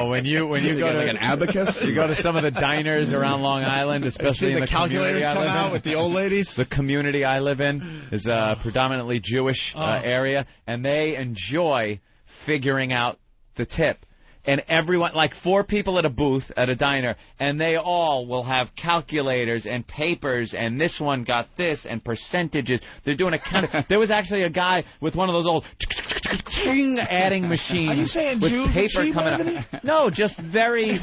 When you go to like an abacus, you go to some of the diners around Long Island, especially in the calculators come out with the old ladies. The community I live in is a predominantly Jewish area, and they enjoy figuring out the tip. And everyone, like 4 people at a booth at a diner, and they all will have calculators and papers, and this one got this, and percentages. They're doing a count. There was actually a guy with one of those old adding machines. Are you saying with Jews paper cheap, coming Anthony? out. No, just very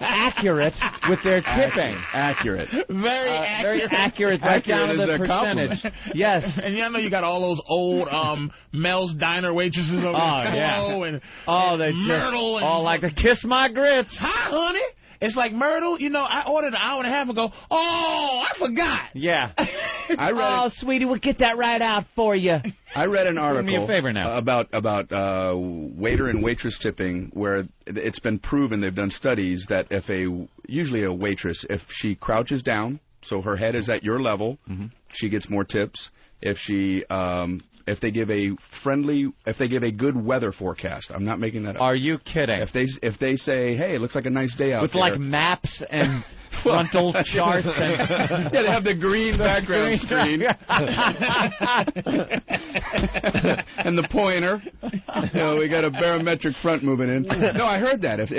accurate with their tipping. Accurate. Very accurate, right down to the percentage. Yes. And I know you got all those old Mel's Diner waitresses over there. They Myrtle just all like to kiss my grits. Hi, honey. It's like Myrtle. I ordered an hour and a half ago. Oh, I forgot. Yeah. Sweetie, we'll get that right out for you. I read an article Do me a favor now. about waiter and waitress tipping where it's been proven, they've done studies, that usually a waitress, if she crouches down, so her head is at your level, she gets more tips. If they give a good weather forecast, I'm not making that up. Are you kidding? If they say, hey, it looks like a nice day out with there. Like maps and frontal charts and they have the green background screen and the pointer. We got a barometric front moving in. No, I heard that. If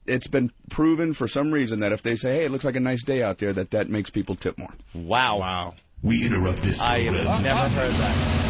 it's been proven for some reason that if they say, hey, it looks like a nice day out there, that makes people tip more. Wow. We interrupt this program. I have never heard that.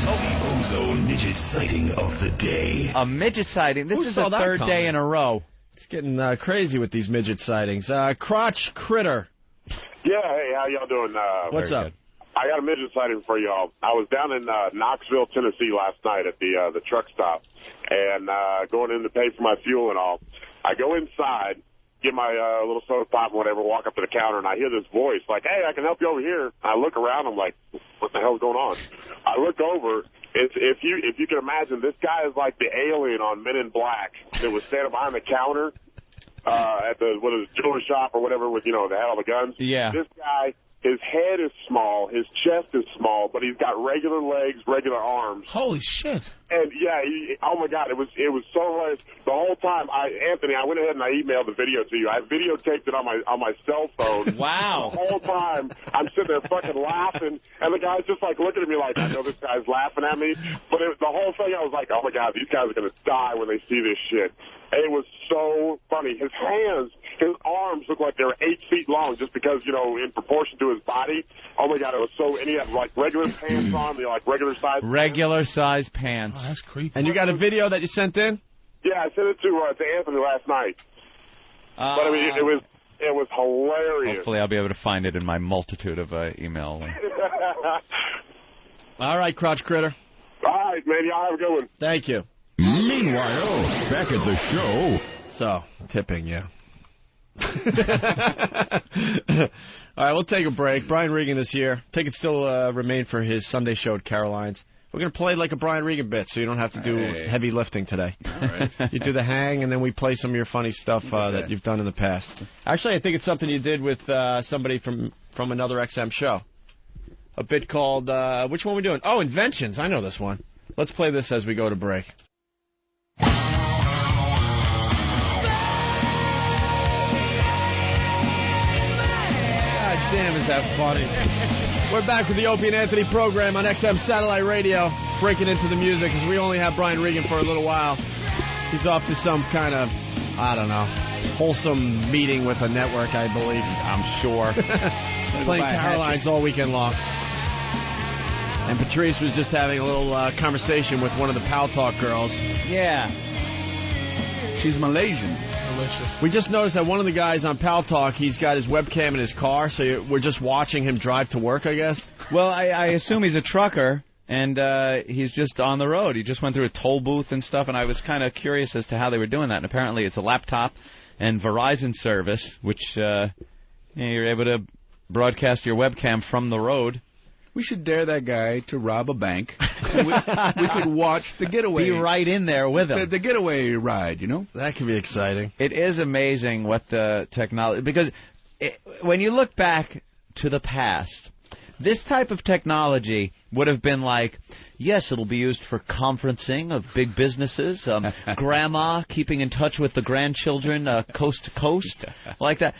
The ozone midget sighting of the day. A midget sighting? This is the third day in a row. It's getting crazy with these midget sightings. Crotch Critter. Yeah, hey, how y'all doing? What's up? Good. I got a midget sighting for y'all. I was down in Knoxville, Tennessee last night at the truck stop, and going in to pay for my fuel and all. I go inside, get my little soda pop and whatever, walk up to the counter, and I hear this voice like, hey, I can help you over here. I look around, I'm like, what the hell's going on? I look over. If you can imagine, this guy is like the alien on Men in Black that was standing behind the counter at the jewelry shop or whatever with, they had all the guns. Yeah. This guy, his head is small, his chest is small, but he's got regular legs, regular arms. Holy shit. And, yeah, oh, my God, it was so hilarious. The whole time, Anthony, I went ahead and I emailed the video to you. I videotaped it on my cell phone. Wow. The whole time, I'm sitting there fucking laughing, and the guy's just, like, looking at me like, I know this guy's laughing at me. But the whole thing, I was like, oh, my God, these guys are going to die when they see this shit. And it was so funny. His arms looked like they were 8 feet long just because, in proportion to his body. Oh, my God, it was so, and he had, like, regular pants on, like, regular size Regular size pants. Oh, that's creepy. And you got a video that you sent in? Yeah, I sent it to Anthony last night. But, I mean, it was hilarious. Hopefully I'll be able to find it in my multitude of email. All right, Crotch Critter. All right, man. Y'all have a good one. Thank you. Meanwhile, back at the show. So, tipping, yeah. All right, we'll take a break. Brian Regan is here. Tickets still remain for his Sunday show at Caroline's. We're going to play like a Brian Regan bit, so you don't have to do heavy lifting today. All right. You do the hang, and then we play some of your funny stuff that you've done in the past. Actually, I think it's something you did with somebody from another XM show. A bit called, which one are we doing? Oh, Inventions. I know this one. Let's play this as we go to break. have funny. We're back with the Opie and Anthony program on XM Satellite Radio. Breaking into the music because we only have Brian Regan for a little while. He's off to some kind of, I don't know, wholesome meeting with a network, I believe. I'm sure. Playing Carolines all weekend long. And Patrice was just having a little conversation with one of the Pal Talk girls. Yeah. She's Malaysian. Delicious. We just noticed that one of the guys on Pal Talk, he's got his webcam in his car, so we're just watching him drive to work, I guess. Well, I assume he's a trucker, and he's just on the road. He just went through a toll booth and stuff, and I was kind of curious as to how they were doing that. And apparently it's a laptop and Verizon service, which you're able to broadcast your webcam from the road. We should dare that guy to rob a bank. So we could watch the getaway. Be right in there with him. The getaway ride, you know? That could be exciting. It is amazing what the technology... Because when you look back to the past, this type of technology would have been like, yes, it'll be used for conferencing of big businesses, grandma keeping in touch with the grandchildren coast to coast, like that.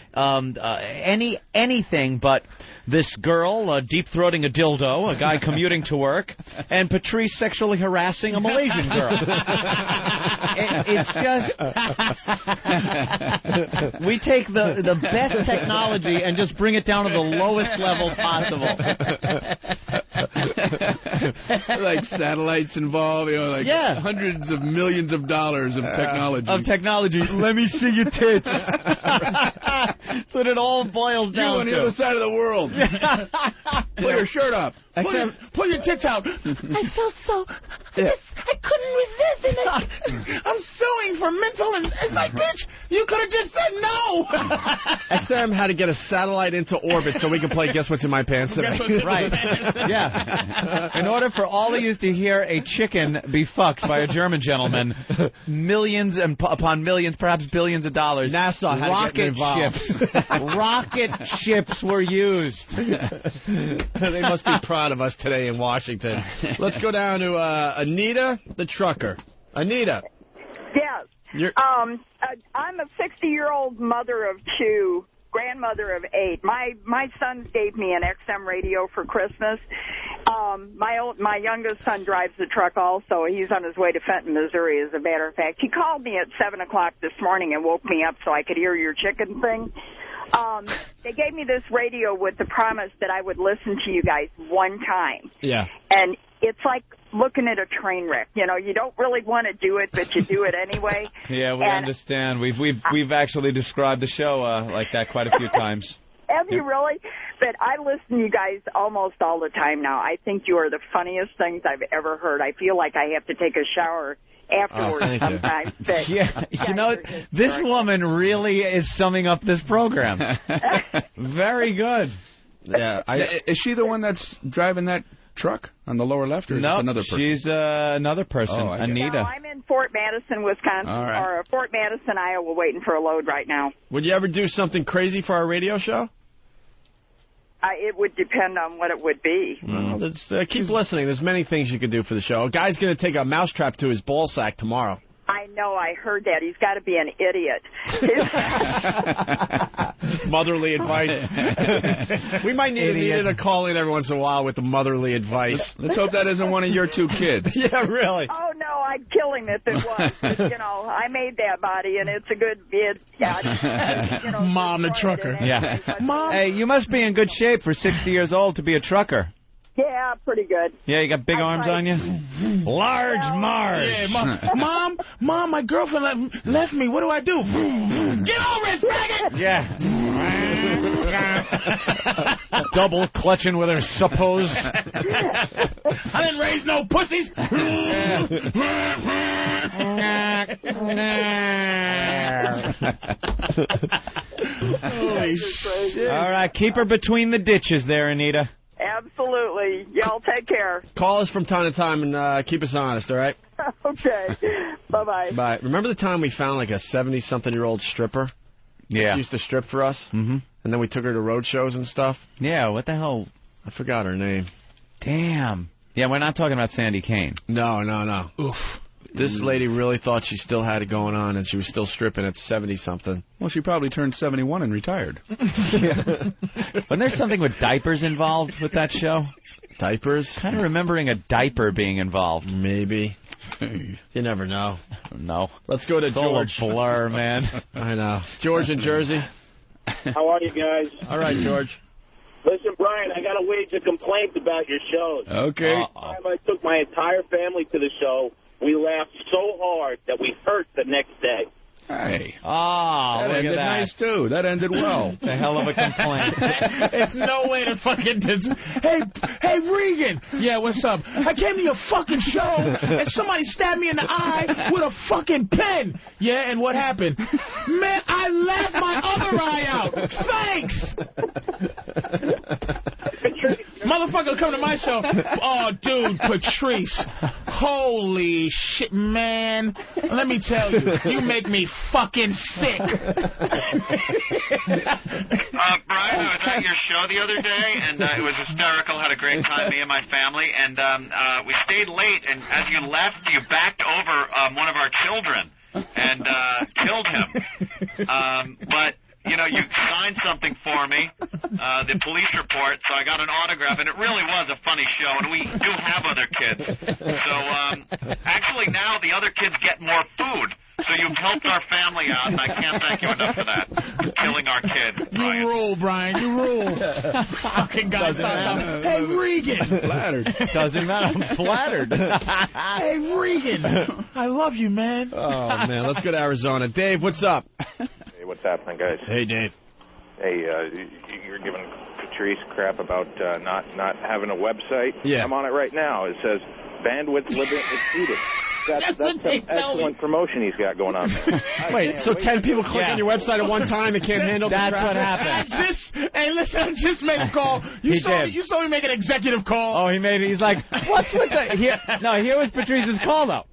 Anything but this girl deep-throating a dildo, a guy commuting to work, and Patrice sexually harassing a Malaysian girl. It's just... we take the best technology and just bring it down to the lowest level possible. Like satellites involved, you know, like hundreds of millions of dollars of technology. Let me see your tits. That's what it all boils down to. You on the other side of the world. Pull your shirt up. Pull your tits out. I felt so... I couldn't resist, and I'm suing for mental, and it's like, bitch, you could have just said no. XM had to get a satellite into orbit so we could play Guess What's in My Pants today. Right. Yeah. In order for all of you to hear a chicken be fucked by a German gentleman, millions and upon millions, perhaps billions of dollars, NASA had to get involved. Rocket ships were used. They must be proud of us today in Washington. Let's go down to Anita, the trucker. Anita. Yes. I'm a 60-year-old mother of 2, grandmother of 8. My sons gave me an XM radio for Christmas. My youngest son drives the truck also. He's on his way to Fenton, Missouri, as a matter of fact. He called me at 7 o'clock this morning and woke me up so I could hear your chicken thing. They gave me this radio with the promise that I would listen to you guys one time. Yeah. And it's like looking at a train wreck. You know, you don't really want to do it, but you do it anyway. Yeah, we understand. We've actually described the show like that quite a few times. Have you really? But I listen to you guys almost all the time now. I think you are the funniest things I've ever heard. I feel like I have to take a shower afterwards sometimes. But you know, this woman really is summing up this program. Very good. Yeah. Is she the one that's driving that truck on the lower left, or is this another person? She's another person, Anita. No, I'm in Fort Madison, Wisconsin, or Fort Madison, Iowa, waiting for a load right now. Would you ever do something crazy for our radio show? It would depend on what it would be. Well, keep listening. There's many things you could do for the show. A guy's going to take a mousetrap to his ball sack tomorrow. I know. I heard that. He's got to be an idiot. Motherly advice. We might need Anita to call in every once in a while with the motherly advice. Let's hope that isn't one of your 2 kids. Yeah, really. Oh, no, I'd kill him if it was. But, you know, I made that body, and it's a good bid. Yeah, you know, Mom the trucker. Yeah. Mom. Hey, you must be in good shape for 60 years old to be a trucker. Yeah, pretty good. Yeah, you got big arms on you? Large Marge. Yeah, Mom, my girlfriend left me. What do I do? Get over it, faggot! Yeah. Double clutching with her suppose. I didn't raise no pussies. Holy shit. All right, keep her between the ditches there, Anita. Absolutely. Y'all take care. Call us from time to time and keep us honest, all right? Okay. Bye-bye. Bye. Remember the time we found like a 70-something-year-old stripper? Yeah. She used to strip for us? Mm-hmm. And then we took her to road shows and stuff? Yeah, what the hell? I forgot her name. Damn. Yeah, we're not talking about Sandy Kane. No. Oof. This lady really thought she still had it going on, and she was still stripping at 70-something. Well, she probably turned 71 and retired. Wasn't there something with diapers involved with that show? Diapers? Kind of remembering a diaper being involved. Maybe. You never know. No. Let's go to George. All a blur, man. I know. George in Jersey. How are you guys? All right, George. Listen, Brian, I got to wage a complaint about your shows. Okay. The time I took my entire family to the show, we laughed so hard that we hurt the next day. Hey. Oh, that look ended at that. nice, too. That ended well. The hell of a complaint. There's no way to fucking... Hey, Regan. Yeah, what's up? I came to your fucking show, and somebody stabbed me in the eye with a fucking pen. Yeah, and what happened? Man, I laughed my other eye out. Thanks! Motherfucker come to my show. Oh, dude, Patrice. Holy shit, man. Let me tell you, you make me fucking sick. Brian, I was at your show the other day, and it was hysterical. Had a great time, me and my family, and we stayed late, and as you left, you backed over one of our children and killed him. But... you know, you signed something for me, the police report, so I got an autograph, and it really was a funny show, and we do have other kids. So, actually now the other kids get more food, so you've helped our family out, and I can't thank you enough for that, for killing our kid. Brian. You rule, Brian, you rule. Fucking guys. Hey, Regan. Flattered. Doesn't matter, I'm flattered. Hey, Regan. I love you, man. Oh, man, let's go to Arizona. Dave, what's up? What's happening, guys? Hey, Dave. Hey, you're giving Patrice crap about not having a website. Yeah. I'm on it right now. It says bandwidth limit exceeded. That's an excellent promotion he's got going on there. Wait, so 10 people click on your website at one time and can't handle the That's traffic? what happened. Hey, listen, I just made a call. You saw me make an executive call. Oh, he made it. He's like, what's with the... Here was Patrice's call, though.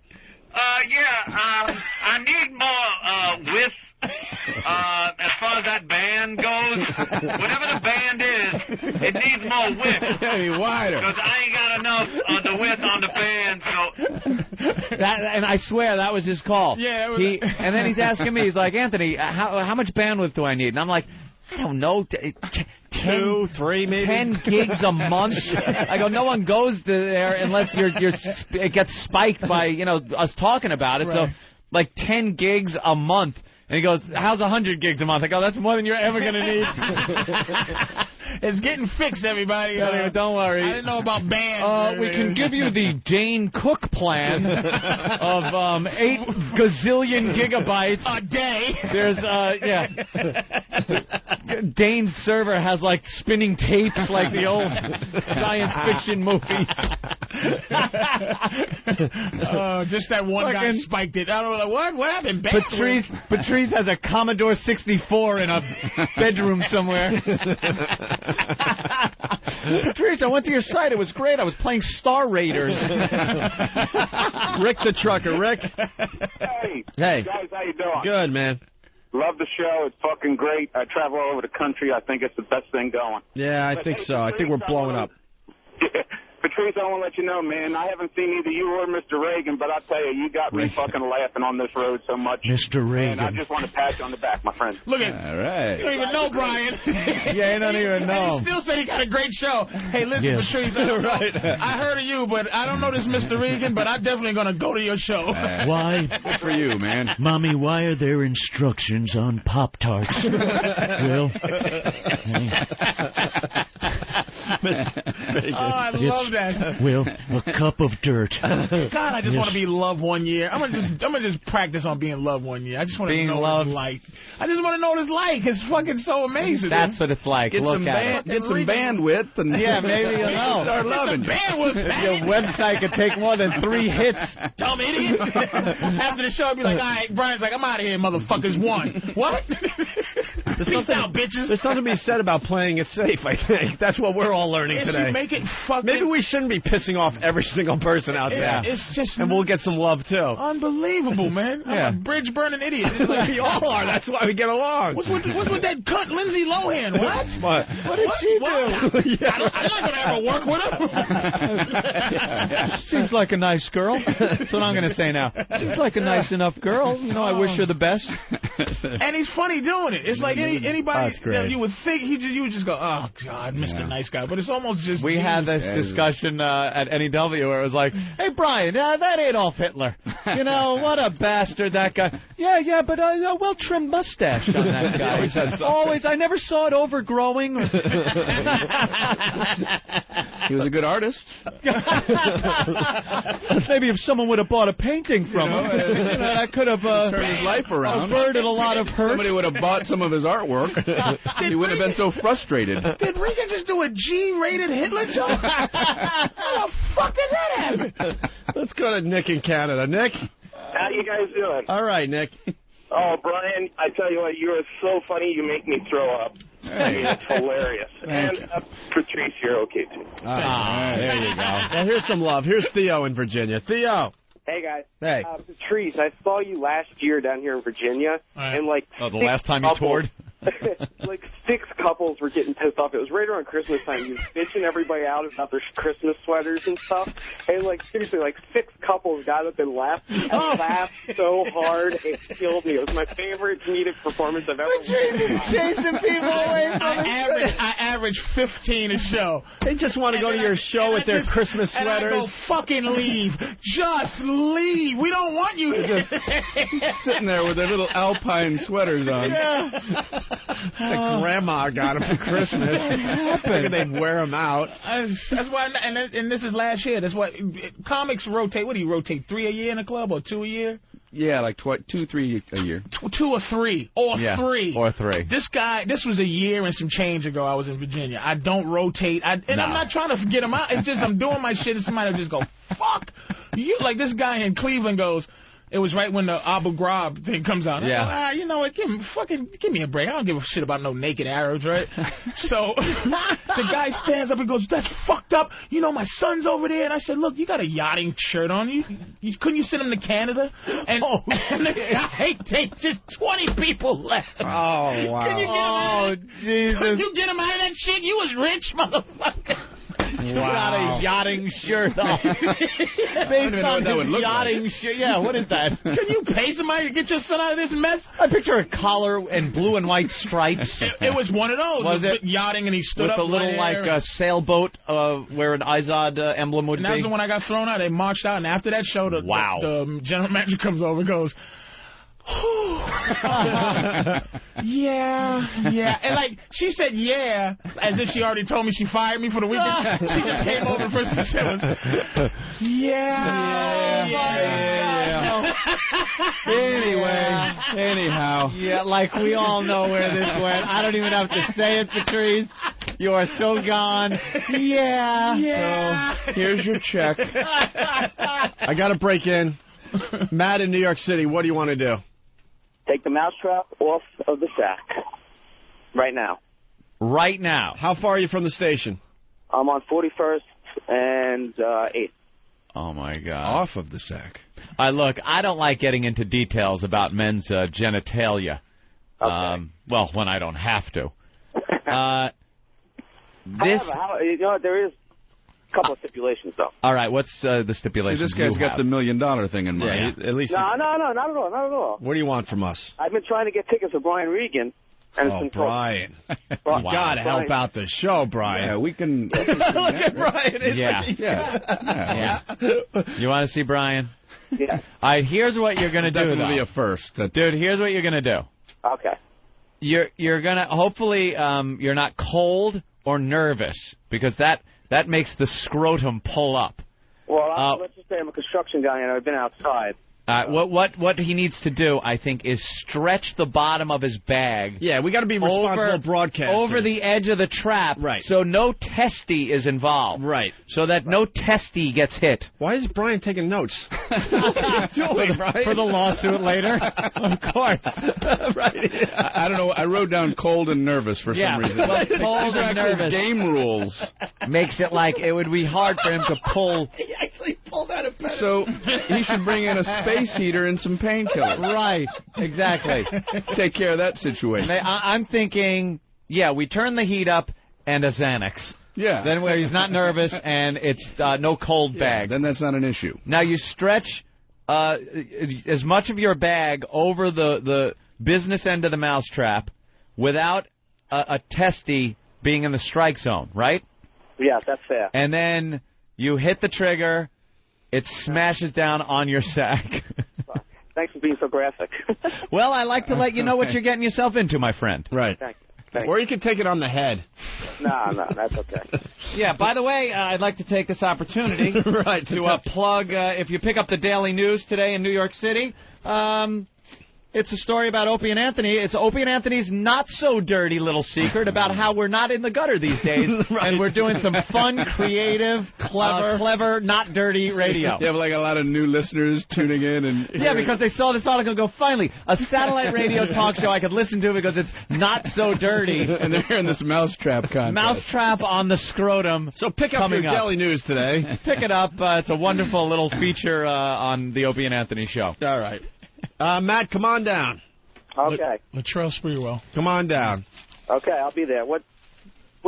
I need more width. As far as that band goes, whatever the band is, it needs more width. Hey, wider. Because I ain't got enough of the width on the band, so... And I swear, that was his call. Yeah. And then he's asking me, he's like, Anthony, how much bandwidth do I need? And I'm like, I don't know, 2, 3, maybe 10 gigs a month. I go, no one goes there unless it gets spiked by us talking about it. Right. So like 10 gigs a month. And he goes, how's 100 gigs a month? I go, that's more than you're ever going to need. It's getting fixed, everybody. Don't worry. I didn't know about bands. We can give you the Dane Cook plan of 8 gazillion gigabytes a day. There's, Dane's server has, like, spinning tapes like the old science fiction movies. Just that one guy spiked it. I don't know, what happened? Patrice has a Commodore 64 in a bedroom somewhere. Patrice, I went to your site. It was great. I was playing Star Raiders. Rick the trucker. Rick. Hey. Hey. Guys, how you doing? Good, man. Love the show. It's fucking great. I travel all over the country. I think it's the best thing going. Yeah, I think so. I think we're blowing up. Patrice, I want to let you know, man, I haven't seen either you or Mr. Reagan, but I'll tell you, you got me fucking laughing on this road so much. Mr. Reagan. And I just want to pat you on the back, my friend. Look at All right. You don't even know Brian. Yeah, you don't even know. And he still said he got a great show. Hey, listen, Patrice, right. I heard of you, but I don't know this Mr. Reagan, but I'm definitely going to go to your show. Why? Good for you, man. Mommy, why are there instructions on Pop-Tarts? Will? I love that. Will, a cup of dirt. God, I just want to be loved one year. I'm gonna just practice on being loved one year. I just want to know what it's like. I just want to know what it's like. It's fucking so amazing. That's what it's like. Get some bandwidth, and yeah, maybe you'll know. Start loving bandwidth. Your website could take more than 3 hits. Dumb idiot. After the show, I'd be like, all right, Brian's like, I'm out of here, motherfuckers. One. What? Peace out, bitches. There's something to be said about playing it safe, I think. That's what we're all learning If today. you make it fucking... Maybe we shouldn't be pissing off every single person out there. It's just... And we'll get some love, too. Unbelievable, man. I'm a bridge-burning idiot. It's like, we all are. That's why we get along. What's with that cunt Lindsay Lohan? What? What did she do? I'm not going to ever work with her. Seems like a nice girl. That's what I'm going to say now. Seems like a nice enough girl. You know, I wish her the best. And he's funny doing it. It's like anybody great. you would think you would just go, oh God, Mr. Nice Guy. But it's almost just we had this discussion at NEW where it was like, hey Brian, that Adolf Hitler. You know what a bastard that guy. Yeah, but a well trimmed mustache on that guy. Always, I never saw it overgrowing. He was a good artist. Maybe if someone would have bought a painting from him, that could have turned his life around. Averted a lot of hurt. Somebody would have bought some of his artwork. He wouldn't have been so frustrated. Did Regan just do a G-rated Hitler joke? How the fuck did that happen? Let's go to Nick in Canada. Nick? How you guys doing? All right, Nick. Oh, Brian, I tell you what, you are so funny, you make me throw up. I mean, it's hilarious. And Patrice, you're okay, too. There you go. Well, here's some love. Here's Theo in Virginia. Theo. Hey, guys. Hey. Patrice, I saw you last year down here in Virginia, and like the last time you toured? like 6 couples were getting pissed off. It was right around Christmas time. You was bitching everybody out about their Christmas sweaters and stuff. And, like, seriously, like 6 couples got up and laughed. I laughed so hard, it killed me. It was my favorite comedic performance I've ever watched. Chasing people away from I average 15 a show. They just want to go to your show with their Christmas sweaters. And I go, fucking leave. Just leave. We don't want you here. Just sitting there with their little alpine sweaters on. Yeah. The grandma got them for Christmas. Figured they'd wear them out. That's why, and this is last year. That's why comics rotate. What do you rotate? 3 a year in a club or 2 a year? Yeah, like 2, 3 a year. 2 or 3 or 3 or 3. This was a year and some change ago. I was in Virginia. I don't rotate. I'm not trying to get them out. It's just I'm doing my shit, and somebody will just go, fuck you. Like this guy in Cleveland goes. It was right when the Abu Ghraib thing comes out. Yeah. I go, you know what? Give me a break. I don't give a shit about no naked Arabs, right? So the guy stands up and goes, "That's fucked up. You know, my son's over there." And I said, "Look, you got a yachting shirt on. Couldn't you send him to Canada?" And I hate just 20 people left. Oh wow! Can you get him out of that? Jesus! Could you get him out of that shit? You was rich, motherfucker. You got a yachting shirt on. Based on his yachting shirt. Yeah, what is that? Can you pay somebody to get your son out of this mess? I picture a collar and blue and white stripes. It was one of those. Was it? Yachting, and he stood with up a little sailboat where an Izod emblem would be. And that was the one I got thrown out. They marched out, and after that show, the general manager comes over and goes, yeah. And like she said, yeah, as if she already told me she fired me for the weekend. She just came over first and said, Anyhow. Yeah, like we all know where this went. I don't even have to say it, Patrice. You are so gone. Yeah. So, here's your check. I got to break in. Matt in New York City, what do you want to do? Take the mousetrap off of the sack. Right now. Right now. How far are you from the station? I'm on 41st and 8th. Oh, my God. Off of the sack. Look, I don't like getting into details about men's genitalia. Okay. Well, when I don't have to. There is a couple of stipulations, though. All right, what's the stipulations? See, this guy's got the $1 million thing in mind. Yeah, at least. No, not at all. What do you want from us? I've been trying to get tickets for Brian Regan. And it's been Brian. You got to help out the show, Brian. Yeah, we can. Look at Brian. Yeah. You want to see Brian? Yeah. All right, here's what you're going to do, Definitely a first. Dude, here's what you're going to do. Okay. You're going to, hopefully, you're not cold or nervous, because that makes the scrotum pull up. Well, let's just say I'm a construction guy and I've been outside. What he needs to do, I think, is stretch the bottom of his bag. Yeah, we got to be responsible broadcasters. Over the edge of the trap, right? So no testy is involved, right? So that no testy gets hit. Why is Brian taking notes? What are you doing, Brian? For the lawsuit later, of course. Right? I don't know. I wrote down cold and nervous for some reason. Well, cold and nervous. Game rules makes it like it would be hard for him to pull. He actually pulled out a pen. So he should bring in a space heater and some painkillers. Right, exactly. Take care of that situation. I'm thinking, we turn the heat up and a Xanax. Yeah. Then where he's not nervous and it's no cold bag. Then that's not an issue. Now you stretch as much of your bag over the business end of the mousetrap without a testy being in the strike zone, right? Yeah, that's fair. And then you hit the trigger, it smashes down on your sack. Thanks for being so graphic. Well, I like to let you know what you're getting yourself into, my friend. Right. Thank you. Or you can take it on the head. No, that's okay. Yeah, by the way, I'd like to take this opportunity to plug, if you pick up the Daily News today in New York City, it's a story about Opie and Anthony. It's Opie and Anthony's not-so-dirty little secret about how we're not in the gutter these days, and we're doing some fun, creative, clever, not dirty radio. You have like a lot of new listeners tuning in. And yeah, because they saw this article and go, finally, a satellite radio talk show I could listen to because it's not so dirty. And they're hearing this mousetrap contest. Mousetrap on the scrotum. So pick up your Daily News today. Pick it up. It's a wonderful little feature on the Opie and Anthony show. All right. Matt, come on down. Okay. Latrell Sprewell. Come on down. Okay, I'll be there. What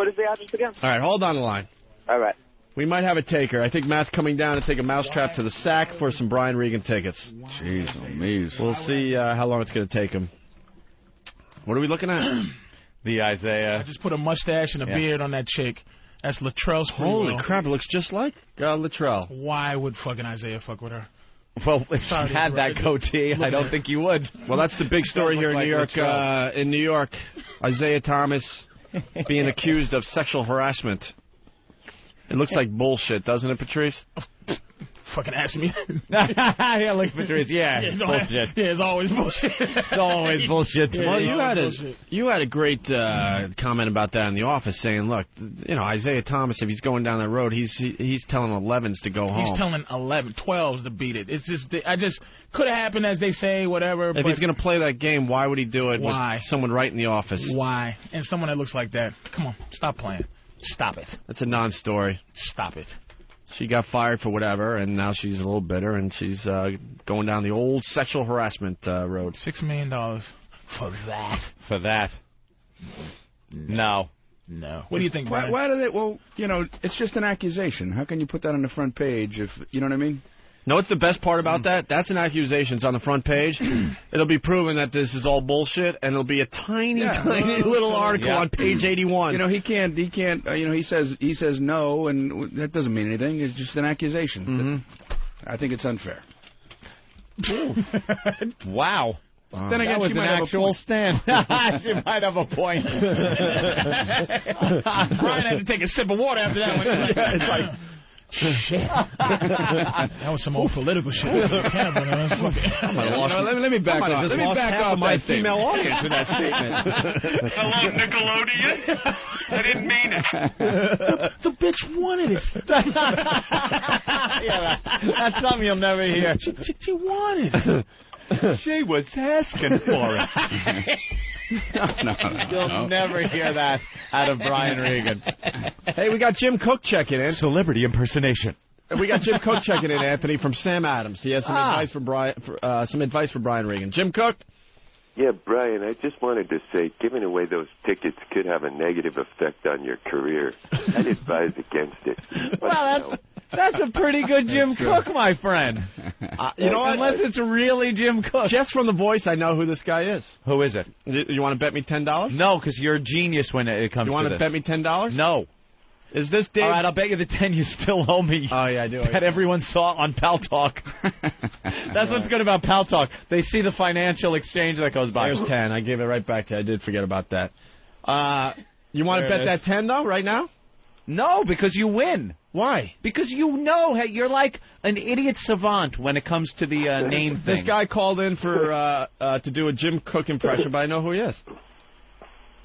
is the address again? All right, hold on the line. All right. We might have a taker. I think Matt's coming down to take a mousetrap to the sack for some Brian Regan tickets. Jeez, we'll see how long it's going to take him. What are we looking at? The Isaiah. I just put a mustache and a beard on that chick. That's Latrell Sprewell. Holy crap, it looks just like Latrell. Why would fucking Isaiah fuck with her? Well, if she had that goatee, I don't think you would. Well, that's the big story here in New York. In New York, Isaiah Thomas being accused of sexual harassment. It looks like bullshit, doesn't it, Patrice? Fucking ask me. Yeah, look, Patrice. Yeah, bullshit. Yeah, it's always bullshit. It's always bullshit. Well, you had a great comment about that in the office, saying, "Look, Isaiah Thomas, if he's going down that road, he's telling 11s to go home. He's telling 12s to beat it. It's just could have happened, as they say, whatever. If he's going to play that game, why would he do it? Why? With someone right in the office? Why? And someone that looks like that. Come on, stop playing. Stop it. That's a non-story. Stop it. She got fired for whatever, and now she's a little bitter, and she's going down the old sexual harassment road. $6 million for that. For that. No. What do you think, Brian? Why do they? Well, it's just an accusation. How can you put that on the front page if you know what I mean? No, what's the best part about that? That's an accusation. It's on the front page. It'll be proven that this is all bullshit, and it'll be a tiny little article on page 81. He can't. He says no, and that doesn't mean anything. It's just an accusation. Mm-hmm. I think it's unfair. Wow. Then again, that was an actual stand. She might have a point. Brian had to take a sip of water after that one. It's like, shit. That was some old political shit. Let me back off. Let me back off my female audience with that statement. Hello, Nickelodeon. I didn't mean it. The bitch wanted it. Yeah, that's something you'll never hear. She wanted it. She was asking for it. No. You'll never hear that out of Brian Regan. Hey, we got Jim Cook checking in. Celebrity impersonation. We got Jim Cook checking in, Anthony, from Sam Adams. He has some advice for Brian Regan. Jim Cook? Yeah, Brian, I just wanted to say, giving away those tickets could have a negative effect on your career. I'd advise against it. Well, that's a pretty good Jim Cook, my friend. You know what? Unless it's really Jim Cook. Just from the voice, I know who this guy is. Who is it? You want to bet me $10? No, because you're a genius when it comes to this. You want to bet me $10? No. Is this Dave? All right, I'll bet you the 10 you still owe me. Oh, yeah, I do. That everyone saw on Pal Talk. That's what's good about Pal Talk. They see the financial exchange that goes by. There's 10. I gave it right back to you. I did forget about that. You want to bet that 10, though, right now? No, because you win. Why? Because you know you're like an idiot savant when it comes to the name thing. This guy called in for to do a Jim Cook impression, but I know who he is.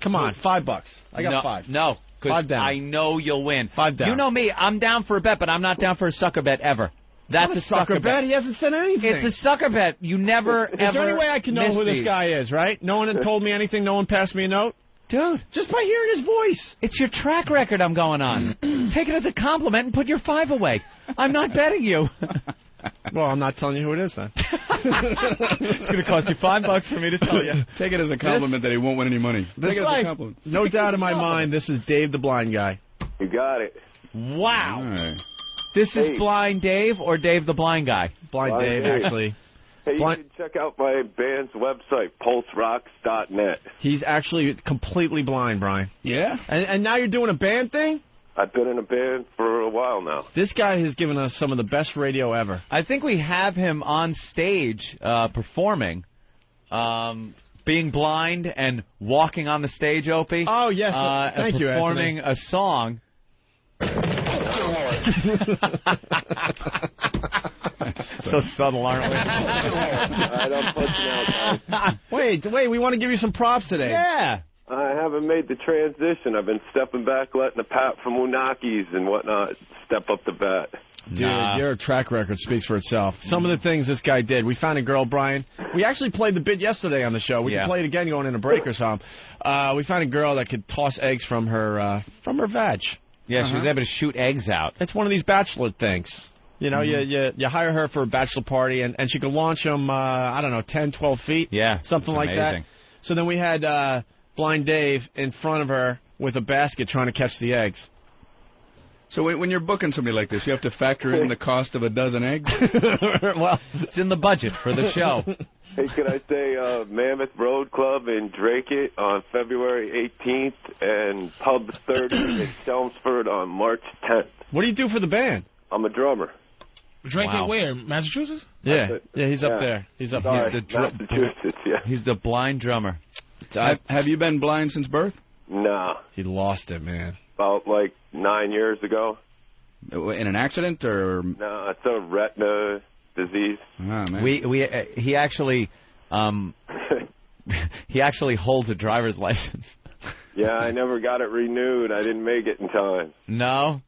Come on, $5. I got $5. No, because I know you'll win. $5 down. You know me. I'm down for a bet, but I'm not down for a sucker bet ever. That's a sucker bet. He hasn't said anything. It's a sucker bet. You never, ever. Is there any way I can know who this guy is, right? No one had told me anything. No one passed me a note? Dude. Just by hearing his voice. It's your track record I'm going on. Take it as a compliment and put your $5 away. I'm not betting you. Well, I'm not telling you who it is, then. It's going to cost you $5 for me to tell you. Take it as a compliment that he won't win any money. Take it as a compliment. No doubt in my mind, this is Dave the Blind Guy. You got it. Wow. Right. This is Blind Dave or Dave the Blind Guy? Blind Dave, actually. Hey, you can check out my band's website, pulserocks.net. He's actually completely blind, Brian. Yeah? And now you're doing a band thing? I've been in a band for a while now. This guy has given us some of the best radio ever. I think we have him on stage performing, being blind and walking on the stage, Opie. Oh, yes. Thank you, performing Anthony. a song. So subtle, aren't we? All right, I'm punching out, guys. Wait, we want to give you some props today. Yeah. I haven't made the transition. I've been stepping back, letting the Pat from Unakis and whatnot step up the bat. Dude, your track record speaks for itself. Some of the things this guy did. We found a girl, Brian. We actually played the bit yesterday on the show. We can play it again going in a break or something. We found a girl that could toss eggs from her vag. Yeah, she was able to shoot eggs out. It's one of these bachelor things. You know, you hire her for a bachelor party, and she could launch them, 10, 12 feet. Yeah, something like that. So then we had Blind Dave in front of her with a basket trying to catch the eggs. So when you're booking somebody like this, you have to factor in the cost of a dozen eggs? Well, it's in the budget for the show. Hey, can I say Mammoth Road Club in Drake on February 18th and Pub 30 in Chelmsford on March 10th? What do you do for the band? I'm a drummer. Drake it where? Massachusetts? Yeah, he's up there. He's up Sorry, here. Massachusetts, yeah. He's the blind drummer. Have you been blind since birth? Nah. He lost it, man. About 9 years ago. In an accident or? No, it's a retina disease. Oh, man. He actually he actually holds a driver's license. Yeah, I never got it renewed. I didn't make it in time. No,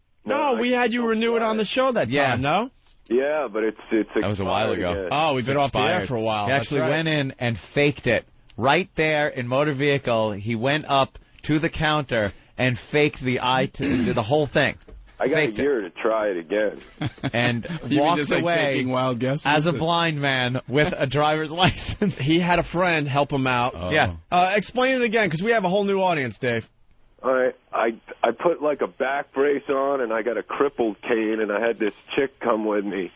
we had you renew it on the show that time, no? Yeah, but it's that was a while ago. Again. Oh, we've been off the air for a while. He actually went in and faked it. Right there in motor vehicle, he went up to the counter and faked the the whole thing. I got a year to try it again. And walked away as a blind man with a driver's license. He had a friend help him out. Oh. Yeah. Explain it again, because we have a whole new audience, Dave. All right. I put a back brace on, and I got a crippled cane, and I had this chick come with me.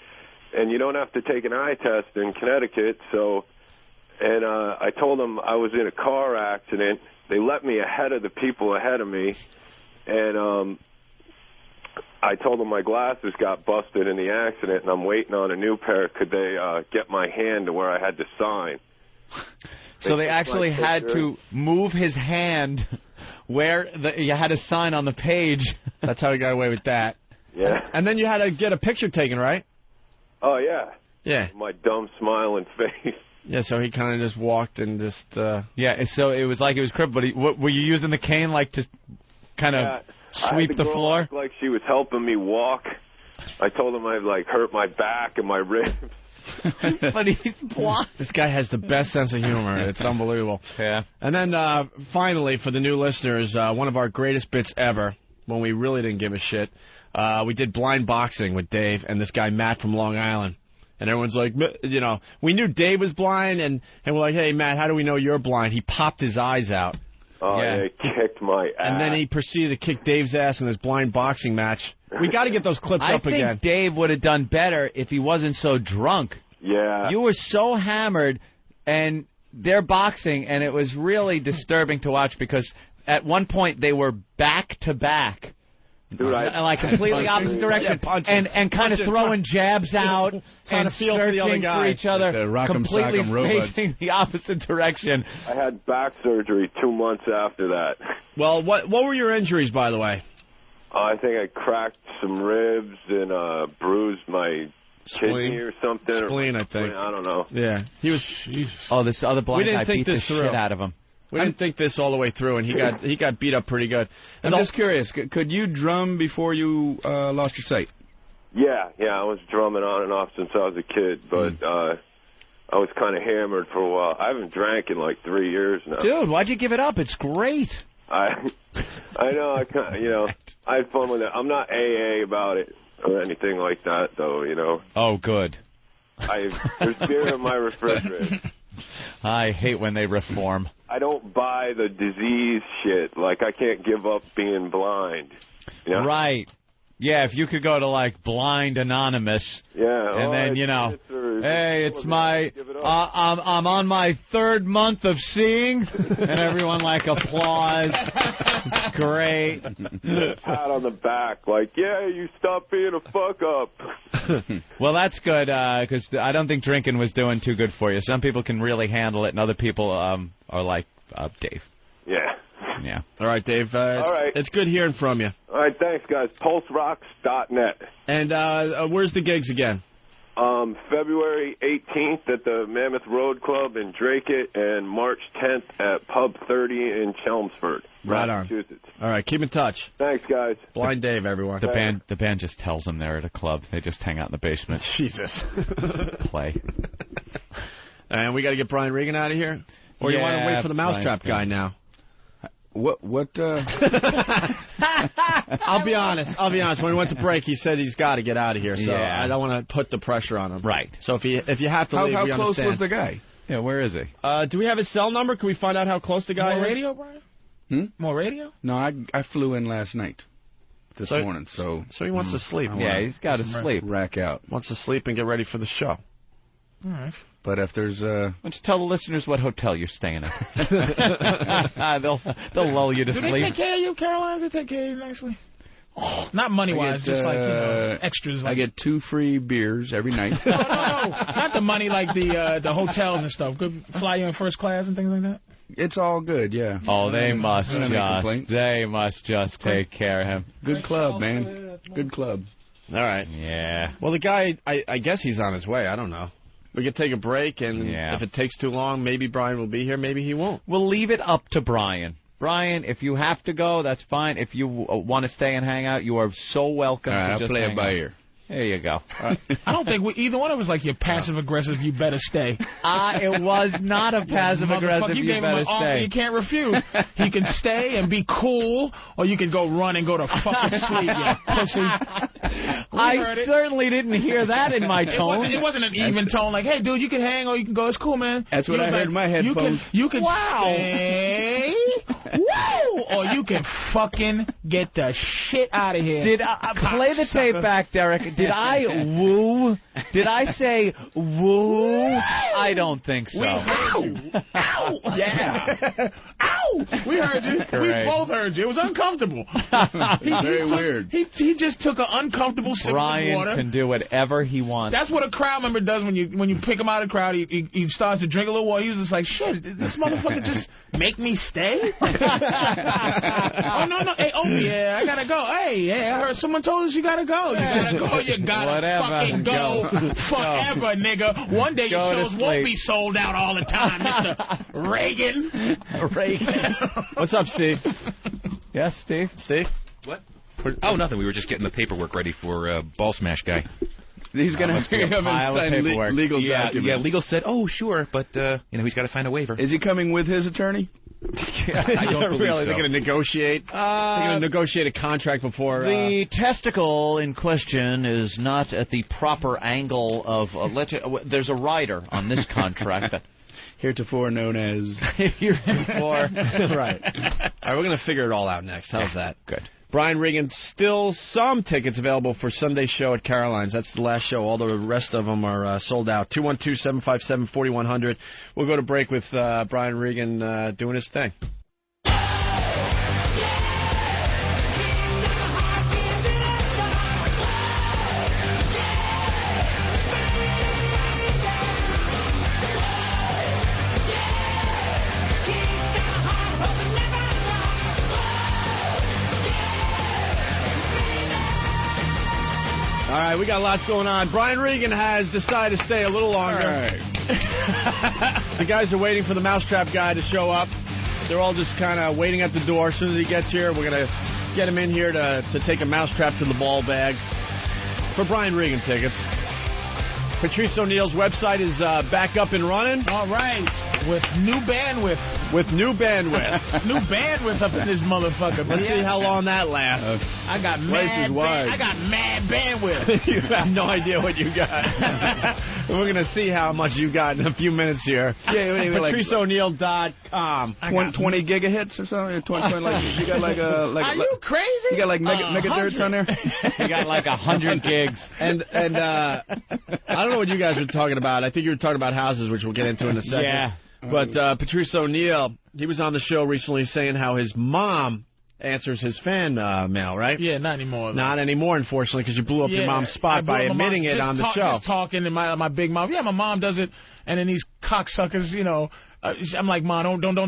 And you don't have to take an eye test in Connecticut, so... And I told them I was in a car accident. They let me ahead of the people ahead of me. And I told them my glasses got busted in the accident, and I'm waiting on a new pair. Could they get my hand to where I had to sign? So they actually had to move his hand where you had to sign on the page. That's how he got away with that. Yeah. And then you had to get a picture taken, right? Oh, yeah. Yeah. My dumb smiling face. Yeah, so he kind of just walked and just... Yeah, so it was like he was crippled, but were you using the cane to kind of sweep the floor? Looked like she was helping me walk. I told him I'd hurt my back and my ribs. But he's blind. This guy has the best sense of humor. It's unbelievable. Yeah. And then finally, for the new listeners, one of our greatest bits ever, when we really didn't give a shit, we did blind boxing with Dave and this guy Matt from Long Island. And everyone's like, we knew Dave was blind, and we're like, hey, Matt, how do we know you're blind? He popped his eyes out. Oh, yeah, he kicked my ass. And then he proceeded to kick Dave's ass in this blind boxing match. We got to get those clips up again. I think Dave would have done better if he wasn't so drunk. Yeah. You were so hammered, and they're boxing, and it was really disturbing to watch because at one point they were back-to-back. Dude, completely opposite direction, and kind of throwing jabs out and searching for each other, completely facing the opposite direction. I had back surgery 2 months after that. Well, what were your injuries, by the way? I think I cracked some ribs and bruised my kidney or something. Spleen, I think. I don't know. Yeah. He was... Oh, this other blind guy beat the shit out of him. We didn't think this all the way through, and he got beat up pretty good. And I'm just curious, could you drum before you lost your sight? Yeah, I was drumming on and off since I was a kid, but I was kind of hammered for a while. I haven't drank in like 3 years now. Dude, why'd you give it up? It's great. I know, I had fun with it. I'm not AA about it or anything like that, though, Oh, good. There's beer in my refrigerator. I hate when they reform. I don't buy the disease shit. Like, I can't give up being blind. Right. Yeah, if you could go to, like, Blind Anonymous. Yeah. And then, hey, it's my... I'm on my 3rd month of seeing. And everyone, like, applause. It's great. Pat on the back. Like, yeah, you stopped being a fuck-up. Well, that's good, because I don't think drinking was doing too good for you. Some people can really handle it, and other people are like Dave. Yeah. All right, Dave. All right. It's good hearing from you. All right, thanks, guys. PulseRocks.net. And where's the gigs again? February 18th at the Mammoth Road Club in Drake-It, and March 10th at Pub 30 in Chelmsford, Massachusetts. All right, keep in touch. Thanks, guys. Blind Dave, everyone. The band just tells them they're at a club. They just hang out in the basement. Jesus. Play. And we got to get Brian Regan out of here? Or you want to wait for the Mousetrap guy now? What? I'll be honest. When we went to break, he said he's got to get out of here. So Yeah. I don't want to put the pressure on him. Right. So if you have to leave, how we close understand. was the guy? Yeah, where is he? Do we have his cell number? Can we find out how close the guy More is? radio, Brian? More radio? No, I flew in last night. This morning, so he wants to sleep. Yeah, he's got to sleep. Rack out. Wants to sleep and get ready for the show. All right. But if there's why don't you tell the listeners what hotel you're staying at? They'll lull you to Do sleep. they take care of you, Carolines? They take care of you nicely? Oh, not money-wise, just like, extras. Like... I get 2 free beers every night. No. Not the money like the hotels and stuff. Could fly you in first class and things like that? It's all good, yeah. Oh, they must just take care of him. Good club, man. Good club. All right. Yeah. Well, the guy, I guess he's on his way. I don't know. We could take a break, and if it takes too long, maybe Brian will be here, maybe he won't. We'll leave it up to Brian. Brian, if you have to go, that's fine. If you want to stay and hang out, you are so welcome. All right, I'll just play it by ear. There you go. I don't think either one of us like you're passive-aggressive, you better stay. It was not a passive-aggressive, you better stay. You can't refuse. He can stay and be cool, or you can go run and go to fucking sleep, you pussy. I certainly didn't hear that in my tone. It wasn't an even tone like, hey, dude, you can hang or you can go. It's cool, man. That's what I heard in my headphones. You can stay. Woo! Or you can fucking get the shit out of here. Did play the tape back, Derek. Did I woo? Did I say woo? I don't think so. We heard you. Ow! Yeah. Ow! We heard you. Great. We both heard you. It was uncomfortable. Very weird. He just took an uncomfortable sip of water. Brian can do whatever he wants. That's what a crowd member does when you pick him out of the crowd. He starts to drink a little water. He's just like, shit, did this motherfucker just make me stay? Oh, no. Hey, yeah, I gotta go. Hey, I heard someone told us you gotta go. You gotta go. You gotta fucking go forever, nigga. One day your shows won't be sold out all the time, Mr. Regan. What's up, Steve? Yes, Steve? Steve? What? Oh, nothing. We were just getting the paperwork ready for Ball Smash Guy. He's going to sign legal documents. Yeah, legal said, oh, sure, but, he's got to sign a waiver. Is he coming with his attorney? I don't believe really? so. They're going to negotiate? They're going to negotiate a contract before... The testicle in question is not at the proper angle of... there's a rider on this contract that... Heretofore known as... Heretofore. Right. All right, we're going to figure it all out next. How's that? Good. Brian Regan, still some tickets available for Sunday's show at Caroline's. That's the last show. All the rest of them are sold out. 212-757-4100. We'll go to break with Brian Regan doing his thing. right, we got lots going on. Brian Regan has decided to stay a little longer. All right. The guys are waiting for the mousetrap guy to show up. They're all just kind of waiting at the door. As soon as he gets here, we're going to get him in here to take a mousetrap to the ball bag for Brian Regan tickets. Patrice O'Neill's website is back up and running. All right. With new bandwidth. New bandwidth up in this motherfucker. Let's see how long that lasts. I got mad bandwidth. You have no idea what you got. We're going to see how much you got in a few minutes here. Yeah, PatriceO'Neill.com. 20 gigahertz or something? 20, you got like a... Are you crazy? You got like megahertz on there? You got like 100 gigs. And I don't know what you guys were talking about. I think you were talking about houses, which we'll get into in a second. Yeah. But Patrice O'Neill, he was on the show recently saying how his mom answers his fan mail, right? Yeah, not anymore. Though. Not anymore, unfortunately, because you blew up your mom's spot by admitting it on the show. Just talking to my big mom. Yeah, my mom does it, and then these cocksuckers, you know. I'm like, Mom, don't do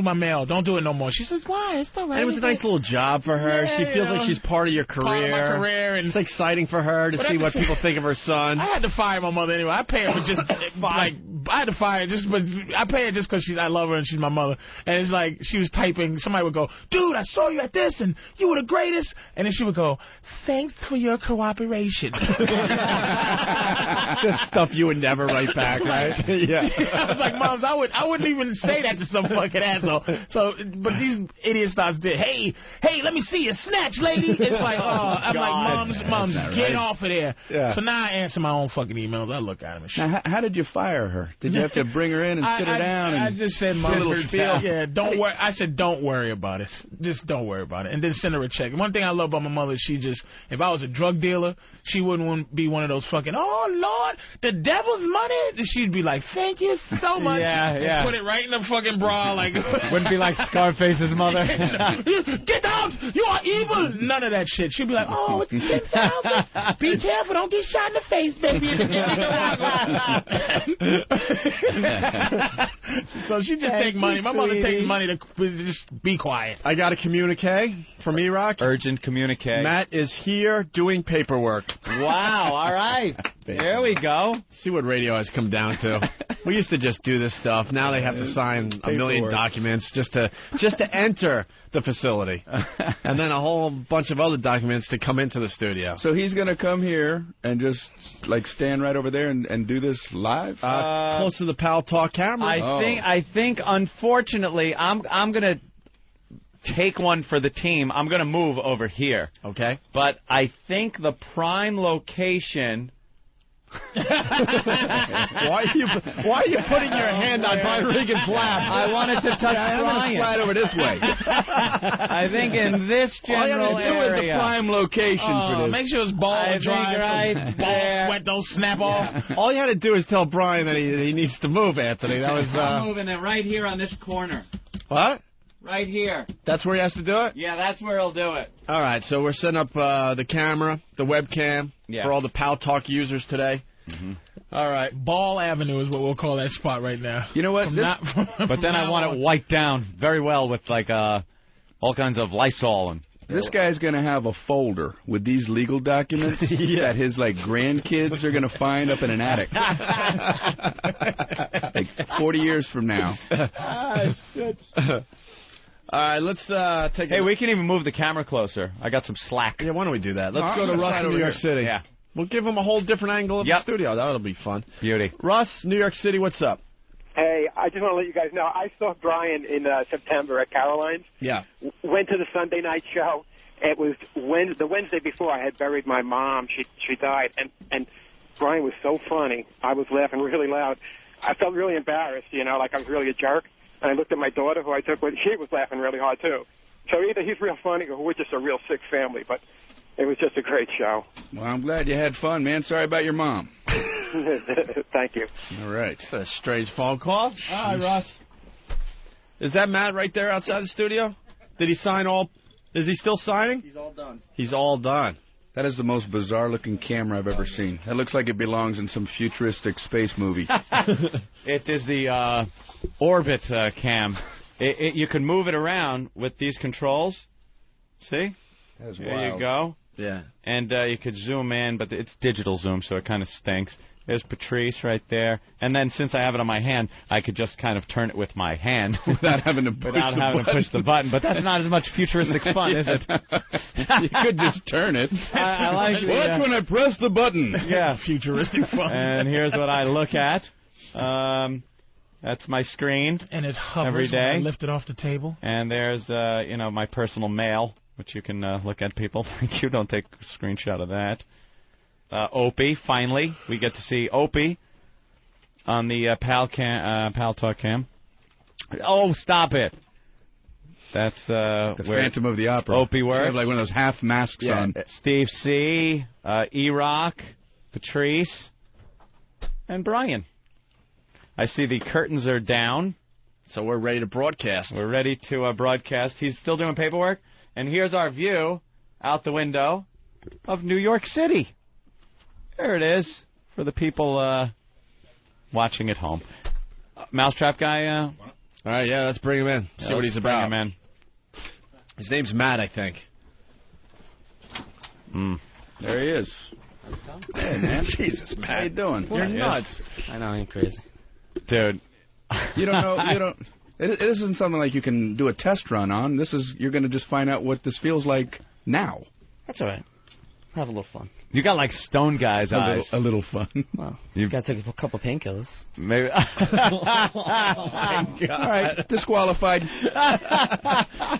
my mail. Don't do it no more. She says, why? It's all right. And it was a nice little job for her. Yeah, she feels like she's part of your career. Part of my career. And it's exciting for her to see what people think of her son. I had to fire my mother anyway. I pay her for just, I had to fire her but I pay her just because I love her and she's my mother. And it's like, she was typing, somebody would go, dude, I saw you at this and you were the greatest. And then she would go, thanks for your cooperation. Just stuff you would never write back, right? Yeah. I was like, Moms, I wouldn't even say that to some fucking asshole. So, but these idiot starts did. Hey, let me see your snatch, lady. It's like, I'm like, Moms, get off of there. Yeah. So now I answer my own fucking emails. I look at them and shit. Now, how did you fire her? Did you have to bring her in and sit her down? I just said, Mom, don't worry. I said, don't worry about it. Just don't worry about it. And then send her a check. One thing I love about my mother, she just, if I was a drug dealer, she wouldn't be one of those fucking, oh, Lord, the devil's money. She'd be like, thank you so much. Yeah. Put it right in the fucking bra. Like, wouldn't be like Scarface's mother. Get out! You are evil! None of that shit. She'd be like, oh, it's 10,000. Be careful. Don't get shot in the face, baby. So she just take money. My mother takes money to just be quiet. I got a communique from E-Rock. Urgent communique. Matt is here doing paperwork. Wow, all right. There we go. See what radio has come down to. We used to just do this stuff. Now they have to sign a million documents just to enter the facility. And then a whole bunch of other documents to come into the studio. So he's going to come here and just, like, stand right over there and do this live? Close to the Pal Talk camera. I think, unfortunately, I'm going to take one for the team. I'm going to move over here. Okay. But I think the prime location... Why are you putting your hand on Brian Regan's lap? I wanted to touch I'm going to slide over this way. I think in this general area. All you have to do is the prime location for this. Make sure it's ball dry. Ball sweat don't snap off. All you had to do is tell Brian that he needs to move, Anthony. That was. I'm moving it right here on this corner. What? Right here. That's where he has to do it? Yeah, that's where he'll do it. All right, so we're setting up the camera, the webcam, for all the Pal Talk users today. Mm-hmm. All right. Ball Avenue is what we'll call that spot right now. You know what? But then I want it wiped down very well with, like, all kinds of Lysol and... This guy's going to have a folder with these legal documents that his, like, grandkids are going to find up in an attic. Like 40 years from now. All right, let's take Hey, we can even move the camera closer. I got some slack. Yeah, why don't we do that? Let's go to Russ in New York City. Yeah. We'll give him a whole different angle of the studio. That'll be fun. Beauty. Russ, New York City, what's up? Hey, I just want to let you guys know, I saw Brian in September at Caroline's. Yeah. Went to the Sunday night show. It was the Wednesday before I had buried my mom. She died. And Brian was so funny. I was laughing really loud. I felt really embarrassed, like I was really a jerk. And I looked at my daughter, who I took with. She was laughing really hard, too. So either he's real funny or we're just a real sick family. But it was just a great show. Well, I'm glad you had fun, man. Sorry about your mom. Thank you. All right. That's a strange phone call. Hi, Russ. Is that Matt right there outside the studio? Did he sign all? Is he still signing? He's all done. He's all done. That is the most bizarre-looking camera I've ever seen. That looks like it belongs in some futuristic space movie. It is the Orbit cam. You can move it around with these controls. See? That is there wild. you go. Yeah. And you could zoom in, but it's digital zoom, so it kind of stinks. There's Patrice right there. And then since I have it on my hand, I could just kind of turn it with my hand. Without having to push the button. But that's not as much futuristic fun, is it? You could just turn it. I like it. Watch when I press the button. Yeah. Futuristic fun. And here's what I look at. That's my screen. And it hovers every day. when I lift it off the table. And there's, my personal mail, which you can look at, people. Thank you. Don't take a screenshot of that. Opie, finally. We get to see Opie on the Pal Talk Cam. Oh, stop it. That's the Phantom of the Opera. Opie works. They have like one of those half masks on. Steve C., E-Rock, Patrice, and Brian. I see the curtains are down. So we're ready to broadcast. We're ready to broadcast. He's still doing paperwork. And here's our view out the window of New York City. There it is for the people watching at home. Mousetrap guy? All right, yeah, let's bring him in. See what he's about. Bring him in. His name's Matt, I think. There he is. Hey, man. Jesus, Matt. How you doing? You're nuts. I know, I'm crazy. Dude. You don't know, it isn't something like you can do a test run on. You're going to just find out what this feels like now. That's all right. Have a little fun. You got like stone guy's eyes. A little fun. Well, you got to take a couple painkillers. Maybe. Oh, my God. All right, disqualified.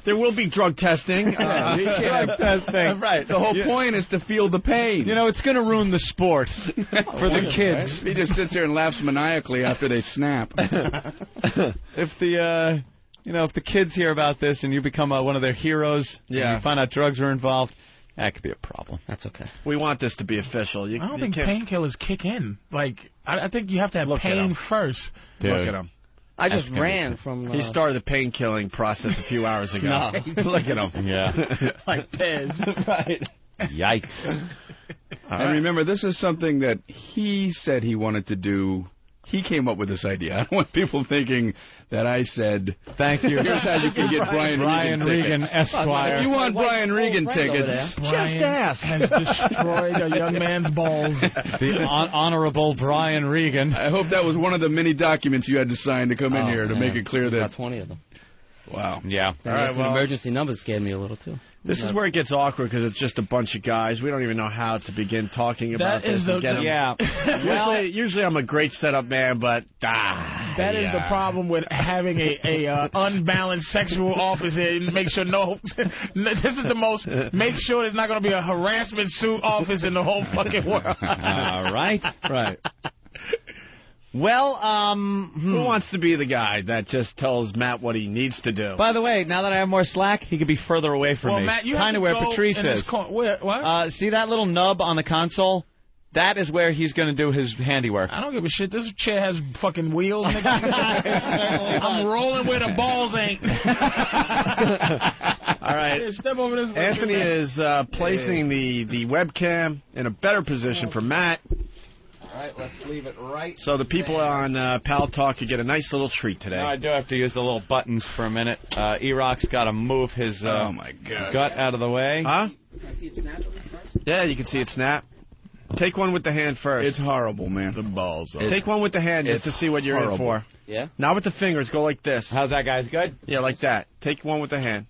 There will be drug testing. Drug testing. Right. The whole point is to feel the pain. It's going to ruin the sport for the kids. He just sits there and laughs maniacally after they snap. If the kids hear about this and you become one of their heroes, and you find out drugs are involved, that could be a problem. That's okay. We want this to be official. I don't think painkillers kick in. Like, I think you have to have pain first. Dude. Look at him. I just ran from... He started the pain-killing process a few hours ago. No. Look at him. Yeah. Like Pez. Right. Yikes. And remember, this is something that he said he wanted to do. He came up with this idea. I don't want people thinking that I said, thank you. Here's how you can get Brian Regan, Esquire. If you want Brian Regan tickets, Brian has destroyed a young man's balls. The honorable Brian Regan. I hope that was one of the many documents you had to sign to come in here to make it clear that... About 20 of them. Wow. Yeah. All right, the emergency numbers scared me a little, too. This is where it gets awkward because it's just a bunch of guys. We don't even know how to begin talking about this. Usually I'm a great setup man, but that is the problem with having a unbalanced sexual office here. Make sure this is the most. Make sure there's not going to be a harassment suit office in the whole fucking world. All right. Right. Well, who wants to be the guy that just tells Matt what he needs to do? By the way, now that I have more slack, he could be further away from me. Matt, you kind of where Patrice is. What? See that little nub on the console? That is where he's going to do his handiwork. I don't give a shit. This chair has fucking wheels. I'm rolling where the balls ain't. All right. Step over this. Anthony is placing the webcam in a better position for Matt. All right, let's leave it right. So the people on Pal Talk could get a nice little treat today. Now I do have to use the little buttons for a minute. E-Rock's got to move his gut out of the way. Huh? Can I see it snap at least first? Yeah, you can see it snap. Take one with the hand first. It's horrible, man. The balls. Take one with the hand just to see what you're in for. Yeah? Not with the fingers. Go like this. How's that, guys? Good? Yeah, like that. Take one with the hand.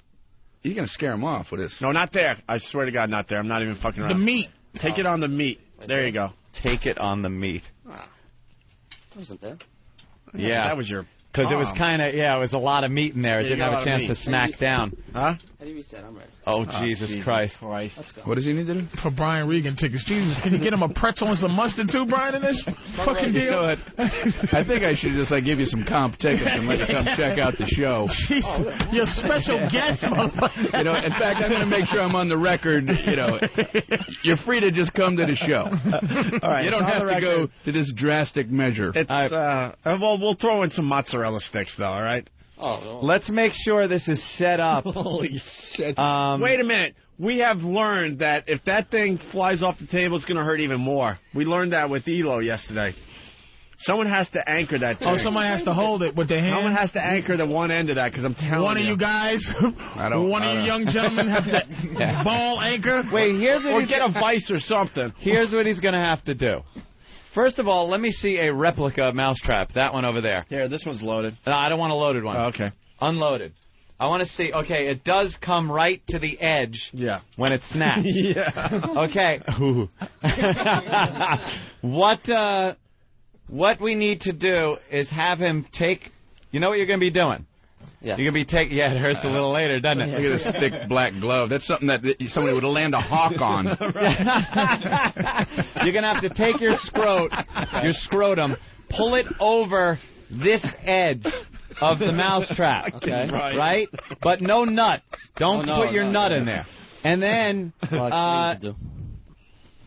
You're going to scare him off with this. No, not there. I swear to God, not there. I'm not even fucking around. The meat. Take it on the meat. There you go. Take it on the meat. That wasn't bad. Yeah. That was your... Because it was kind of, it was a lot of meat in there. It didn't have a chance to smack down. Huh? How do you reset? I'm ready. Oh, Jesus Christ. Let's go. What does he need to do? For Brian Regan tickets. Jesus, can you get him a pretzel and some mustard too, Brian, in this fucking deal? You know what? I think I should just give you some comp tickets and let you come check out the show. Jesus, you're a special guest, motherfucker. In fact, I'm going to make sure I'm on the record. You're free to just come to the show. All right. You don't have to go to this drastic measure. It's, well, we'll throw in some mozzarella sticks, though, all right? Let's make sure this is set up. Holy shit. Wait a minute. We have learned that if that thing flies off the table, it's going to hurt even more. We learned that with Elo yesterday. Someone has to anchor that thing. Oh, somebody has to hold it with their hand? Someone has to anchor the one end of that, because I'm telling you. One of you guys, one of you young gentlemen have to ball anchor? Wait, here's what or get a vice or something. Here's what he's going to have to do. First of all, let me see a replica mousetrap. That one over there. Here, this one's loaded. No, I don't want a loaded one. Oh, okay. Unloaded. I want to see. Okay, it does come right to the edge. Yeah. When it snaps. Yeah. Okay. What we need to do is have him take. You know what you're going to be doing. Yeah. You're going to be taking. Yeah, it hurts a little later, doesn't it? Look at this thick black glove. That's something that somebody would land a hawk on. You're going to have to take your scrotum, pull it over this edge of the mousetrap. Okay. Right? But no nut. Don't put your nut in there. And then,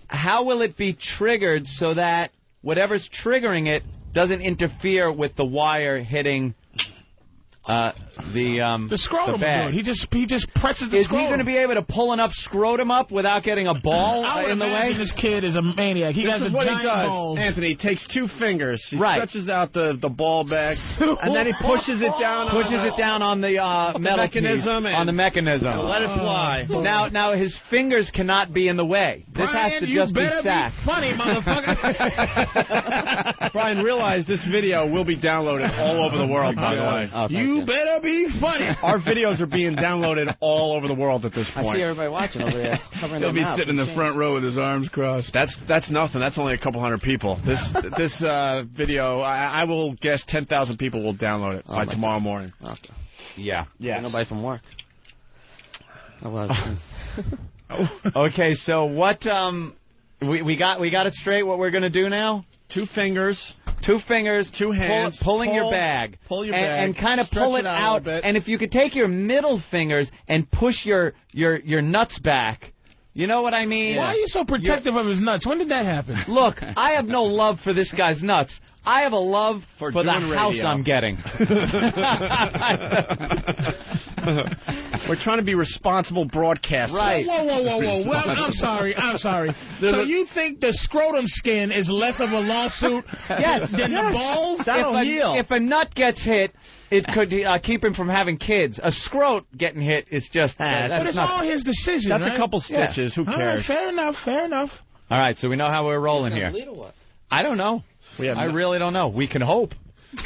how will it be triggered so that whatever's triggering it doesn't interfere with the wire hitting the scrotum the bag? He just presses the Is scrotum. he going to be able to pull enough scrotum up without getting a ball in the way? This kid is a maniac. He has This is a what he giant does, balls. Anthony. He takes 2 fingers. He Right. stretches out the ball back, and then he pushes it down. On the metal mechanism piece, on the mechanism. Let it fly. Now his fingers cannot be in the way. This has to just be sacked. Be funny, motherfucker. Brian, realize this video will be downloaded all over the world, by the way. Oh, you better be funny. Our videos are being downloaded all over the world at this point. I see everybody watching over there. He'll be sitting in the front row with his arms crossed. That's nothing. That's only a couple hundred people. This video, I will guess 10,000 people will download it by tomorrow morning. Okay. Yeah. Nobody from work. Okay, so what? We got it straight. What we're gonna do now? 2 fingers. 2 fingers, 2 hands, pulling your bag, and kind of pull it out. And if you could take your middle fingers and push your nuts back, you know what I mean? Why are you so protective of his nuts? When did that happen? Look, I have no love for this guy's nuts. I have a love for the house radio. I'm getting. We're trying to be responsible broadcasters. Right. Whoa. Well, I'm sorry. So you think the scrotum skin is less of a lawsuit than the balls? If a nut gets hit, it could keep him from having kids. A scrot getting hit is just... but it's all his decision, That's right? a couple stitches. Who cares? All right, fair enough. All right, so we know how we're rolling here. Bleed or what? I don't know. I really don't know. We can hope.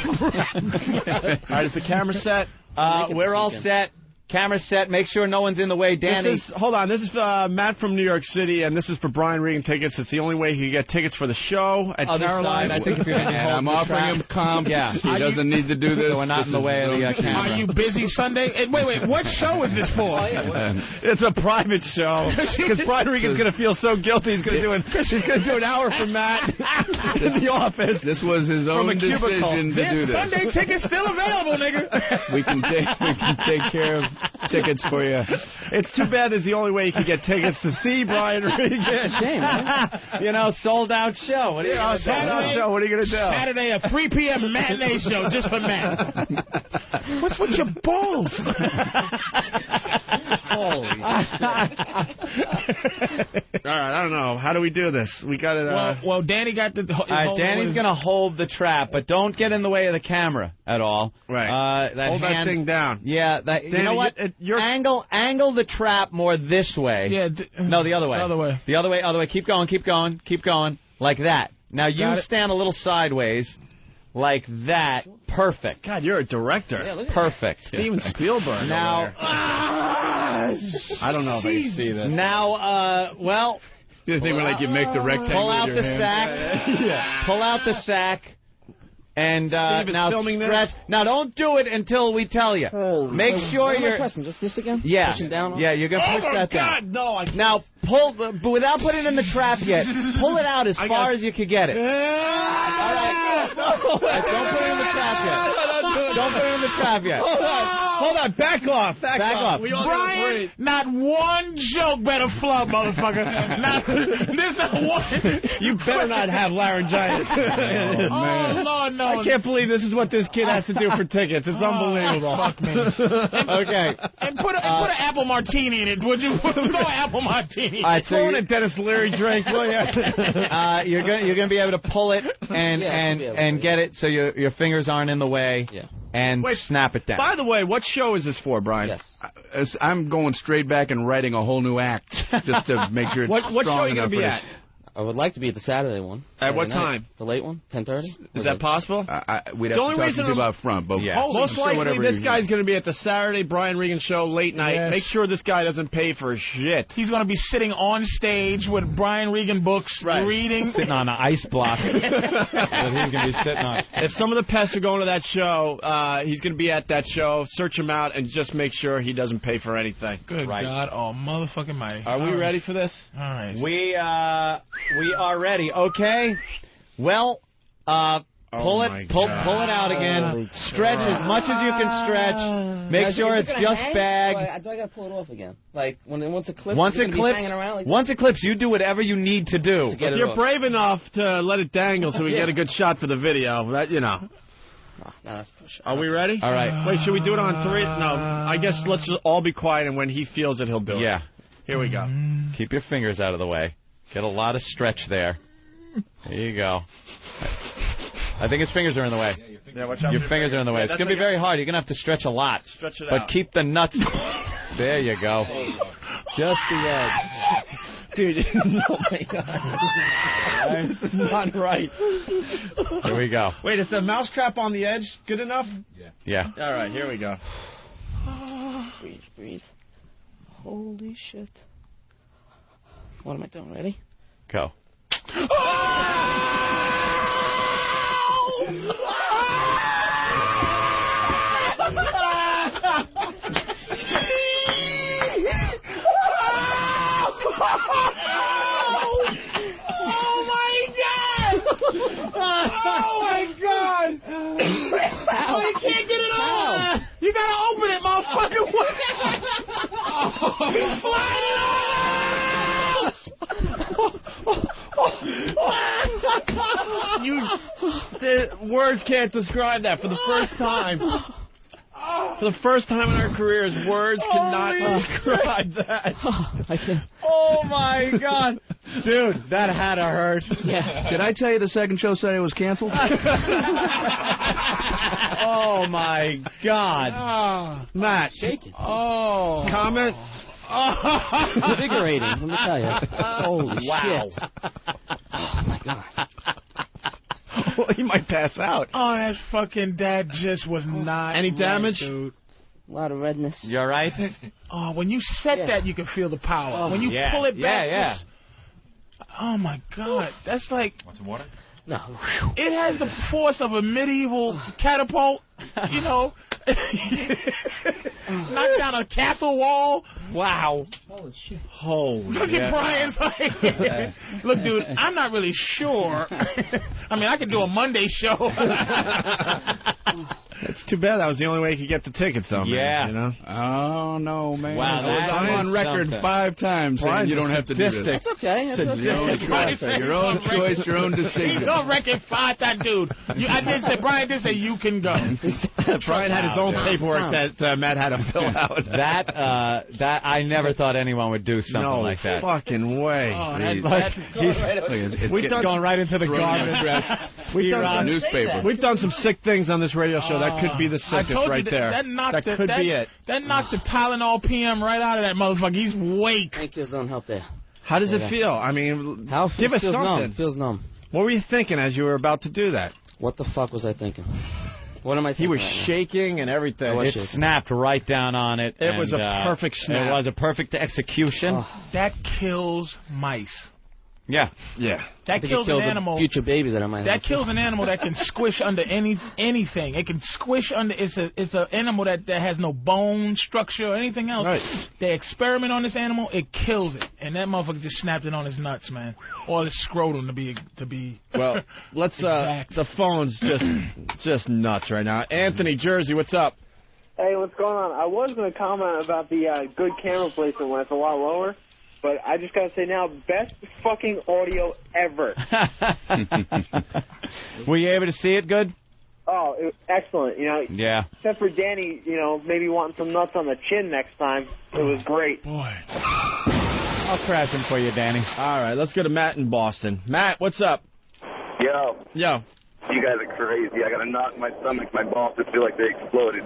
All right, is the camera set? We're all set. Camera set. Make sure no one's in the way. Danny. Hold on. This is Matt from New York City, and this is for Brian Regan tickets. It's the only way he can get tickets for the show at Caroline. I think if you're and I'm offering him comp. Yeah. He doesn't need to do this. So we're not in the way of the camera. Are you busy Sunday? Wait. What show is this for? It's a private show. Because Brian Regan's going to feel so guilty. He's going to do an hour for Matt in the office. This was his own decision to do this. Sunday tickets still available, nigga. We can take care of tickets for you. It's too bad there's the only way you can get tickets to see Brian Regan. It's a shame, man. Sold out show. What are you going to do? Saturday, a 3 p.m. matinee show just for Matt. What's with your balls? Holy All right, I don't know. How do we do this? We got it. Well, Danny got the... All right, Danny's going to hold the trap, but don't get in the way of the camera at all. Right. Hold that thing down. Yeah. Danny, you know what? Angle the trap more this way. Yeah. No, the other way. The other way. The other way. Keep going. Like that. Now you stand a little sideways. Like that. Perfect. God, you're a director. Yeah, look at Perfect. Steven Spielberg. Now, I don't know if I see this. Now, You think when you make the rectangle pull out with your the hand? sack. Pull out the sack. And now filming stretch. this? Now don't do it until we tell you. Make sure what am I you're. pressing? Just this again? Yeah. Pushing down on Yeah, you're gonna push that down. No, Now pull, but without putting it in the trap yet. Pull it out as far as you can get it. All right. Don't put it in the trap yet. Don't put him in the trap yet. Hold on. Back off. Back off. We all Brian, not one joke better flub, motherfucker. There's not one. You better not have laryngitis. Oh, Lord, no. I can't believe this is what this kid has to do for tickets. It's unbelievable. Fuck me. Okay. And put an apple martini in it, would you? Throw an apple martini. All right, so Throw in a Dennis Leary drink, will you? You're gonna be able to pull it and get it so your fingers aren't in the way. Yeah. And snap it down. By the way, what show is this for, Brian? Yes. I'm going straight back and writing a whole new act just to make sure it's What show are you going to be at? I would like to be at the Saturday one. At what Saturday night. time? The late one, 10:30. Is that possible? We'd have to talk to people out front, but most likely this guy's going to be at the Saturday Brian Regan show late night. Yes. Make sure this guy doesn't pay for shit. He's going to be sitting on stage with Brian Regan books, reading. Sitting on an ice block. That he's going to be sitting on. If some of the pests are going to that show, he's going to be at that show. Search him out and just make sure he doesn't pay for anything. Good God, oh motherfucking mighty. Are we ready for this? All right. We are ready. Okay. Well, pull it out again. Stretch as much as you can stretch. Make sure it's just bag. Do I got to pull it off again? Like once it clips. Once it clips, you do whatever you need to do. If you're brave enough to let it dangle so we get a good shot for the video, that No, that's push. Are we ready? All right. Wait, should we do it on 3? No, I guess let's just all be quiet, and when he feels it, he'll do it. Yeah. Here we go. Keep your fingers out of the way. Get a lot of stretch there. There you go. I think his fingers are in the way. Yeah, watch out. Your fingers are in the way. It's going to be very hard. You're going to have to stretch a lot. Stretch it but out. keep the nuts. There you go. Just the edge. Dude, oh my God. This is not right. Here we go. Wait, is the mousetrap on the edge good enough? Yeah. All right, here we go. Breathe. Holy shit. What am I doing? Ready? Go. Oh, you can't get it off! You gotta open it, motherfucker! He's sliding The words can't describe that for the first time. For the first time in our careers, words cannot describe that. I can't. Oh, my God. Dude, that had to hurt. Yeah. Did I tell you the second show Saturday was canceled? Oh, my God. Matt. Shaking. Oh. Comment? Invigorating, let me tell you. Holy shit. Oh, my God. He might pass out. Oh, that just was not Any damage? right, dude. A lot of redness. You all right? Oh, when you set that, you can feel the power. When you pull it back, it's- oh my God, that's like. Want some water? No. It has the force of a medieval catapult. You know, knock down a castle wall. Wow. Holy shit. Holy. Look at Brian's like. Look, dude, I'm not really sure. I mean, I could do a Monday show. It's too bad that was the only way he could get the tickets, though, man. Yeah. You know? Oh, no, man. Wow, I'm on record something. 5 times saying Brian's you don't have to do this. That's okay. That's okay. Your own choice, your own choice, your own decision. He's on record 5 times, dude. I did say, Brian did say you can go. Brian had his own paperwork that Matt had to fill out. That I never thought anyone would do something no like that. fucking way. Oh, We've done going right into the garbage. We've done a newspaper. We've done some sick things on this radio show. That could be the I sickest told right you there. That could be it. That knocked the Tylenol PM right out of that motherfucker. He's wake. Thank you, don't help there. How does it feel? I mean, How give us feels something. numb. Feels numb. What were you thinking as you were about to do that? What the fuck was I thinking? What am I thinking? He was right now? shaking and everything. It snapped right down on it. It was a perfect snap. It was a perfect execution. That kills mice. Yeah. That kills an animal. Future babies that I might have. That kills an animal that can squish under anything. It can squish under. It's an animal that has no bone structure or anything else. Right. They experiment on this animal, it kills it, and that motherfucker just snapped it on his nuts, man, or his scrotum to be. Well, let's. The phone's just nuts right now. Anthony, Jersey, what's up? Hey, what's going on? I was going to comment about the good camera placement when it's a lot lower, but I just got to say now, best fucking audio ever. Were you able to see it good? Oh, it was excellent. Yeah. Except for Danny, maybe wanting some nuts on the chin next time. It was great. Boy. I'll crash them for you, Danny. All right, let's go to Matt in Boston. Matt, what's up? Yo. You guys are crazy. I got a knot in my stomach. My balls just feel like they exploded.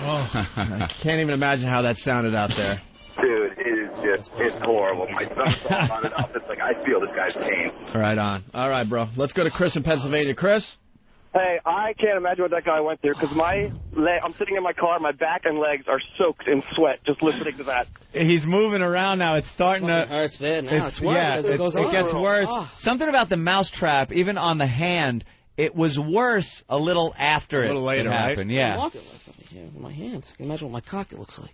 I can't even imagine how that sounded out there. Dude, it's horrible. My stomach's all knotted up. It's like I feel this guy's pain. Right on. All right, bro. Let's go to Chris in Pennsylvania. Chris? Hey, I can't imagine what that guy went through, because I'm sitting in my car, my back and legs are soaked in sweat just listening to that. He's moving around now. It's starting to... hurts bad now. It's worse as it goes on. It gets worse. Oh. Something about the mousetrap, even on the hand, it was worse a little after a little later, it happened. Right? Yeah. Walk it like something here with my hands. I can imagine what my cock it looks like.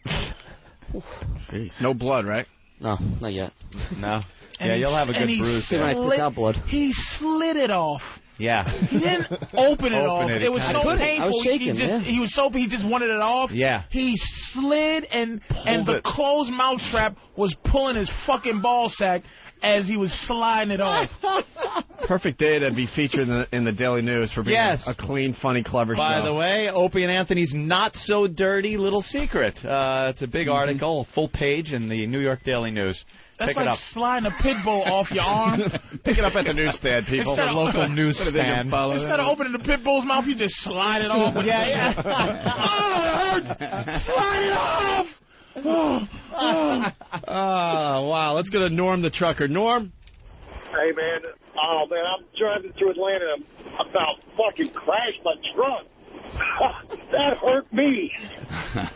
Jeez. No blood, right? No, not yet. No. Yeah, you'll have a good bruise. When I piss out blood. He slid it off. Yeah. He didn't open it off. It was so painful. I was shaking, he was so he just wanted it off. Yeah. He slid and the closed mousetrap was pulling his fucking ball sack as he was sliding it off. Perfect day to be featured in the Daily News for being a clean, funny, clever show. By the way, Opie and Anthony's Not So Dirty Little Secret. It's a big article, a full page in the New York Daily News. That's Pick it like up. sliding a pit bull off your arm. Pick it up at the newsstand, people. Instead the local newsstand. Instead of opening the pit bull's mouth, you just slide it off. Yeah. Oh, it hurts. Slide it off. Wow. Let's go to Norm the trucker. Norm? Hey, man. Oh, man, I'm driving through Atlanta and I'm about fucking crashed my truck. That hurt me.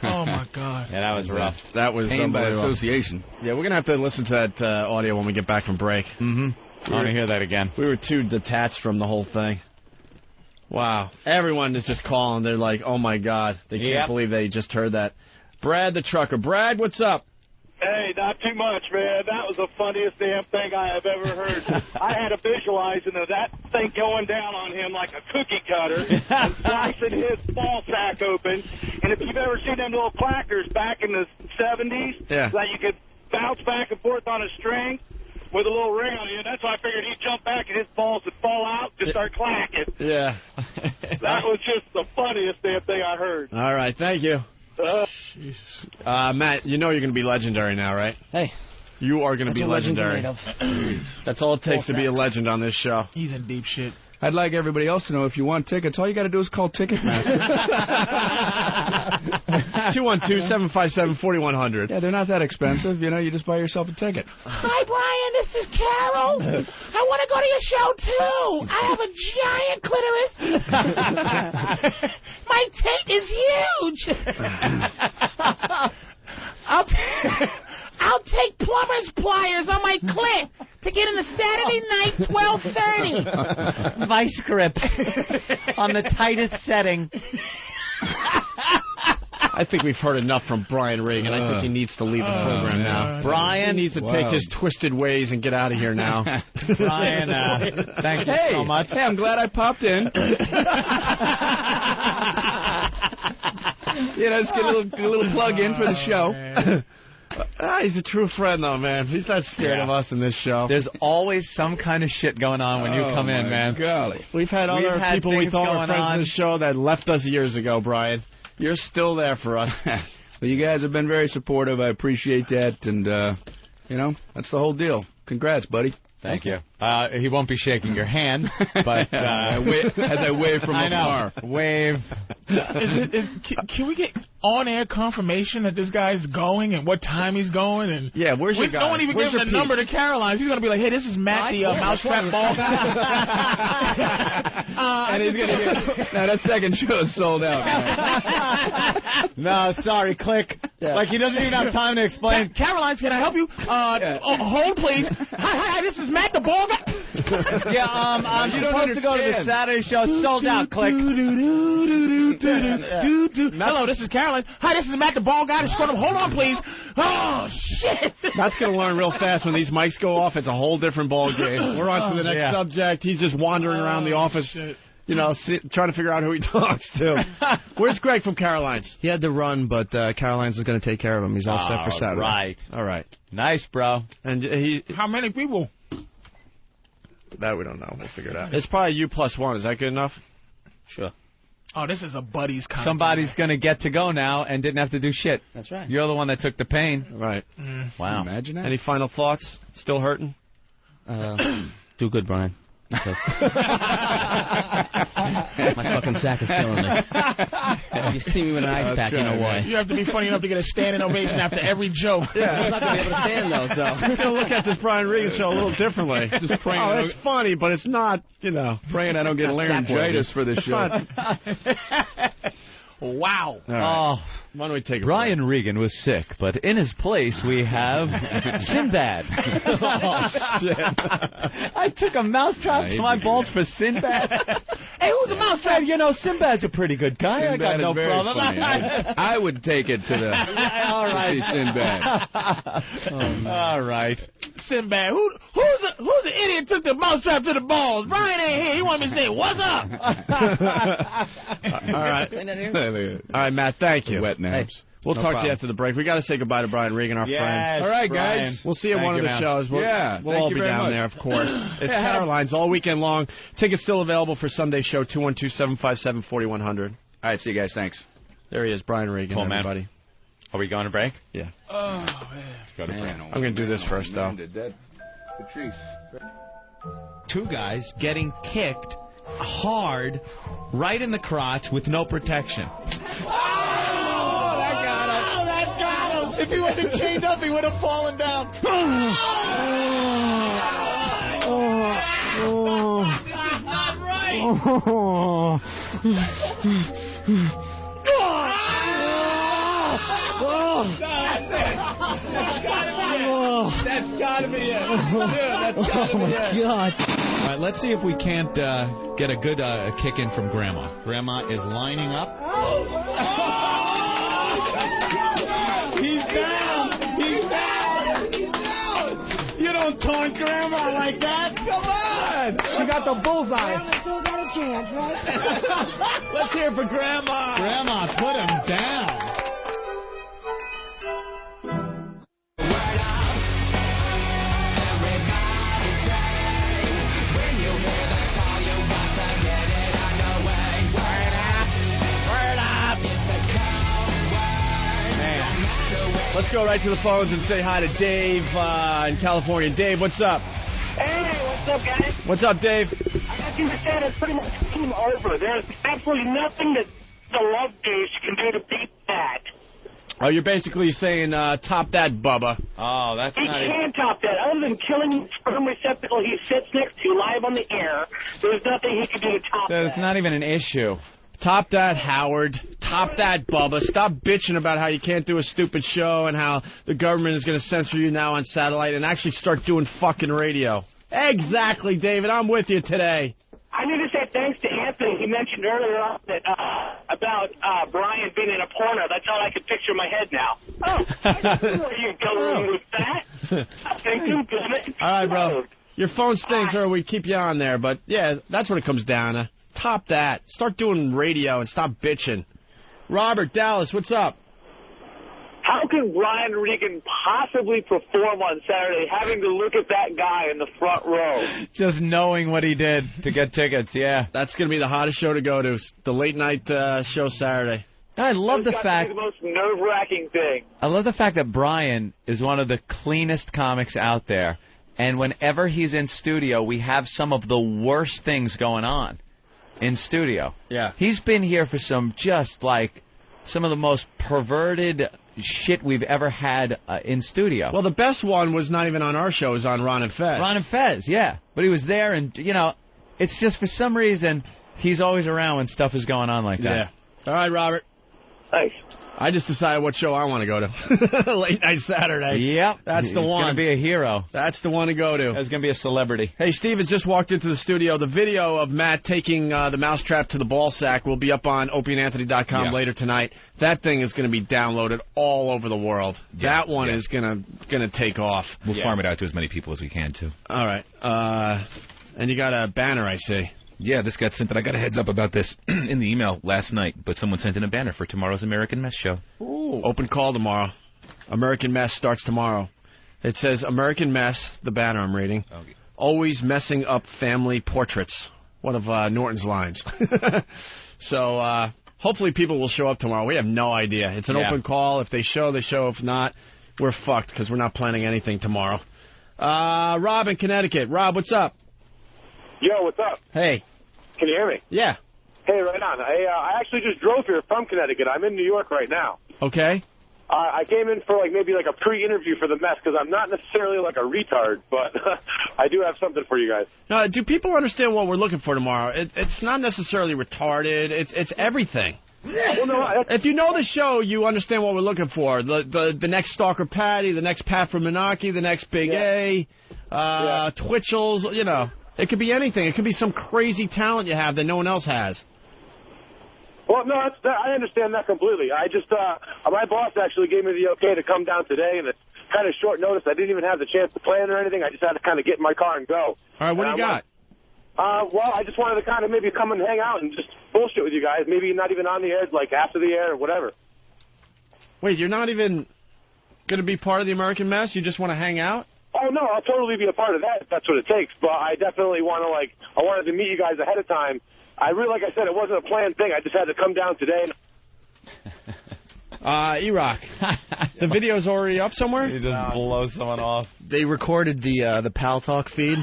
Oh, my God. Yeah, that was rough. That was Pain by unbelievable. association. Yeah, we're going to have to listen to that audio when we get back from break. Mm-hmm. I want to hear that again. We were too detached from the whole thing. Wow. Everyone is just calling. They're like, oh, my God. They can't believe they just heard that. Brad the trucker. Brad, what's up? Hey, not too much, man. That was the funniest damn thing I have ever heard. I had to visualize that thing going down on him like a cookie cutter and slicing his ball sack open. And if you've ever seen them little clackers back in the 70s, that you could bounce back and forth on a string with a little ring on it, that's why I figured he'd jump back and his balls would fall out and start clacking. Yeah. That was just the funniest damn thing I heard. All right, thank you. Matt, you know you're going to be legendary now, right? Hey. You are going to be legendary. That's all it takes to be a legend on this show. He's in deep shit. I'd like everybody else to know if you want tickets, all you got to do is call Ticketmaster. 212-757-4100. Yeah, they're not that expensive. You just buy yourself a ticket. Hi, Brian. This is Carol. I want to go to your show, too. I have a giant clitoris. My taint is huge. I'll take plumber's pliers on my clit to get in the Saturday night 12:30. Vice grips on the tightest setting. I think we've heard enough from Brian Regan. I think he needs to leave the program now. Brian needs to take his twisted ways and get out of here now. Brian, thank you so much. Hey, I'm glad I popped in. Just get a little plug in for the show. He's a true friend, though, man. He's not scared of us in this show. There's always some kind of shit going on when you come in, man. Golly. We've had other people we thought were friends of the show that left us years ago, Brian. You're still there for us. Well, you guys have been very supportive. I appreciate that. And, that's the whole deal. Congrats, buddy. Thank you. He won't be shaking your hand, but as I wave from afar. Wave. Can we get on-air confirmation that this guy's going and what time he's going? And yeah, where's your guy? No one even gave him the number to Caroline's. He's going to be like, hey, this is Matt, the mousetrap ball guy. And he's going to get... Now, that second show is sold out. No, sorry, click. Like he doesn't even have time to explain. Caroline, can I help you? Hold, please. Hi, this is Matt the ball guy. Yeah, I'm supposed to go to the Saturday show. Sold out. Click. Hello, this is Caroline. Hi, this is Matt the ball guy. Hold on, please. Oh, shit. Matt's going to learn real fast when these mics go off. It's a whole different ball game. We're on to the next subject. He's just wandering around the office, you know, trying to figure out who he talks to. Where's Greg from Caroline's? He had to run, but Caroline's is going to take care of him. He's all set for Saturday. Right. All right. Nice, bro. And How many people? That we don't know. We'll figure it out. It's probably you plus one. Is that good enough? Sure. Oh, this is a buddies kind. Somebody's going to get to go now and didn't have to do shit. That's right. You're the one that took the pain. Right. Wow. Imagine that. Any final thoughts? Still hurting? Do good, Brian. My fucking sack is killing me. You see me with an ice pack, you know why. You have to be funny enough to get a standing ovation after every joke. Yeah. I'm not going to be able to stand, though, so. I'm going to look at this Brian Regan show a little differently. Just praying. Oh, it's funny, but it's not, you know. Praying I don't get laryngitis for this show. Wow. Right. Oh, why don't we take Brian Regan was sick, but in his place we have Sinbad. Oh, shit. I took a mousetrap to my balls for Sinbad. Hey, who's a mousetrap? You know, Sinbad's a pretty good guy. Sinbad I got no is very problem. Funny. I would take it to the all right. to see Sinbad. All right. Sinbad, who's the idiot took the mousetrap to the balls? Brian ain't here. He wanted me to say, what's up? All right. All right, Matt, thank you. Wet naps. We'll talk to you after the break. We got to say goodbye to Brian Regan, our friend. All right, guys. We'll see you at one of the shows. We'll all be down there, of course. It's Caroline's all weekend long. Tickets still available for Sunday's show, 212-757-4100. All right, see you guys. Thanks. There he is, Brian Regan, everybody. Man. Are we going to break? Yeah. Oh, man. I'm going to do this first, though. Patrice. Two guys getting kicked hard right in the crotch with no protection. Oh, that got him. Oh, that got him. If he wasn't chained up, he would have fallen down. This is not right. That's gotta be it. That's gotta be it. God. All right, let's see if we can't get a good kick in from Grandma. Grandma is lining up. He's down. He's down. He's down. You don't taunt Grandma like that. Come on. She got the bullseye. Grandma still got a chance, right? Let's hear it for Grandma. Grandma put him down. Let's go right to the phones and say hi to Dave in California. Dave, what's up? Hey, what's up, guys? What's up, Dave? I got you to say it's pretty much game over. There's absolutely nothing that the love goose can do to beat that. Oh, you're basically saying top that, Bubba. Oh, that's he not can't top that. Other than killing the sperm receptacle he sits next to live on the air, there's nothing he can do to top that. It's not even an issue. Top that, Howard. Top that, Bubba. Stop bitching about how you can't do a stupid show and how the government is going to censor you now on satellite and actually start doing fucking radio. Exactly, David. I'm with you today. I need to say thanks to Anthony. He mentioned earlier on that about Brian being in a porno. That's all I could picture in my head now. Oh, I see where you're going with that. Thank you, all right, bro. Your phone stinks or we keep you on there. But, yeah, that's what it comes down to. Top that. Start doing radio and stop bitching. Robert, Dallas, what's up? How can Brian Regan possibly perform on Saturday having to look at that guy in the front row? Just knowing what he did to get tickets, yeah. That's going to be the hottest show to go to, the late night show Saturday. I love the fact... the most nerve-wracking thing. I love the fact that Brian is one of the cleanest comics out there. And whenever he's in studio, we have some of the worst things going on in studio. Yeah. He's been here for some of the most perverted shit we've ever had in studio. Well, the best one was not even on our show. It was on Ron and Fez. Ron and Fez, yeah. But he was there, and, you know, it's just for some reason he's always around when stuff is going on like that. Yeah. All right, Robert. Thanks. I just decided what show I want to go to. Late night Saturday. Yep. That's the one. He's going to be a hero. That's the one to go to. He's going to be a celebrity. Hey, Steve has just walked into the studio. The video of Matt taking the mousetrap to the ball sack will be up on opieandanthony.com later tonight. That thing is going to be downloaded all over the world. That one is going to take off. We'll farm it out to as many people as we can, too. All right. And you got a banner, I see. Yeah, this got sent, but I got a heads up about this in the email last night, but someone sent in a banner for tomorrow's American Mess show. Ooh. Open call tomorrow. American Mess starts tomorrow. It says, American Mess, the banner I'm reading, always messing up family portraits. One of Norton's lines. So hopefully people will show up tomorrow. We have no idea. It's an open call. If they show, they show. If not, we're fucked because we're not planning anything tomorrow. Rob in Connecticut. Rob, what's up? Yo, what's up? Hey. Can you hear me? Yeah. Hey, right on. I actually just drove here from Connecticut. I'm in New York right now. Okay. I came in for maybe a pre-interview for the mess because I'm not necessarily like a retard, but I do have something for you guys. Now, do people understand what we're looking for tomorrow? It's not necessarily retarded. It's everything. Well, no, if you know the show, you understand what we're looking for. The next Stalker Patty, the next Pat from Menaki, the next Big A, Twitchell's, you know. It could be anything. It could be some crazy talent you have that no one else has. Well, no, I understand that completely. I just, my boss actually gave me the okay to come down today, and it's kind of short notice. I didn't even have the chance to plan or anything. I just had to kind of get in my car and go. All right, what do you got? Well, I just wanted to kind of maybe come and hang out and just bullshit with you guys. Maybe not even on the air, like after the air or whatever. Wait, you're not even going to be part of the American Mess? You just want to hang out? Oh, no, I'll totally be a part of that if that's what it takes. But I definitely want to, I wanted to meet you guys ahead of time. Like I said, it wasn't a planned thing. I just had to come down today. E-Rock, the video's already up somewhere? You just blow someone off. They recorded the Pal Talk feed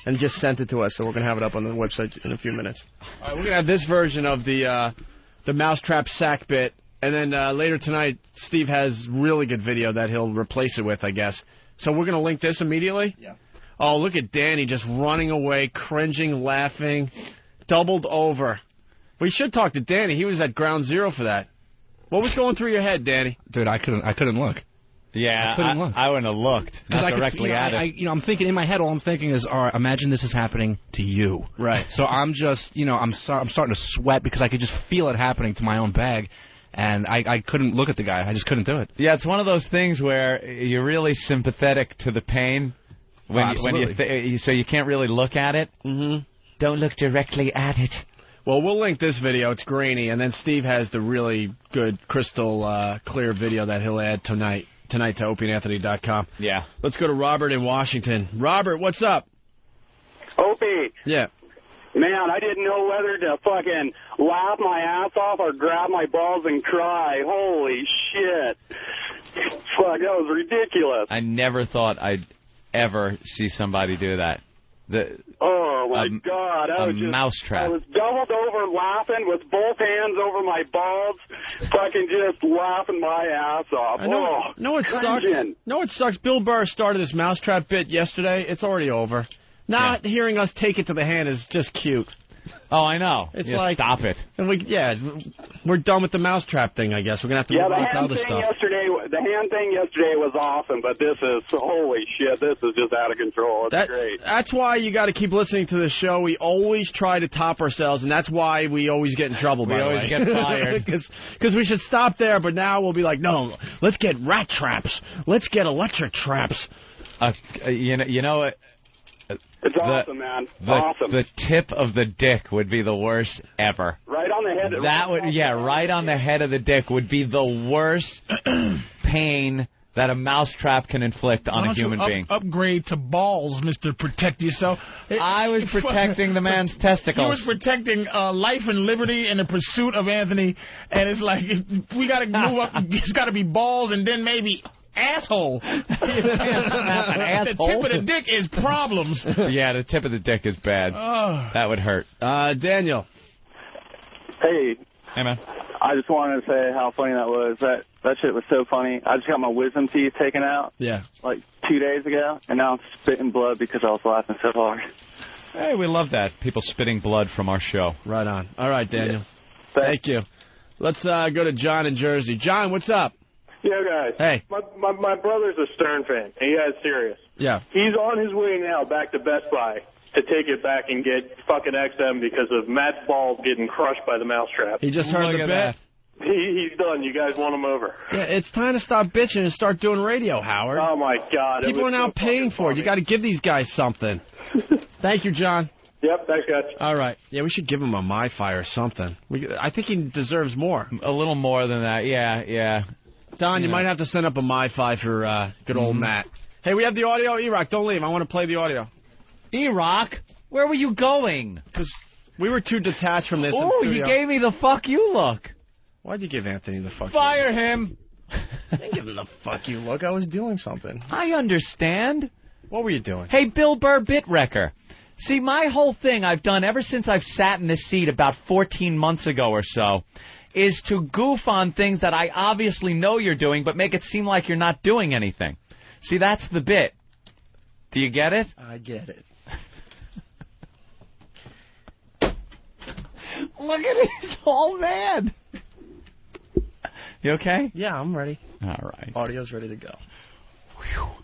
and just sent it to us, so we're going to have it up on the website in a few minutes. All right, we're going to have this version of the mousetrap sack bit, and then later tonight, Steve has really good video that he'll replace it with, I guess. So we're going to link this immediately? Yeah. Oh, look at Danny just running away, cringing, laughing, doubled over. We should talk to Danny. He was at ground zero for that. What was going through your head, Danny? Dude, I couldn't look. Yeah, I wouldn't have looked. Not directly at it. I'm thinking in my head. All I'm thinking is, all right, imagine this is happening to you. Right. So I'm just, I'm starting to sweat because I could just feel it happening to my own bag, and I couldn't look at the guy. I just couldn't do it. Yeah, it's one of those things where you're really sympathetic to the pain so you can't really look at it. Mm-hmm. Don't look directly at it. Well, we'll link this video. It's grainy, and then Steve has the really good, crystal clear video that he'll add tonight to opieandanthony.com. Yeah. Let's go to Robert in Washington. Robert, what's up? Opie. Yeah. Man, I didn't know whether to fucking laugh my ass off or grab my balls and cry. Holy shit. Fuck, that was ridiculous. I never thought I'd ever see somebody do that. Oh, my God. I was mousetrap. I was doubled over laughing with both hands over my balls, fucking just laughing my ass off. It sucks? Bill Burr started this mousetrap bit yesterday. It's already over. Not hearing us take it to the hand is just cute. Oh, I know. It's stop it. And we're done with the mousetrap thing, I guess. We're going to have to move on to other stuff. The hand thing yesterday was awesome, but this is, holy shit, this is just out of control. It's great. That's why you got to keep listening to the show. We always try to top ourselves, and that's why we always get in trouble, by the way. We always get fired. Because we should stop there, but now we'll be like, no, let's get rat traps. Let's get electric traps. You know what? It's awesome, man. Awesome. The tip of the dick would be the worst ever. Right on the head. Right on the head of the dick would be the worst pain that a mousetrap can inflict on a human being. Upgrade to balls, Mr. Protect Yourself. I was protecting the man's testicles. He was protecting life and liberty in the pursuit of Anthony, and it's like, we got to move up. It's got to be balls and then maybe asshole. The tip of the dick is problems. Yeah, the tip of the dick is bad. That would hurt. Daniel. Hey. Hey, man. I just wanted to say how funny that was. That shit was so funny. I just got my wisdom teeth taken out. Yeah. Like 2 days ago, and now I'm spitting blood because I was laughing so hard. Hey, we love that. People spitting blood from our show. Right on. All right, Daniel. Yeah. Thank you. Let's go to John in Jersey. John, what's up? Yeah, guys. Hey. My brother's a Stern fan. He has Sirius. Yeah. He's on his way now back to Best Buy to take it back and get fucking XM because of Matt's balls getting crushed by the mousetrap. He just heard the bit. He's done. You guys want him over. Yeah, it's time to stop bitching and start doing radio, Howard. Oh, my God. People are now paying for it. You got to give these guys something. Thank you, John. Yep, thanks, guys. All right. Yeah, we should give him a MiFi or something. I think he deserves more. A little more than that. Yeah. Don, you might have to send up a MiFi for good old Matt. Hey, we have the audio. E-Rock, don't leave. I want to play the audio. E-Rock? Where were you going? Because we were too detached from this. Oh, you gave me the fuck you look. Why'd you give Anthony the fuck Fire you look? him. I didn't give him the fuck you look. I was doing something. I understand. What were you doing? Hey, Bill Burr Bit Wrecker. See, my whole thing I've done ever since I've sat in this seat about 14 months ago or so is to goof on things that I obviously know you're doing but make it seem like you're not doing anything. See, that's the bit. Do you get it? I get it. Look at it. He's all mad. You okay? Yeah, I'm ready. All right. Audio's ready to go. Wow.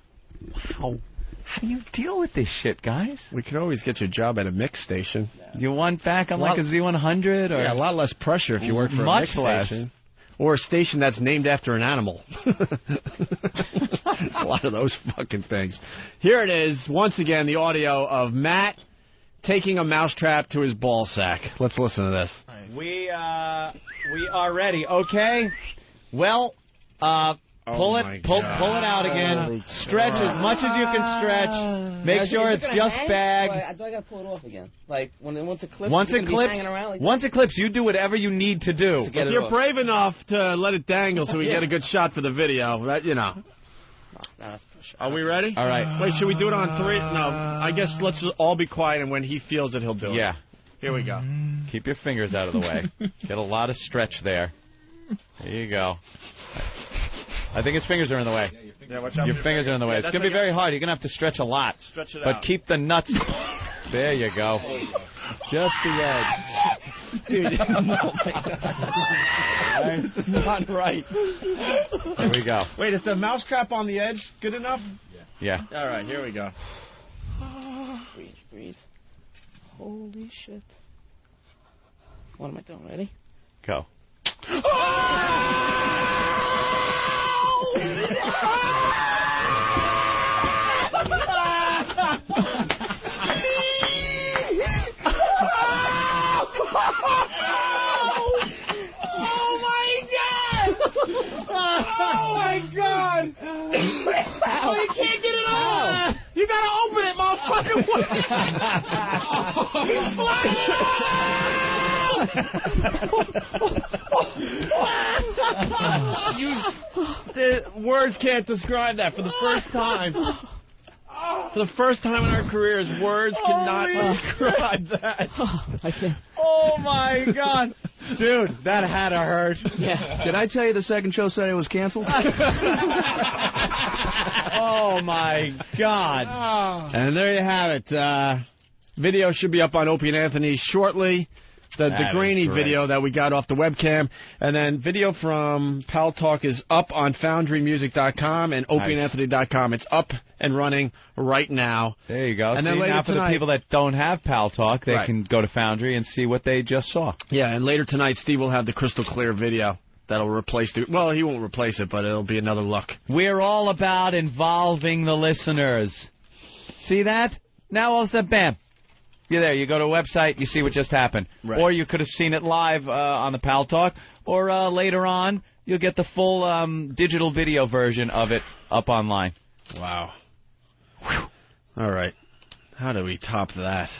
How do you deal with this shit, guys? We could always get you a job at a mix station. You want back on like a Z100? Or? Yeah, a lot less pressure if you work for a mix station. Or a station that's named after an animal. It's a lot of those fucking things. Here it is, once again, the audio of Matt taking a mousetrap to his ball sack. Let's listen to this. We are ready, okay? Well, pull it out again. Stretch as much as you can stretch. Make sure it's just bag. Do I gotta pull it off again? Like once it clips. Once it clips, you do whatever you need to do. If you're brave enough to let it dangle so we get a good shot for the video, that Are we ready? All right. Wait, should we do it on 3? No, I guess let's just all be quiet, and when he feels it, he'll do it. Yeah. Here we go. Keep your fingers out of the way. Get a lot of stretch there. There you go. I think his fingers are in the way. Yeah, watch out. Your fingers are in the way. It's going to be very hard. You're going to have to stretch a lot. Stretch it out. But keep the nuts. There you go. Just the edge. Dude, this is not right. Here we go. Wait, is the mousetrap on the edge good enough? Yeah. All right, here we go. Breathe. Holy shit. What am I doing? Ready? Go. Oh, my God! Oh, you can't get it off! You gotta open it, motherfucker! He's sliding it off! The words can't describe that for the first time. For the first time in our careers, words cannot describe that. I can't. Oh, my God. Dude, that had to hurt. Yeah. Did I tell you the second show Saturday was canceled? Oh, my God. And there you have it. Video should be up on Opie and Anthony shortly. The grainy video that we got off the webcam. And then video from Pal Talk is up on FoundryMusic.com and OpieandAnthony.com. It's up and running right now. There you go. And see, then later now for tonight, the people that don't have Pal Talk, they can go to Foundry and see what they just saw. Yeah, and later tonight, Steve will have the crystal clear video that'll replace the... Well, he won't replace it, but it'll be another look. We're all about involving the listeners. See that? Now all of a sudden, bam. You're there. You go to a website, you see what just happened. Right. Or you could have seen it live on the Pal Talk. Or later on, you'll get the full digital video version of it up online. Wow. All right. How do we top that?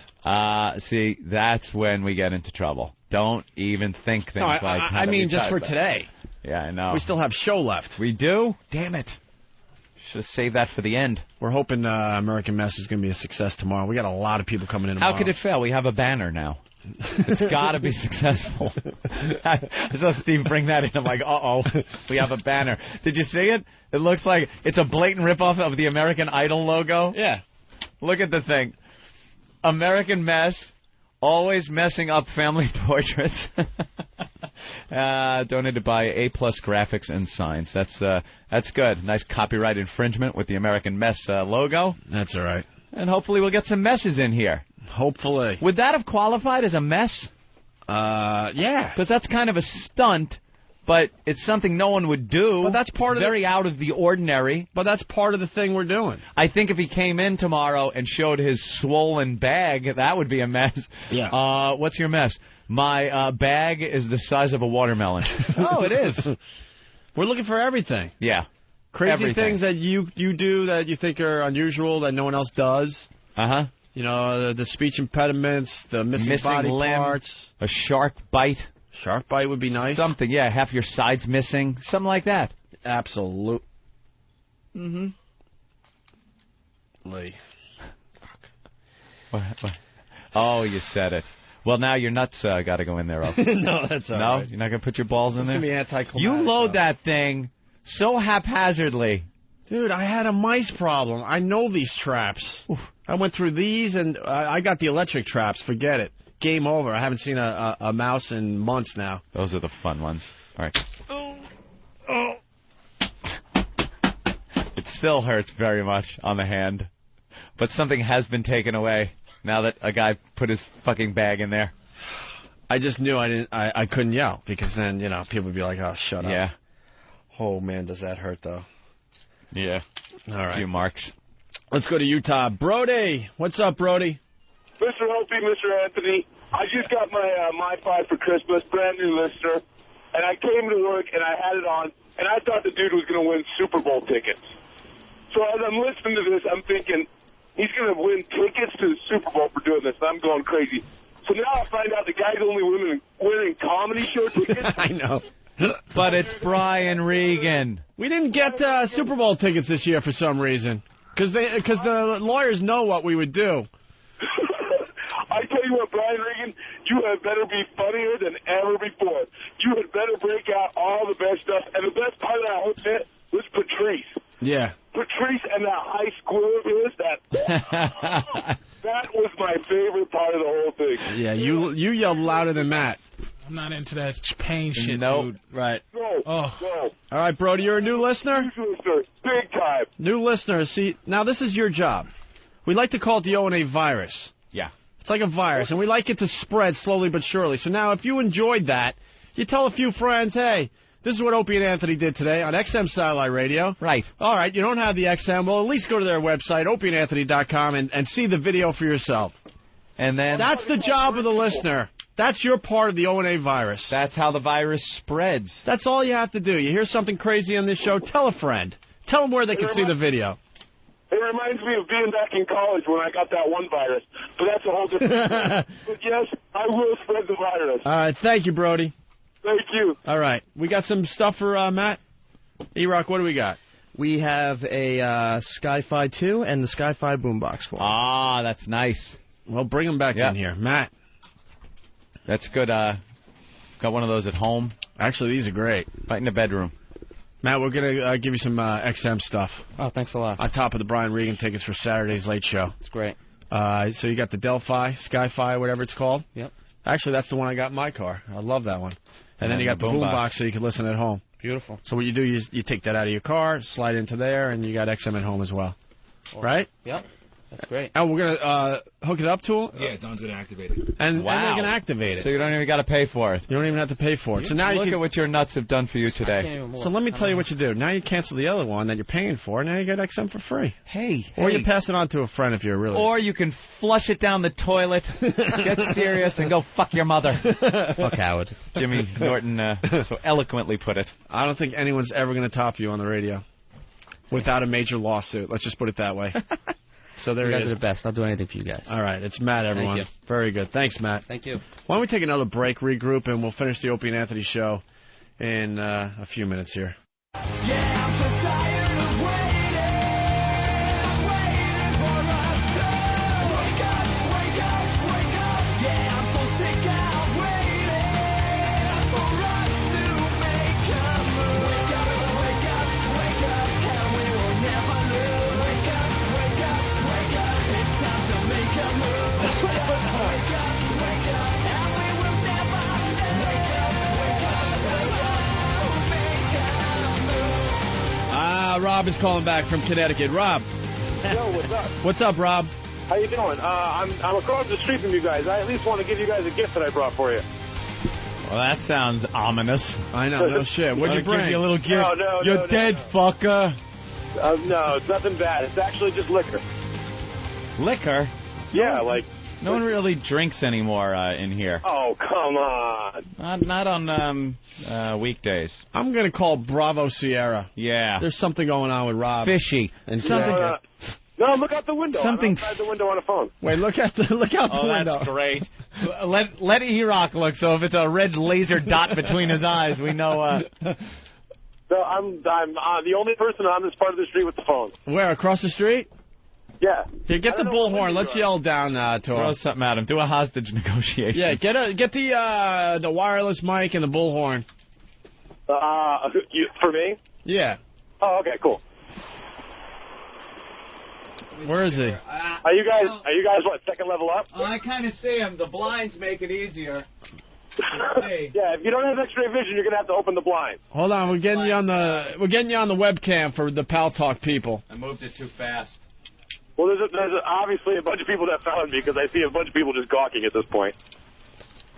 See, that's when we get into trouble. Don't even think things like that. I mean, just for today. Yeah, I know. We still have show left. We do? Damn it. Should have saved that for the end. We're hoping American Mess is going to be a success tomorrow. We got a lot of people coming in tomorrow. How could it fail? We have a banner now. It's got to be successful. I saw Steve bring that in. I'm like, uh-oh, we have a banner. Did you see it? It looks like it's a blatant ripoff of the American Idol logo. Yeah. Look at the thing. American Mess, always messing up family portraits. Donated by A+ Graphics and Signs. That's good. Nice copyright infringement with the American Mess logo. That's all right. And hopefully we'll get some messes in here. Hopefully. Would that have qualified as a mess? Yeah. Because that's kind of a stunt, but it's something no one would do. But that's part of very out of the ordinary. But that's part of the thing we're doing. I think if he came in tomorrow and showed his swollen bag, that would be a mess. Yeah. What's your mess? My bag is the size of a watermelon. Oh, it is. We're looking for everything. Yeah. Crazy things that you do that you think are unusual that no one else does. Uh-huh. You know, the speech impediments, the missing body limb, parts. A shark bite. Shark bite would be nice. Something, yeah, half your sides missing. Something like that. Absolute. Mm-hmm. What? Oh, you said it. Well, now your nuts got to go in there. No, that's all right. You're not going to put your balls in there? It's going to be anticlimactic. You load that thing so haphazardly. Dude, I had a mice problem. I know these traps. Oof. I went through these, and I got the electric traps. Forget it. Game over. I haven't seen a mouse in months now. Those are the fun ones. All right. Oh. It still hurts very much on the hand. But something has been taken away now that a guy put his fucking bag in there. I just knew I couldn't yell, because then, you know, people would be like, oh, shut up. Yeah. Oh, man, does that hurt, though. Yeah. All right. A few marks. Let's go to Utah. Brody. What's up, Brody? Mr. Opie, Mr. Anthony, I just got my Fi for Christmas, brand new listener, and I came to work and I had it on, and I thought the dude was going to win Super Bowl tickets. So as I'm listening to this, I'm thinking, he's going to win tickets to the Super Bowl for doing this, and I'm going crazy. So now I find out the guy's only winning comedy show tickets. I know. But it's Brian Regan. We didn't get Super Bowl tickets this year for some reason, because the lawyers know what we would do. I tell you what, Brian Regan, you had better be funnier than ever before. You had better break out all the best stuff. And the best part of that whole bit was Patrice. Yeah. Patrice and that high squirrel of his, that was my favorite part of the whole thing. Yeah, you yelled louder than Matt. I'm not into that pain shit, Nope. dude. Right. No, no. All right, Brody, you're a new listener? New listener, big time. New listener. See, now this is your job. We like to call it the O&A virus. Yeah. It's like a virus, and we like it to spread slowly but surely. So now if you enjoyed that, you tell a few friends, hey, this is what Opie and Anthony did today on XM Satellite Radio. Right. All right, you don't have the XM. Well, at least go to their website, opieandanthony.com, and see the video for yourself. And then that's the job of the listener. That's your part of the O&A virus. That's how the virus spreads. That's all you have to do. You hear something crazy on this show, tell a friend. Tell them where they can see the video. It reminds me of being back in college when I got that one virus. But that's a whole different story. But yes, I will spread the virus. All right, thank you, Brody. Thank you. All right, we got some stuff for Matt. E-Rock, what do we got? We have a Sky-Fi 2 and the Sky-Fi boombox for him. Ah, that's nice. Well, bring them back in here. Matt. That's good. Got one of those at home. Actually, these are great. Right in the bedroom. Matt, we're going to give you some XM stuff. Oh, thanks a lot. On top of the Brian Regan tickets for Saturday's Late Show. It's great. So you got the Delphi, Sky-Fi, whatever it's called. Yep. Actually, that's the one I got in my car. I love that one. And then you got the boombox so you can listen at home. Beautiful. So what you do is you take that out of your car, slide into there, and you got XM at home as well. Right? Yep. That's great. And we're going to hook it up to him? Yeah, Don's going to activate it. And Wow. they're going to activate it. So you don't even got to pay for it. You don't even have to pay for it. So now look you at what your nuts have done for you today. So let me tell you what you do. Now you cancel the other one that you're paying for. Now you get XM for free. Hey. Or you pass it on to a friend if you're really... Or you can flush it down the toilet, get serious, and go fuck your mother. Fuck Howard. Jimmy Norton so eloquently put it. I don't think anyone's ever going to top you on the radio without a major lawsuit. Let's just put it that way. So there you he guys is. are the best. I'll do anything for you guys. All right, it's Matt, everyone. Thank you. Very good. Thanks, Matt. Thank you. Why don't we take another break, regroup, and we'll finish the Opie and Anthony show in a few minutes here. Yeah, I'm so tired of waiting for us to wake up, wake up, wake up. Yeah, I'm so sick of waiting for us to make a move. Wake up, wake up, wake up, and we will never lose. Wake up, wake up, wake up, it's time to make a move. Wake up, wake up, wake up, and we will never lose. Wake up, wake up, Rob is calling back from Connecticut. Rob. Yo, what's up? What's up, Rob? How you doing? I'm across the street from you guys. I at least want to give you guys a gift that I brought for you. Well, that sounds ominous. I know, no shit. What'd you bring? Give you a little gift. No, You're dead, fucker. No, it's nothing bad. It's actually just liquor. Liquor? Yeah, like... No one really drinks anymore in here. Oh, come on. Not on weekdays. I'm going to call Bravo Sierra. Yeah. There's something going on with Rob. Fishy. And something. No, look out the window. Something. I'm outside the window on a phone. Wait, look out the window. That's great. Let E-Rock look, so if it's a red laser dot between his eyes, we know... No, I'm the only person on this part of the street with the phone. Where, across the street? Yeah. Here, get the bullhorn. Let's yell down to him. Throw something at him. Do a hostage negotiation. Yeah, get the wireless mic and the bullhorn. For me? Yeah. Oh, okay, cool. Where is he? Are you guys what, second level up? I kind of see him. The blinds make it easier. Yeah, if you don't have X-ray vision, you're gonna have to open the blind. Hold on, we're getting you on the webcam for the Pal Talk people. I moved it too fast. Well, there's obviously a bunch of people that found me because I see a bunch of people just gawking at this point.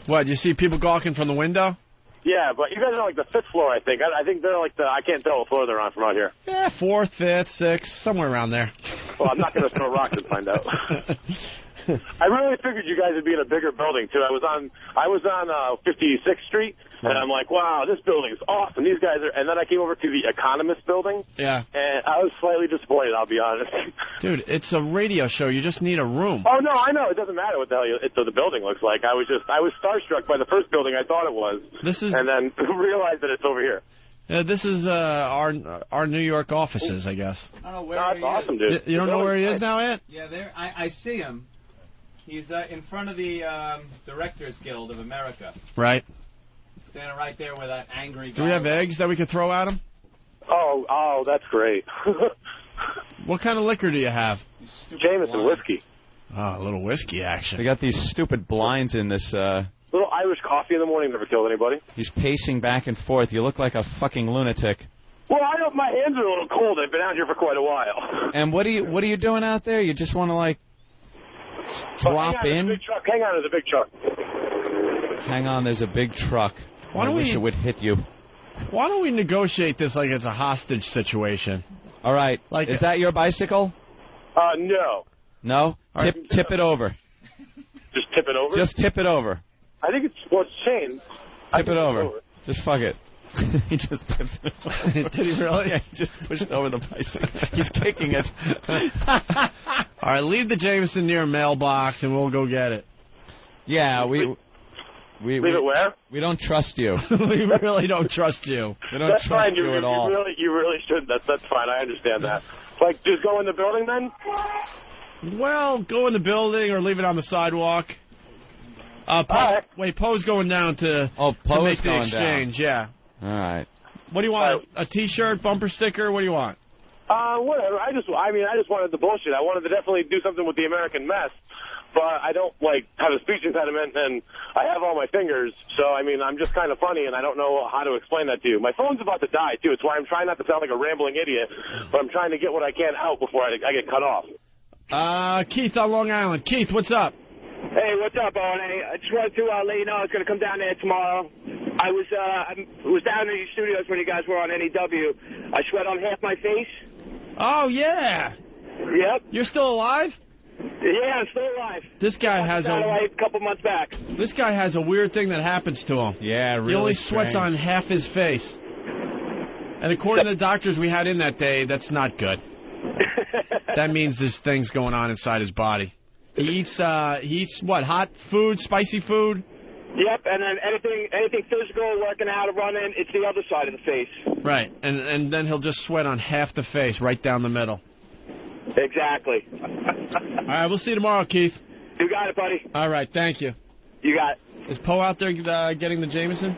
What, you see people gawking from the window? Yeah, but you guys are like the 5th floor, I think. I think they're like I can't tell what floor they're on from out here. Yeah, 4th, 5th, 6th, somewhere around there. Well, I'm not going to throw rocks and find out. I really figured you guys would be in a bigger building, too. I was on 56th Street, and I'm like, wow, this building's awesome. These guys are... And then I came over to the Economist building, yeah, and I was slightly disappointed, I'll be honest. Dude, it's a radio show. You just need a room. Oh, no, I know. It doesn't matter what the hell the building looks like. I was starstruck by the first building I thought it was, and then realized that it's over here. This is our New York offices, I guess. I don't know where that's awesome, dude. You don't know where he is now, Ed? Yeah, there. I see him. He's in front of the Directors Guild of America. Right. Standing right there with that angry guy. Do we have eggs that we could throw at him? Oh, that's great. What kind of liquor do you have? Jameson whiskey. Oh, a little whiskey action. They got these stupid blinds in this... little Irish coffee in the morning never killed anybody. He's pacing back and forth. You look like a fucking lunatic. Well, my hands are a little cold. I've been out here for quite a while. And what are you doing out there? You just want to, like... drop in? Hang on, there's a big truck. Hang on, there's a big truck. I wish it would hit you. Why don't we negotiate this like it's a hostage situation? All right. Is that your bicycle? No. No? Tip it over. Just tip it over? Just tip it over. I think it's chained. Tip it over. Just fuck it. He just tipped it over. Did he really? Yeah, he just pushed over the bicycle. He's kicking it. All right, leave the Jameson near a mailbox, and we'll go get it. Yeah, we leave it where? We don't trust you. We really don't trust you. We don't trust you at all. You really shouldn't. That's fine. I understand that. Like, just go in the building then? Well, go in the building or leave it on the sidewalk. Wait, Poe's going down to make the exchange. Down. Yeah. All right. What do you want? A T-shirt, bumper sticker? What do you want? Whatever. I just wanted the bullshit. I wanted to definitely do something with the American mess, but I don't have a speech impediment, and I have all my fingers. So I'm just kind of funny, and I don't know how to explain that to you. My phone's about to die too. It's why I'm trying not to sound like a rambling idiot, but I'm trying to get what I can out before I get cut off. Keith on Long Island. Keith, what's up? Hey, what's up, Owen? I just wanted to let you know I was going to come down there tomorrow. I was down in the studios when you guys were on NEW. I sweat on half my face. Oh, yeah. Yep. You're still alive? Yeah, I'm still alive. This guy has a couple months back. This guy has a weird thing that happens to him. Yeah, really. He only sweats on half his face. And according to the doctors we had in that day, that's not good. That means there's things going on inside his body. He eats what? Hot food, spicy food? Yep, and then anything physical, working out or running, it's the other side of the face. Right, and then he'll just sweat on half the face, right down the middle. Exactly. All right, we'll see you tomorrow, Keith. You got it, buddy. All right, thank you. You got it. Is Poe out there getting the Jameson?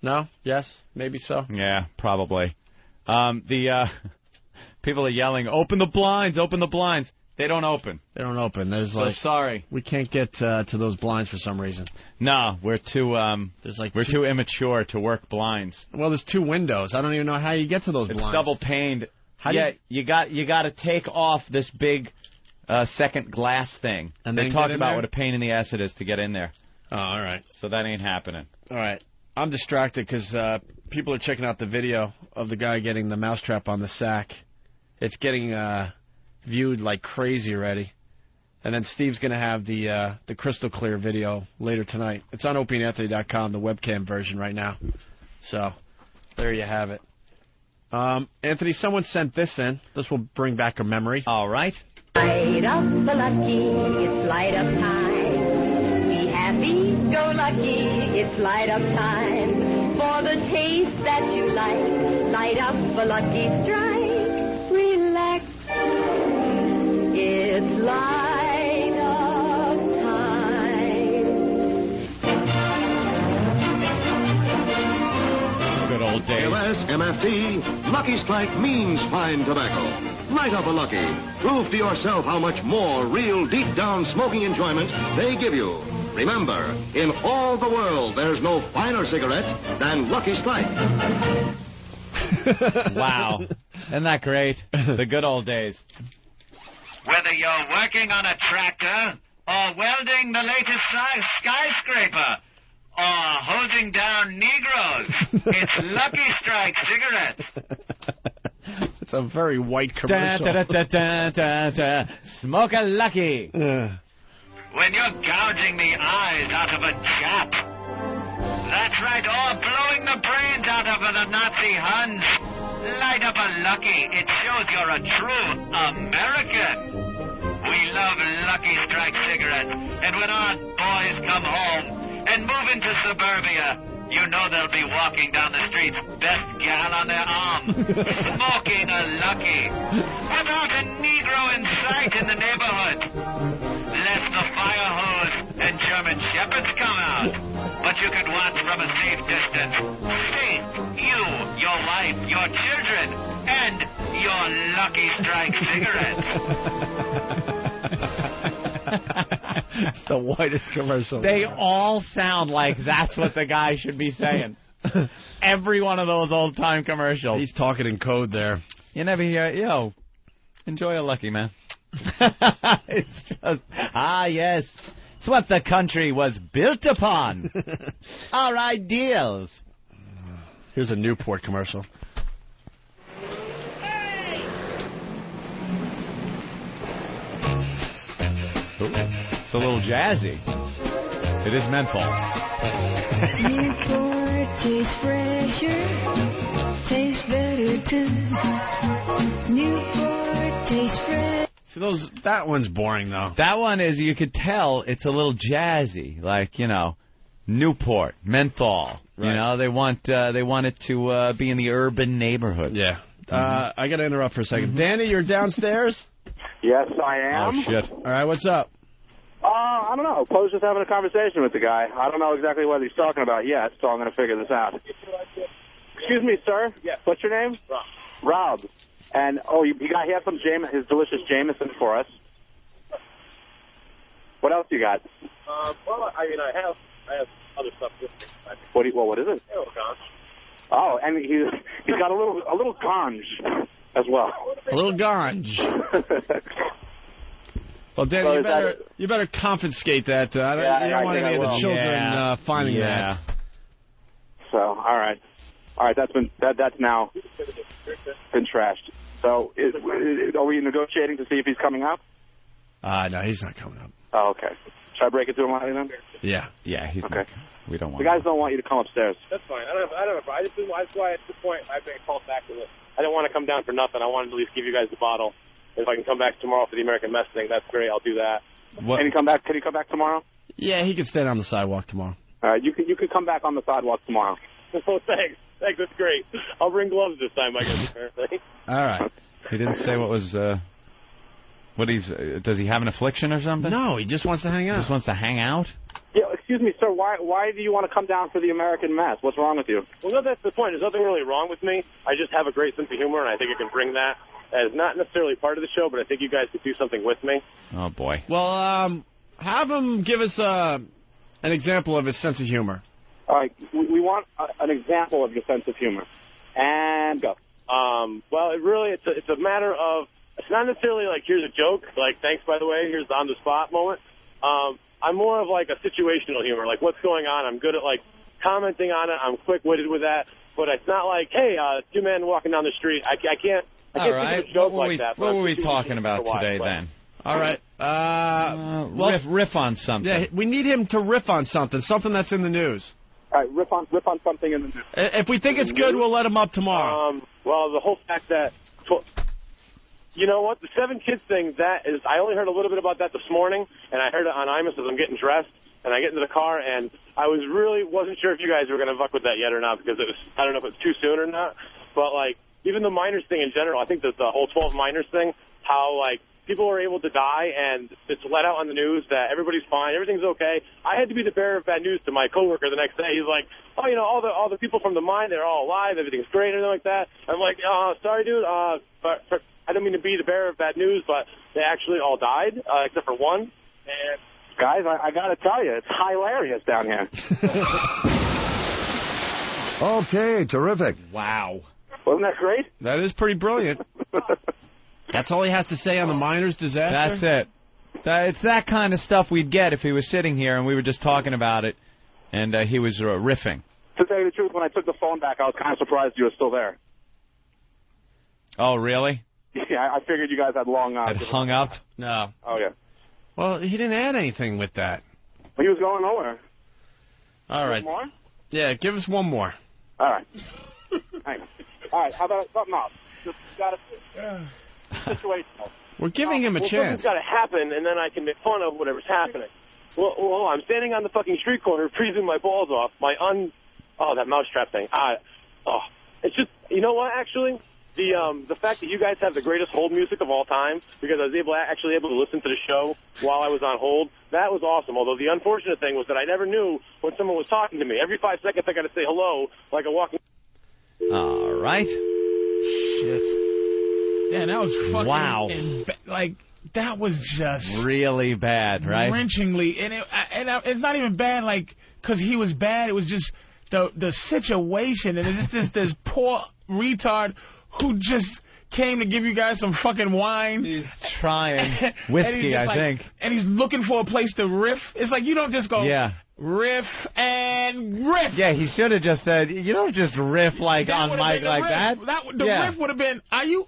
No? Yes? Maybe so? Yeah, probably. The people are yelling, open the blinds, open the blinds. They don't open. They don't open. There's So sorry. we can't get to those blinds for some reason. No, we're too we're too immature to work blinds. Well, there's 2 windows. I don't even know how you get to those It's blinds. double paned. How do you got to take off this big second glass thing. And they then talk get in about there? what a pain in the ass it is to get in there. Oh, all right. So that ain't happening. All right. I'm distracted because people are checking out the video of the guy getting the mousetrap on the sack. It's getting viewed like crazy already. And then Steve's going to have the crystal clear video later tonight. It's on opieandanthony.com, the webcam version right now. So there you have it. Anthony, someone sent this in. This will bring back a memory. All right. Light up the lucky, it's light up time. Be happy, go lucky, it's light up time. For the taste that you like, light up the lucky strike. Relax, it's light up time. Good old days. MFT, Lucky Strike means fine tobacco. Light up a Lucky. Prove to yourself how much more real deep-down smoking enjoyment they give you. Remember, in all the world, there's no finer cigarette than Lucky Strike. Wow. Isn't that great? The good old days. Whether you're working on a tractor or welding the latest skyscraper or hosing down Negroes, it's Lucky Strike cigarettes. It's a very white commercial. Smoke a Lucky. When you're gouging the eyes out of a Jap. That's right, or blowing the brains out of the Nazi Huns. Light up a Lucky. It shows you're a true American. We love Lucky Strike cigarettes. And when our boys come home and move into suburbia, you know they'll be walking down the streets, best gal on their arm, smoking a Lucky, without a Negro in sight in the neighborhood. Lest the fire hose and German shepherds come out. But you can watch from a safe distance. Safe, you, your wife, your children, and your Lucky Strike cigarettes. It's the whitest commercial. They all sound like that's what the guy should be saying. Every one of those old-time commercials. He's talking in code there. You never hear, yo, enjoy a Lucky, man. It's just, yes. It's what the country was built upon. Our ideals. Here's a Newport commercial. It's a little jazzy. It is menthol. Newport tastes fresher, tastes better too. Newport tastes fresh. See, that one's boring, though. That one is, you could tell, it's a little jazzy. Like, you know, Newport, menthol. Right. You know, they want it to be in the urban neighborhood. Yeah. I got to interrupt for a second. Danny, you're downstairs? Yes, I am. Oh, shit. All right, what's up? I don't know. Poe's just having a conversation with the guy. I don't know exactly what he's talking about yet, so I'm going to figure this out. Excuse me, sir? Yes. What's your name? Rob. And, he has some his delicious Jameson for us. What else you got? Well, I mean, I have other stuff with me. What is it? Oh, and he's got a little ganj as well. A little ganj. Well, Danny, you better confiscate that. You don't want any of the children finding that. So, all right, that's now been trashed. So, are we negotiating to see if he's coming up? No, he's not coming up. Oh, okay. Should I break it to him already then? Yeah, he's okay. We don't want. The guys don't want you to come upstairs. That's fine. I don't know. That's why at this point I think I called back to it. I didn't want to come down for nothing. I wanted to at least give you guys the bottle. If I can come back tomorrow for the American Mess thing, that's great. I'll do that. What? Can he come back? Can he come back tomorrow? Yeah, he can stand on the sidewalk tomorrow. All right, you can come back on the sidewalk tomorrow. Oh, thanks. That's great. I'll bring gloves this time, I guess, apparently. All right. He didn't say what was What does he have an affliction or something? No, he just wants to hang out. Just wants to hang out? Yeah, excuse me, sir. Why do you want to come down for the American mess? What's wrong with you? Well, no, that's the point. There's nothing really wrong with me. I just have a great sense of humor, and I think I can bring that as not necessarily part of the show, but I think you guys could do something with me. Oh, boy. Well, have him give us an example of his sense of humor. All right, we want an example of your sense of humor. And go. Well, it's a matter of, it's not necessarily like, here's a joke, like, thanks, by the way, here's the on-the-spot moment. I'm more of like a situational humor, like what's going on. I'm good at like commenting on it. I'm quick-witted with that. But it's not like, hey, two men walking down the street. I can't All right. think of a joke like that. What were we talking about today, then? All right. Riff on something. Yeah, we need him to riff on something that's in the news. All right, riff on something in the news. If we think it's good, we'll let him up tomorrow. Well, the whole fact that, you know what, the 7 kids thing, I only heard a little bit about that this morning, and I heard it on Imus as I'm getting dressed, and I get into the car, and I wasn't sure if you guys were going to fuck with that yet or not, because I don't know if it's too soon or not, but like, even the minors thing in general, I think that the whole 12 minors thing, how like, people were able to die, and it's let out on the news that everybody's fine, everything's okay. I had to be the bearer of bad news to my coworker the next day. He's like, oh, you know, all the people from the mine, they're all alive, everything's great, and everything like that. I'm like, sorry, dude, but I don't mean to be the bearer of bad news, but they actually all died, except for one. And guys, I got to tell you, it's hilarious down here. Okay, terrific. Wow. Wasn't that great? That is pretty brilliant. That's all he has to say on the miners' disaster? That's it. It's that kind of stuff we'd get if he was sitting here and we were just talking about it, and he was riffing. To tell you the truth, when I took the phone back, I was kind of surprised you were still there. Oh, really? Yeah, I figured you guys had long Had hung up? No. Oh, yeah. Well, he didn't add anything with that. Well, he was going nowhere. All right. One more? Yeah, give us one more. All right. Hang on. All right, how about something else? Just got to... situational. We're giving him a chance. Something's got to happen, and then I can make fun of whatever's happening. Well, I'm standing on the fucking street corner, freezing my balls off. Oh, that mousetrap thing. It's just, you know what? Actually, the fact that you guys have the greatest hold music of all time, because I was actually able to listen to the show while I was on hold. That was awesome. Although the unfortunate thing was that I never knew when someone was talking to me. Every 5 seconds, I got to say hello, like a walking. All right. Shit. Yeah, that was fucking... Wow. That was just... really bad, right? Wrenchingly. And it's not even bad, like, because he was bad. It was just the situation. And it's just this poor retard who just came to give you guys some fucking wine. He's trying. Whiskey, I think. And he's looking for a place to riff. It's like, you don't just go... Yeah. Riff and riff. Yeah, he should have just said, you don't just riff like on mic like that. The riff would have been, are you...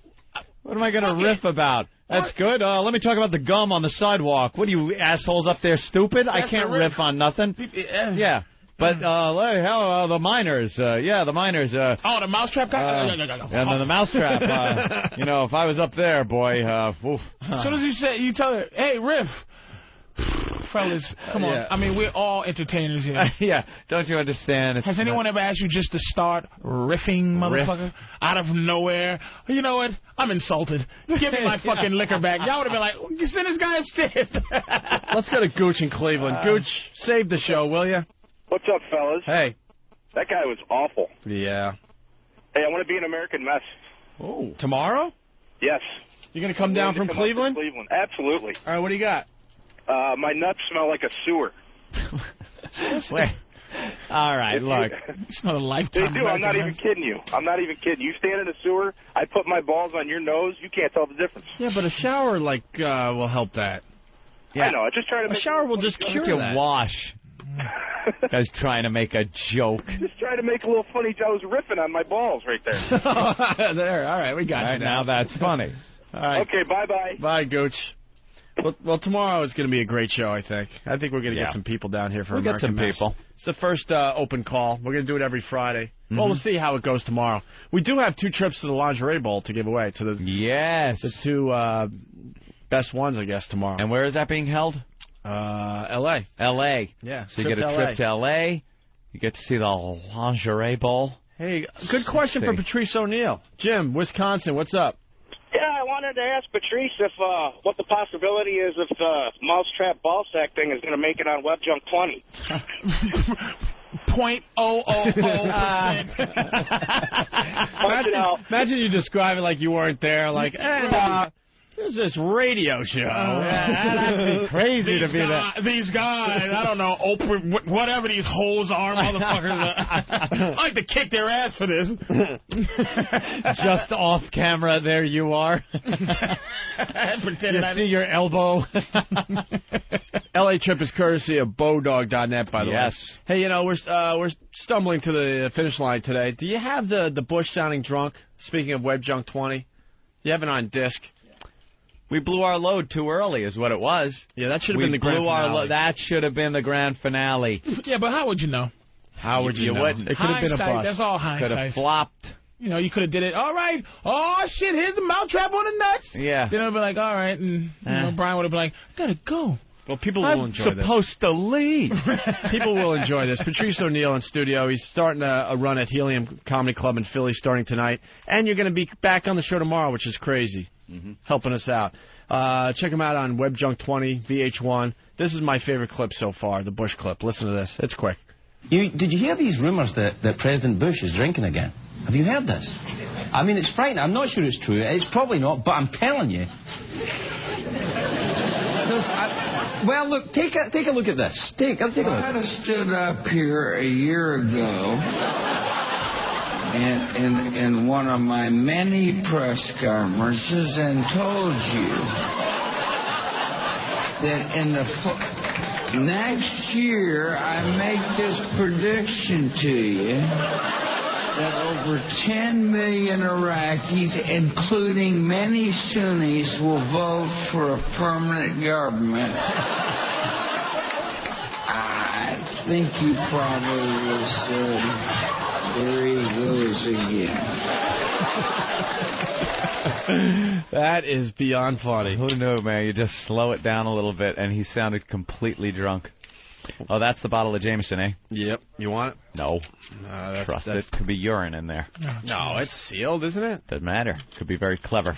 What am I going to riff about? That's good. Let me talk about the gum on the sidewalk. What are you assholes up there, stupid? I can't riff on nothing. Yeah. But the miners, the miners. Oh, the mousetrap guy? And then the mousetrap. If I was up there, boy. Oof. As soon as you tell her, hey, riff. Fellas, come on. Yeah. I mean, we're all entertainers here. Yeah, don't you understand? Has anyone ever asked you just to start riffing, motherfucker? Out of nowhere? You know what? I'm insulted. Give me my fucking liquor back. Y'all would have been like, send this guy upstairs. Let's go to Gooch in Cleveland. Gooch, save the show, will you? What's up, fellas? Hey. That guy was awful. Yeah. Hey, I want to be an American Mess. Oh. Tomorrow? Yes. You're going to come down from Cleveland? Cleveland, absolutely. All right, what do you got? My nuts smell like a sewer. Wait. All right, look. It's not a lifetime. They do. I'm not even kidding you. I'm not even kidding. You stand in a sewer, I put my balls on your nose, you can't tell the difference. Yeah, but a shower, will help that. Yeah. I know. I'm just trying to make a shower will just cure that. Wash. Guy's trying to make a joke. Just trying to make a little funny joke. I was riffing on my balls right there. There. All right, we got you now. That's funny. All right. Okay, bye-bye. Bye, Gooch. Well, tomorrow is going to be a great show, I think. I think we're going to get some people down here for American Mess. We'll get some people. It's the first open call. We're going to do it every Friday. Mm-hmm. Well, we'll see how it goes tomorrow. We do have 2 trips to the Lingerie Bowl to give away. To the 2 best ones, I guess, tomorrow. And where is that being held? L.A. L.A. Yeah. So you get a trip to L.A. You get to see the Lingerie Bowl. Hey, good question for Patrice O'Neill. Jim, Wisconsin, what's up? Yeah, I wanted to ask Patrice if what the possibility is if the mousetrap ball sack thing is going to make it on Web Junk 20. 0.000%. Imagine you describe it like you weren't there, like, there's this radio show. That'd be crazy to be there. These guys, I don't know, Oprah, whatever these hoes are, motherfuckers. I like to kick their ass for this. Just off camera, there you are. Pretending you see your elbow. LA trip is courtesy of Bowdog.net, by the way. Yes. Hey, you know, we're stumbling to the finish line today. Do you have the Bush sounding drunk? Speaking of Web Junk 20, you have it on disc. We blew our load too early, is what it was. Yeah, that should have been the grand finale. That should have been the grand finale. Yeah, but how would you know? How would you know? Wouldn't. It could have been a bust. That's all hindsight. Could have flopped. You know, you could have did it. All right. Oh, shit, here's the mousetrap on the nuts. Yeah. Then it would be like, all right. And you know, Brian would have been like, I got to go. Well, people will enjoy this. I'm supposed to leave. People will enjoy this. Patrice O'Neill in studio. He's starting a run at Helium Comedy Club in Philly starting tonight. And you're going to be back on the show tomorrow, which is crazy. Helping us out. Check him out on WebJunk20, VH1. This is my favorite clip so far, the Bush clip. Listen to this. It's quick. Did you hear these rumors that President Bush is drinking again? Have you heard this? I mean, it's frightening. I'm not sure it's true. It's probably not, but I'm telling you. Well, look, take a look at this. Take a look. I'd have stood up here a year ago in one of my many press conferences and told you that in the next year I make this prediction to you that over 10 million Iraqis, including many Sunnis, will vote for a permanent government. I think you probably will say, there he goes again. That is beyond funny. Who knew, man? You just slow it down a little bit, and he sounded completely drunk. Oh, that's the bottle of Jameson, eh? Yep. You want it? No. Trust it. Could be urine in there. No, it's sealed, isn't it? Doesn't matter. Could be very clever.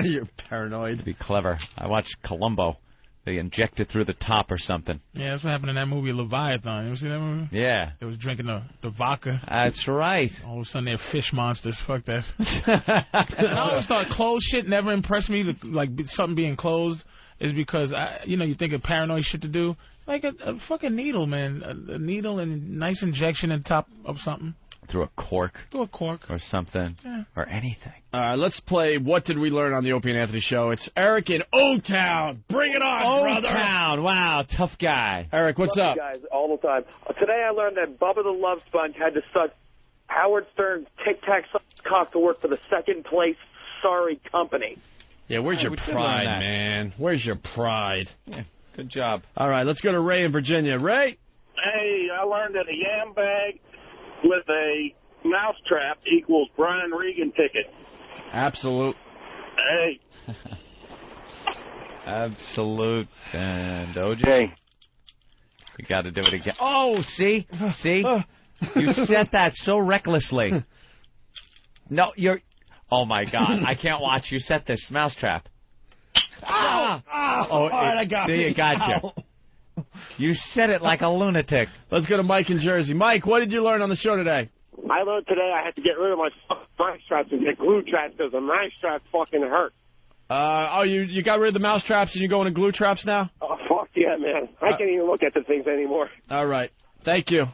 You're paranoid. Could be clever. I watched Columbo. They inject it through the top or something. Yeah, that's what happened in that movie Leviathan. You ever see that movie? Yeah. They was drinking the vodka. That's right. All of a sudden they're fish monsters. Fuck that. And I always thought closed shit never impressed me. Like something being closed is because you think of paranoid shit to do. Like a fucking needle, man. A needle and nice injection in top of something. Through a cork. Through a cork. Or something. Yeah. Or anything. All right, let's play What Did We Learn on the Opie and Anthony Show. It's Eric in O-Town. Bring it on, brother. O-Town. Wow, tough guy. Eric, what's up? Guys, all the time. Today I learned that Bubba the Love Sponge had to suck Howard Stern's Tic Tac cock to work for the second place sorry company. Yeah, where's your pride, man? Where's your pride? Yeah, good job. All right, let's go to Ray in Virginia. Ray? Hey, I learned that a yam bag with a mousetrap equals Brian Regan ticket. Absolute. Hey. Absolute. And OJ. We got to do it again. Oh, see? You said that so recklessly. No, you're... Oh, my God. I can't watch you set this mousetrap. Ow! All right, I got it got you. You said it like a lunatic. Let's go to Mike in Jersey. Mike, what did you learn on the show today? I learned today I had to get rid of my mouse traps and get glue traps because the mouse traps fucking hurt. You got rid of the mouse traps and you're going to glue traps now? Oh, fuck yeah, man. I can't even look at the things anymore. All right. Thank you.